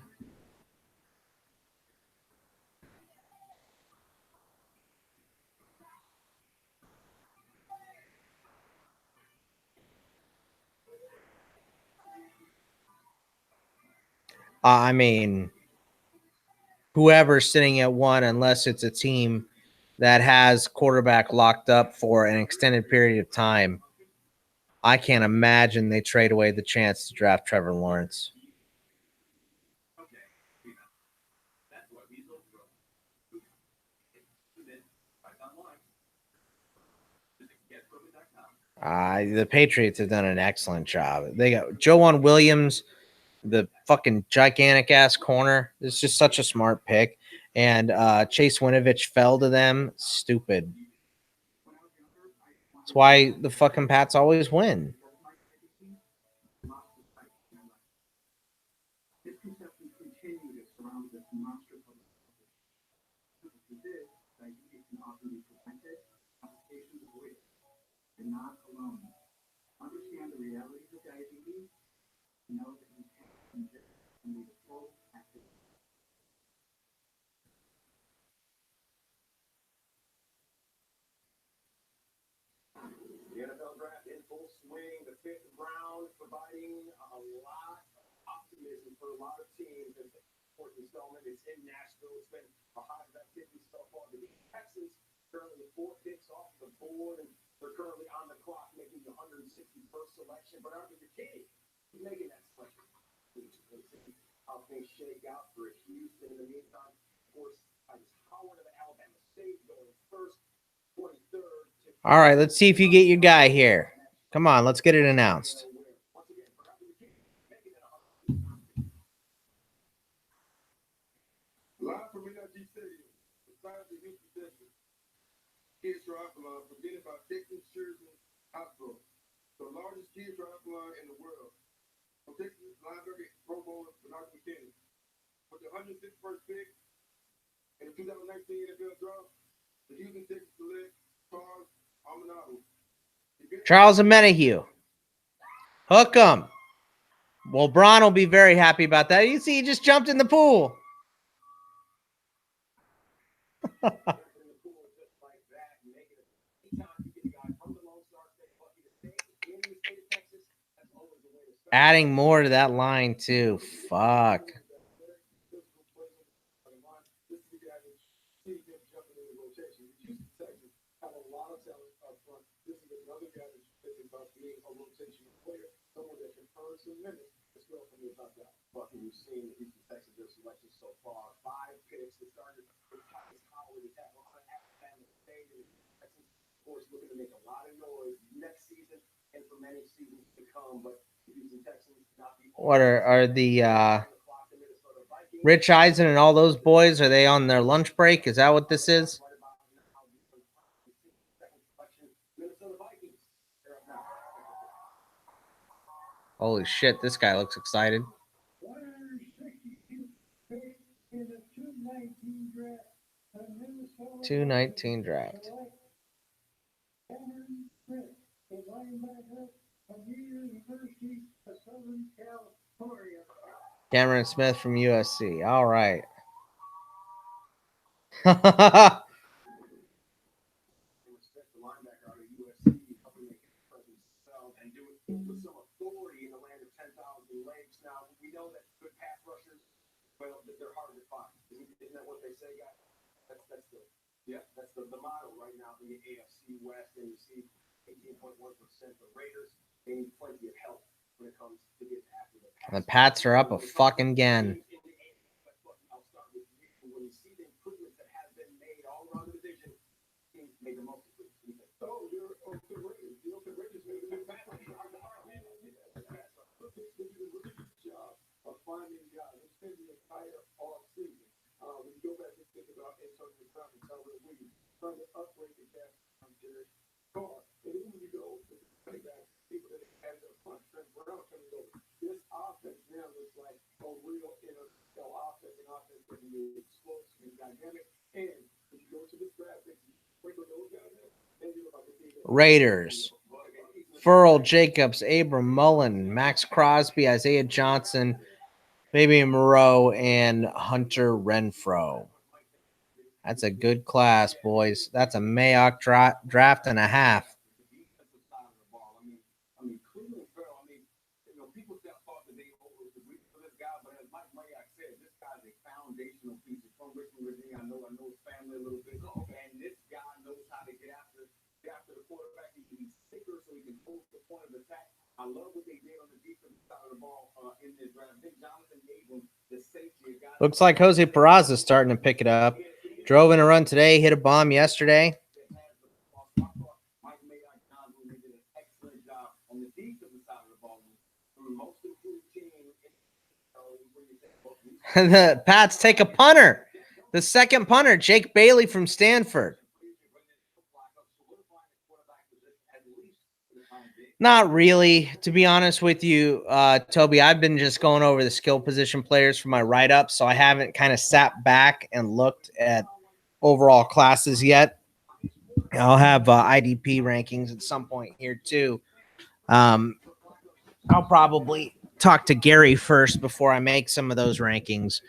I mean, whoever's sitting at 1, unless it's a team that has quarterback locked up for an extended period of time, I can't imagine they trade away the chance to draft Trevor Lawrence. The Patriots have done an excellent job. They got Joanne Williams, the fucking gigantic ass corner. It's just such a smart pick. And Chase Winovich fell to them. Stupid. That's why the fucking Pats always win. Not alone. Understand the realities of diabetes. Know that you can be the full active. The NFL draft in full swing. The 5th round, providing a lot of optimism for a lot of teams. And fourth installment is in Nashville. It's been a hive of activity so far. The Texans currently 4 picks off the board, and they're currently on the clock making the 161st selection. But Arthur McKinney is making that selection. How things shake out for Houston. In the meantime, of course, Howard of Alabama State going first, 23rd. All right, let's see if you get your guy here. Come on, let's get it announced. Live from NRG Stadium, beside the Houston Texans. Kids triathlon presented by Texas Children's Hospital, the largest kids triathlon in the world. From Texas linebacker Pro Bowler Bernard McKinney. With the 161st pick in the 2019 NFL draft, the Houston Texans select Charles Amanado. Charles Amenahue. Hook 'em. Well, Braun will be very happy about that. You see, he just jumped in the pool. Adding more to that line, too. Fuck. We've seen the Houston Texans their selection so far. 5 picks. They started with Howard, the tackle on Alabama State. Texans, of course, looking to make a lot of noise next season and for many seasons to come. But the Houston Texans not the What are the Rich Eisen and all those boys? Are they on their lunch break? Is that what this is? Holy shit, this guy looks excited. 219 draft. Cameron Smith from USC. All right. West, and you see 18.1%. The Raiders, they need plenty of help when it comes to getting after the pass. The Pats are up a fucking again. I'll start with you. When you see the improvements that have been made all around the division, teams made the most of it. So you're Oakland Raiders. The Oakland Raiders made a good pass. They did a really good job of finding guys. It's been the entire offseason. When you go back and think about Antonio Brown and Calvin Williams trying to upgrade the gap from Jared Carr, and then when you go to the running back, people that had their front, Trent Brown coming over. This offense now looks like a real NFL offense, an offense that can be explosive and dynamic. And when you go to this draft, sprinkle those guys in, then you look like a team. Raiders. Furl, Jacobs, Abram, Mullen, Max Crosby, Isaiah Johnson, Fabian Moreau, and Hunter Renfro. That's a good class, boys. That's a Mayock draft and a half. I mean, Cleveland Farrell, people thought that they overlooked the weakness of this guy, but as Mike Mayock said, this guy's a foundational piece. He's from Richmond, Virginia. I know his family a little bit. And this guy knows how to get after the quarterback. He can be sicker so he can hold the point of attack. I love what they did on the defensive side of the ball in this draft. Big Jonathan Abram, the safety guy. Looks like Jose Peraza is starting to pick it up. Drove in a run today, hit a bomb yesterday. Mike Mayock, John Lou, did an excellent job on the defensive side of the ball. Most improved team. The Pats take a punter. The second punter, Jake Bailey from Stanford. Not really, to be honest with you, Toby. I've been just going over the skill position players for my write-up, so I haven't kind of sat back and looked at overall classes yet. I'll have IDP rankings at some point here too. I'll probably talk to Gary first before I make some of those rankings,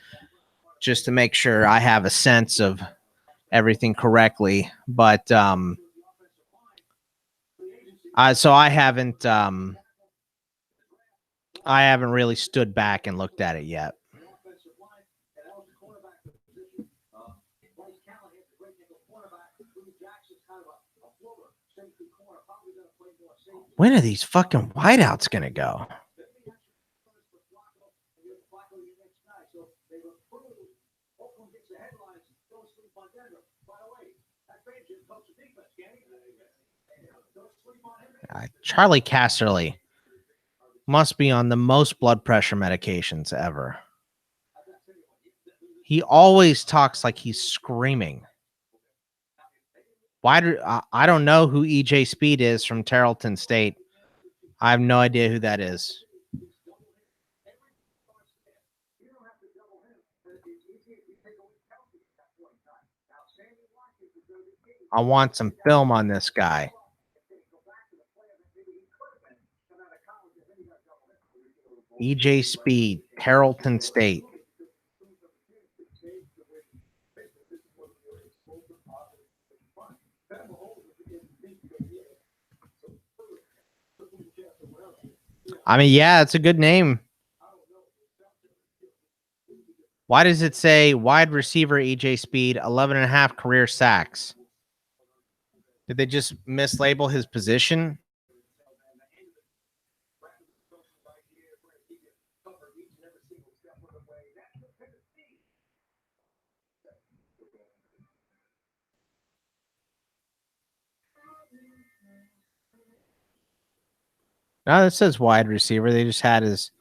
just to make sure I have a sense of everything correctly. But so I haven't really stood back and looked at it yet. When are these fucking wideouts gonna go? Charlie Casserly must be on the most blood pressure medications ever. He always talks like he's screaming. I don't know who EJ Speed is from Tarleton State. I have no idea who that is. I want some film on this guy. EJ Speed, Tarleton State. I mean, yeah, it's a good name. Why does it say wide receiver EJ Speed, 11.5 career sacks? Did they just mislabel his position? No, it says wide receiver. They just had his.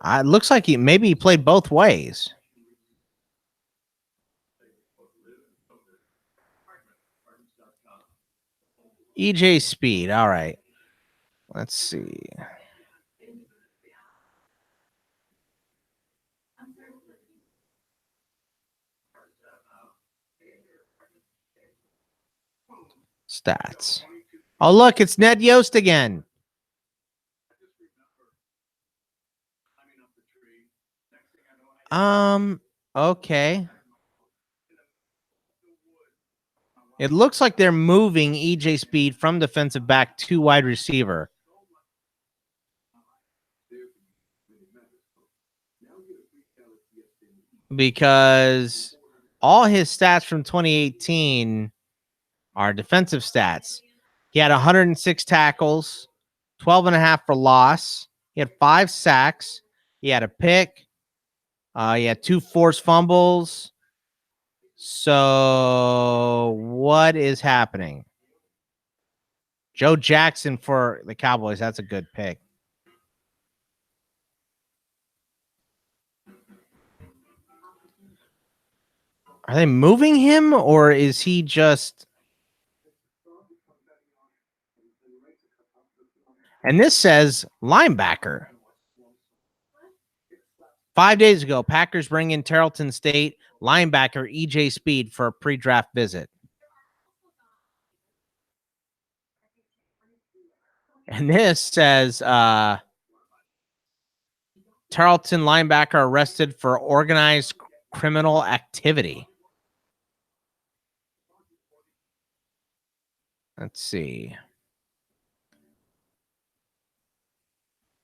It looks like maybe he played both ways. EJ Speed. All right. Let's see. Stats. Oh, look, it's Ned Yost again. Okay. It looks like they're moving EJ Speed from defensive back to wide receiver. Because all his stats from 2018 Our defensive stats. He had 106 tackles, 12 and a half for loss. He had 5 sacks. He had a pick. He had 2 forced fumbles. So what is happening? Joe Jackson for the Cowboys. That's a good pick. Are they moving him, or is he just... And this says linebacker. 5 days ago, Packers bring in Tarleton State linebacker EJ Speed for a pre-draft visit. And this says Tarleton linebacker arrested for organized criminal activity. Let's see.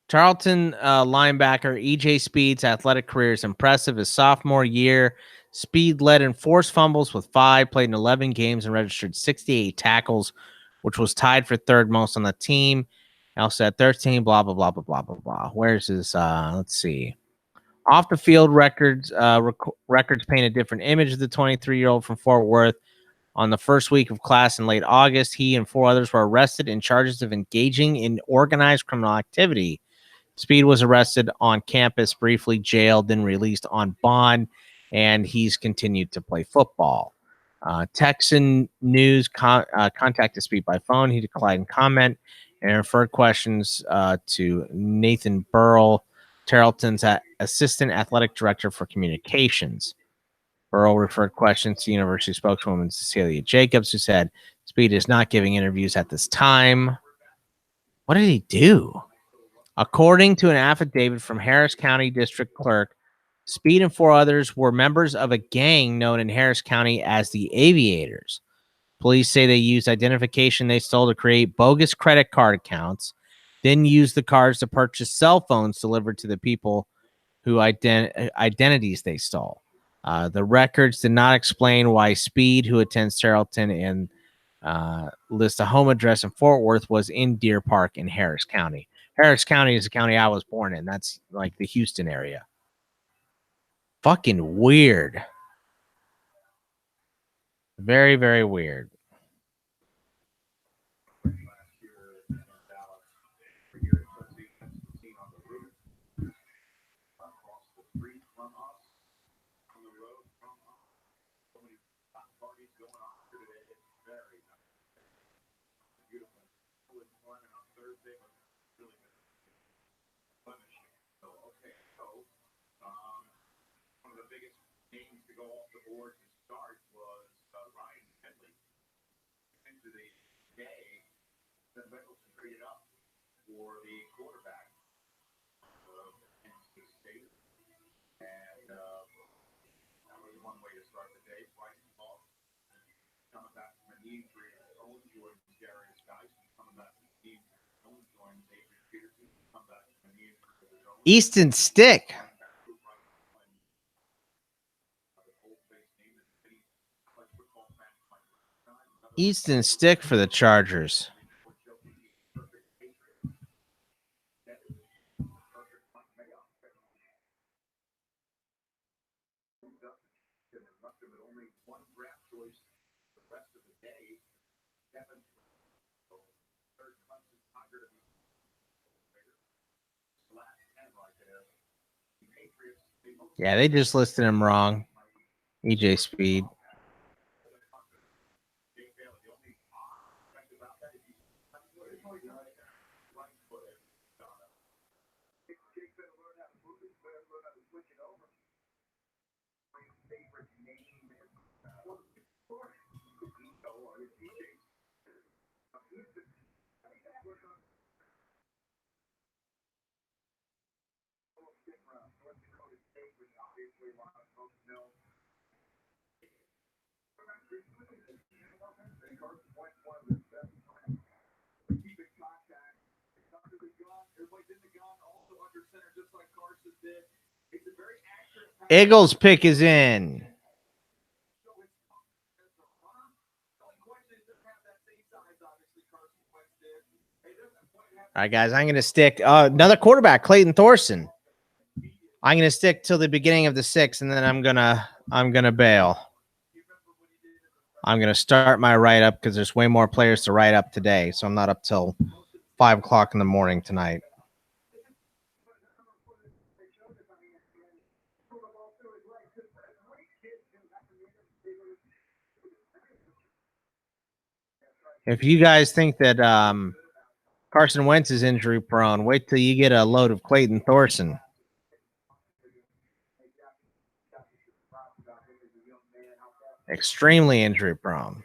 Tarleton linebacker EJ Speed's athletic career is impressive. His sophomore year, Speed led in forced fumbles with 5, played in 11 games, and registered 68 tackles, which was tied for third most on the team. He also had 13, blah, blah, blah, blah, blah, blah, blah. Where's his, let's see. Off the field records paint a different image of the 23-year-old from Fort Worth. On the first week of class in late August, he and 4 others were arrested in charges of engaging in organized criminal activity. Speed was arrested on campus, briefly jailed, then released on bond, and he's continued to play football. Texan News contacted Speed by phone. He declined comment and referred questions to Nathan Burrell, Tarleton's assistant athletic director for communications. Burrell referred questions to university spokeswoman Cecilia Jacobs, who said Speed is not giving interviews at this time. What did he do? According to an affidavit from Harris County District Clerk, Speed and 4 others were members of a gang known in Harris County as the Aviators. Police say they used identification they stole to create bogus credit card accounts, then used the cards to purchase cell phones delivered to the people whose identities they stole. The records did not explain why Speed, who attends Tarleton and lists a home address in Fort Worth, was in Deer Park in Harris County. Harris County is the county I was born in. That's like the Houston area. Fucking weird. Very, very weird. For the quarterback of NC State. And that was one way to start the day. Bryson Hall coming back from an injury. Owen joined Darius Dyson coming back from an injury. Owen joined Adrian Peterson coming back from an injury. Easton Stick. Easton Stick for the Chargers. Yeah, they just listed him wrong. EJ Speed. Eagles pick is in. All right, guys, I'm going to stick another quarterback, Clayton Thorson. I'm going to stick till the beginning of the 6th, and then I'm gonna bail. I'm going to start my write-up because there's way more players to write up today, so I'm not up till 5 o'clock in the morning tonight. If you guys think that Carson Wentz is injury prone, wait till you get a load of Clayton Thorson. Extremely injury prone.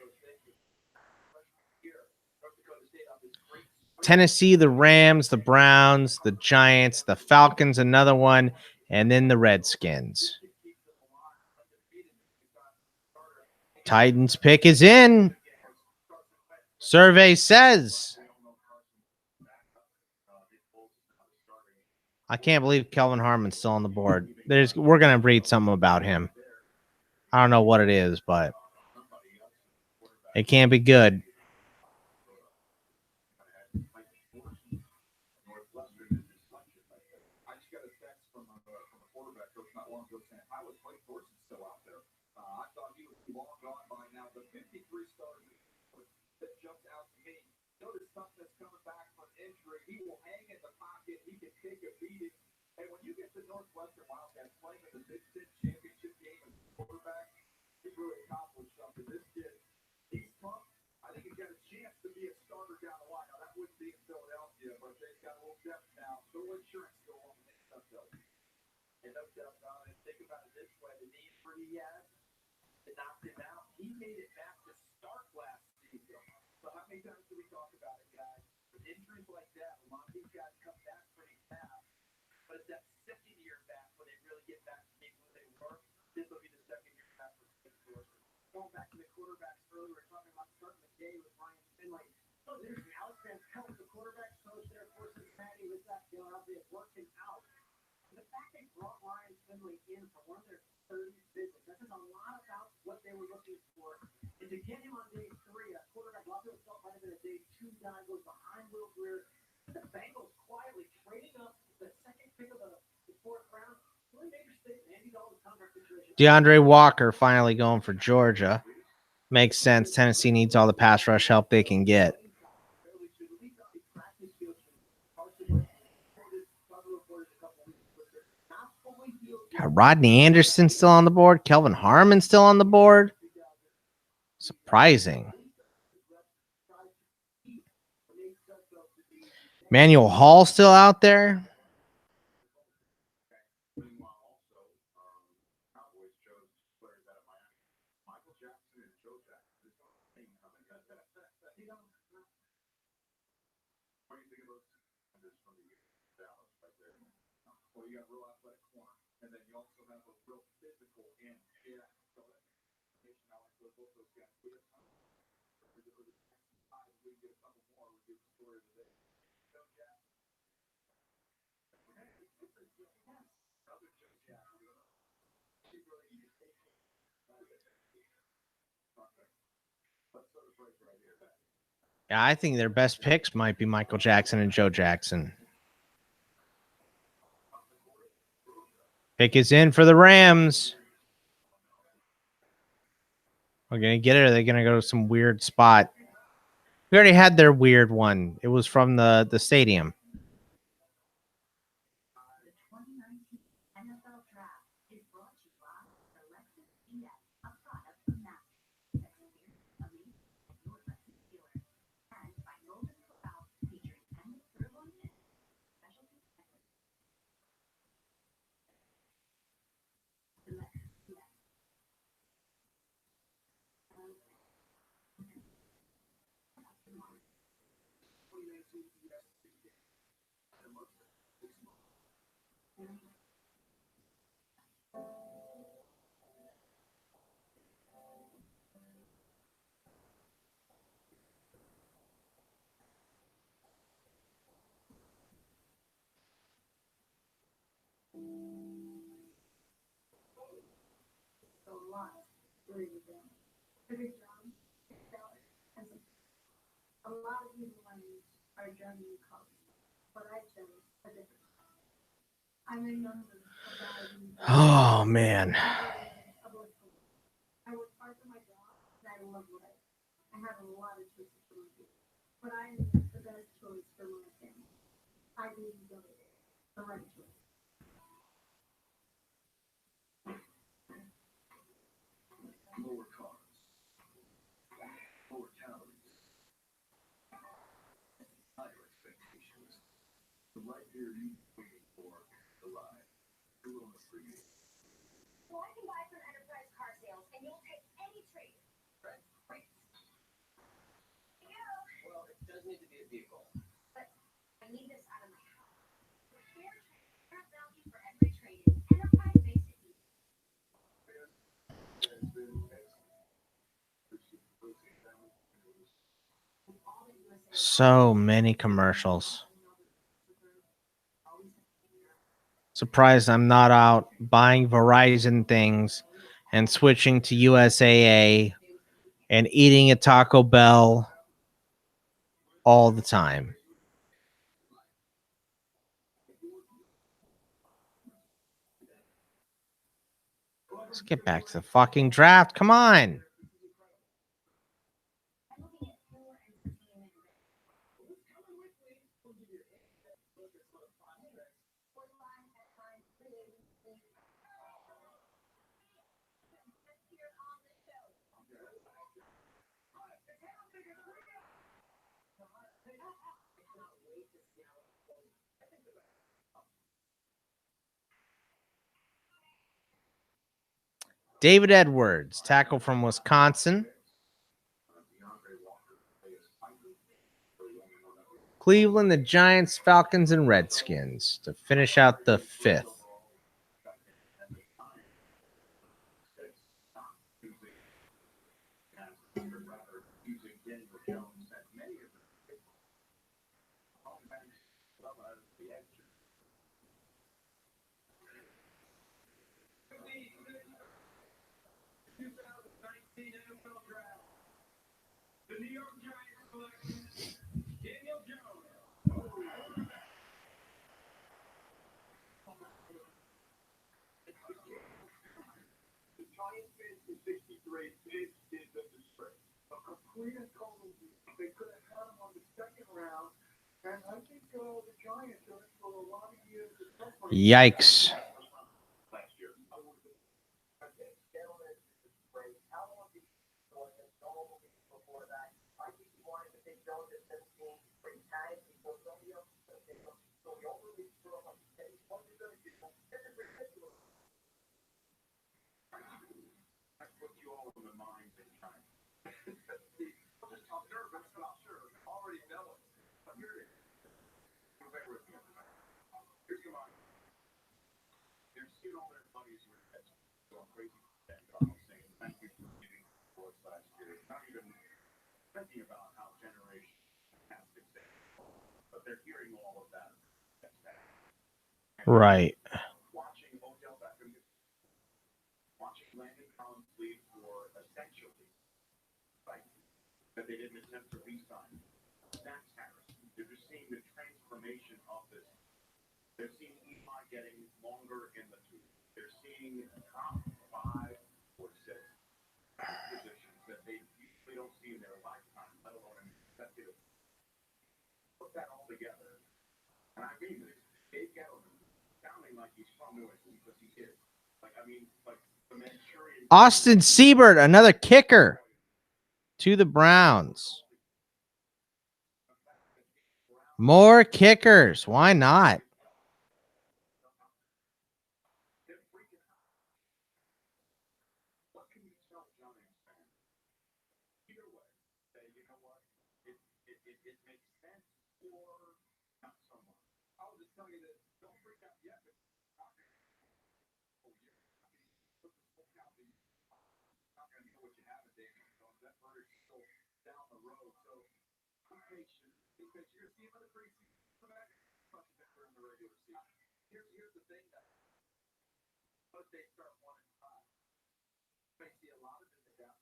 Tennessee, the Rams, the Browns, the Giants, the Falcons, another one, and then the Redskins. Titans pick is in. Survey says. I can't believe Kelvin Harmon's still on the board. We're gonna read something about him. I don't know what it is, but it can't be good. I just got a text from a quarterback coach not long ago saying, "How is Clayton Thorson still out there?" I thought he was long gone by now. The 53 starter that jumps out to me. Notice something that's coming back from injury. He will hang in the pocket. He can take a beating. And when you get the Northwestern Wildcats playing in the Big Ten championship game as a quarterback, he's really accomplished something. This kid, he's pumped. I think he's got a chance to be a starter down the line. Now, that wouldn't be in Philadelphia, but they've got a little depth now. No insurance go on the next stuff, though. And no depth on it. Think about it this way. The knee injury he had that knocked him out, he made it back to start last season. So how many times do we talk about it, guys? With injuries like that, a lot of these guys come back pretty fast. But it's that second year back when they really get back to being who they were. This will be the second year back for Clayton Thorson. Going back to the quarterbacks earlier, we were talking about starting the day with Ryan Finley. So there's an Alex Van Pelt, the quarterback coach there for Cincinnati, with that Philadelphia working out. The fact they brought Ryan Finley in for one of their 30 visits, that says a lot about what they were looking for. And to get him on day 3, a quarterback, a lot of people felt might have been a day 2 guy, goes behind Will Greer. The Bengals quietly trading up the second pick of the 4th round. Really major statement. Andy Dalton's contract situation. DeAndre Walker finally going for Georgia. Makes sense. Tennessee needs all the pass rush help they can get. Rodney Anderson still on the board. Kelvin Harmon still on the board. Surprising. Manuel Hall still out there. Well, you got a real athletic corner, and then you also have a real physical end. Yeah, so that's I like both those guys. We get a couple more. We get the story of the day. Joe Jackson. Other Joe Jackson. He really needs to take it. Let's sort of break right here. Yeah, I think their best picks might be Michael Jackson and Joe Jackson. Pick is in for the Rams. We're going to get it, or are they going to go to some weird spot? We already had their weird one. It was from the stadium. The 2019 NFL Draft is brought to you by Alexis EX, a product from Mac. Experience amazing at your Lexus dealer. And by Golden Corral, featuring 10 turbo units, specialty techniques. The Lexus EX. So a lot really down. Every job, a lot of these ones are done in college. but I chose a different path. I may not have a guy who Oh man. I work hard for my job and I love what I do. I have a lot of choices for my future, but I made the best choice for my family. I believe it is the right choice. Lower carbs, lower calories, higher expectations. The life here you've been waiting for, the ride, the wilderness for you. Well, I can buy from Enterprise Car Sales, and you'll take any trade. Right? Great. Well, it does need to be a vehicle. I need this out of my house. Fair value for every trade. Enterprise makes it easy. It's been excellent. So many commercials. Surprised I'm not out buying Verizon things and switching to USAA and eating at Taco Bell all the time. Let's get back to the fucking draft. Come on. I'm looking at pure entertainment. Here on the show. David Edwards, tackle from Wisconsin. Cleveland, the Giants, Falcons, and Redskins to finish out the fifth. The New York Giants selection, Daniel Jones. The Giants fans in 63, this is a disgrace. A complete and total beat. They could have had him on the second round, and I think the Giants are in for a lot of years to come. Yikes. Last year. I think Gentleman is great. How long did he go before that? I think he wanted to take Jones at 17, but he had it before Romeo. So he overly threw him like 10, 20 people. That's ridiculous. I put you all in the mind in time. I'm nervous, but I'm sure. Already know it. But here it is. Go back with me. Here's your mind. They're seeing all their buddies who are going crazy. Saying thank you for giving for us last year. Not even thinking about how generation has been saved. But they're hearing all of that. Right. Watching Odell Beckham, watching Landon Collins leave for essentially, right, that they didn't attempt to re-sign. Max Harris. They're just seeing the transformation of this. They're seeing Eli getting longer in the tooth. They're seeing top 5 or 6 positions that they usually don't see in their lifetime, let alone an executive. Put that all together. And I mean this. Dave Gettleman sounding like he's from New England because he is. Like, I mean, like the Manchurian. Austin Siebert, another kicker to the Browns. More kickers. Why not? What can you tell Giants fans? Either way, say, you know what? It makes sense or not so much. I'll just tell you this. Don't freak out yet. Not going to know what you have in Daniel Jones. That verdict is still down the road. So be patient. Be patient. You're going to see him in the preseason. Come back. Much better in the regular season. Here's the thing that once they start 1-5, I see a lot of this down.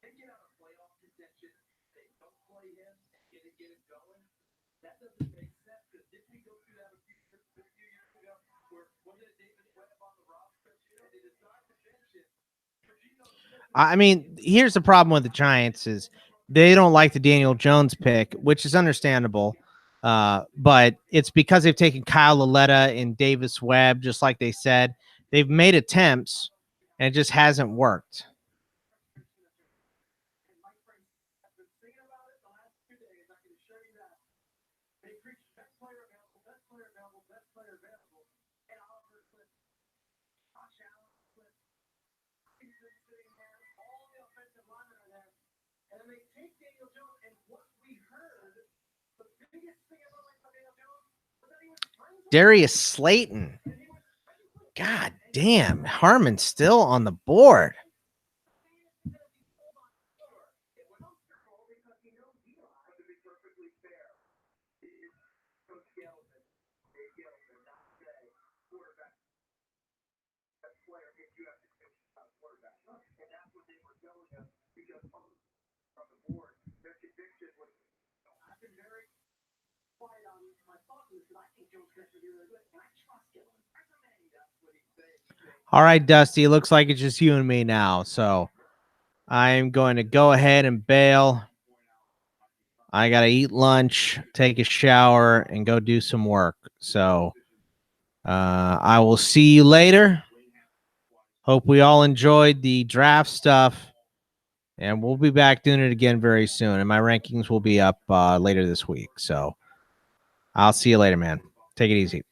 They get out of playoff contention. They don't play him and get it going. That doesn't make sense because Did we go through that a few years ago? Where wasn't it David Webb on the roster? And they decided to bench it. I mean, here's the problem with the Giants is they don't like the Daniel Jones pick, which is understandable. But it's because they've taken Kyle Lauletta and Davis Webb, just like they said. They've made attempts, and it just hasn't worked. And my friends have been thinking about it the last 2 days. I can assure you that. They preach best player available, best player available, best player available. And Oliver Cliff, Josh Allen Cliff, he's been sitting there, all the offensive linemen are there. And then they take Daniel Jones, and what we heard, the biggest thing I ever liked about Daniel Jones was that he was friends with Darius Slayton. God damn. Harmon's still on the board. All right, Dusty. It looks like it's just you and me now. So I'm going to go ahead and bail. I got to eat lunch, take a shower, and go do some work. So I will see you later. Hope we all enjoyed the draft stuff. And we'll be back doing it again very soon. And my rankings will be up later this week. So I'll see you later, man. Take it easy.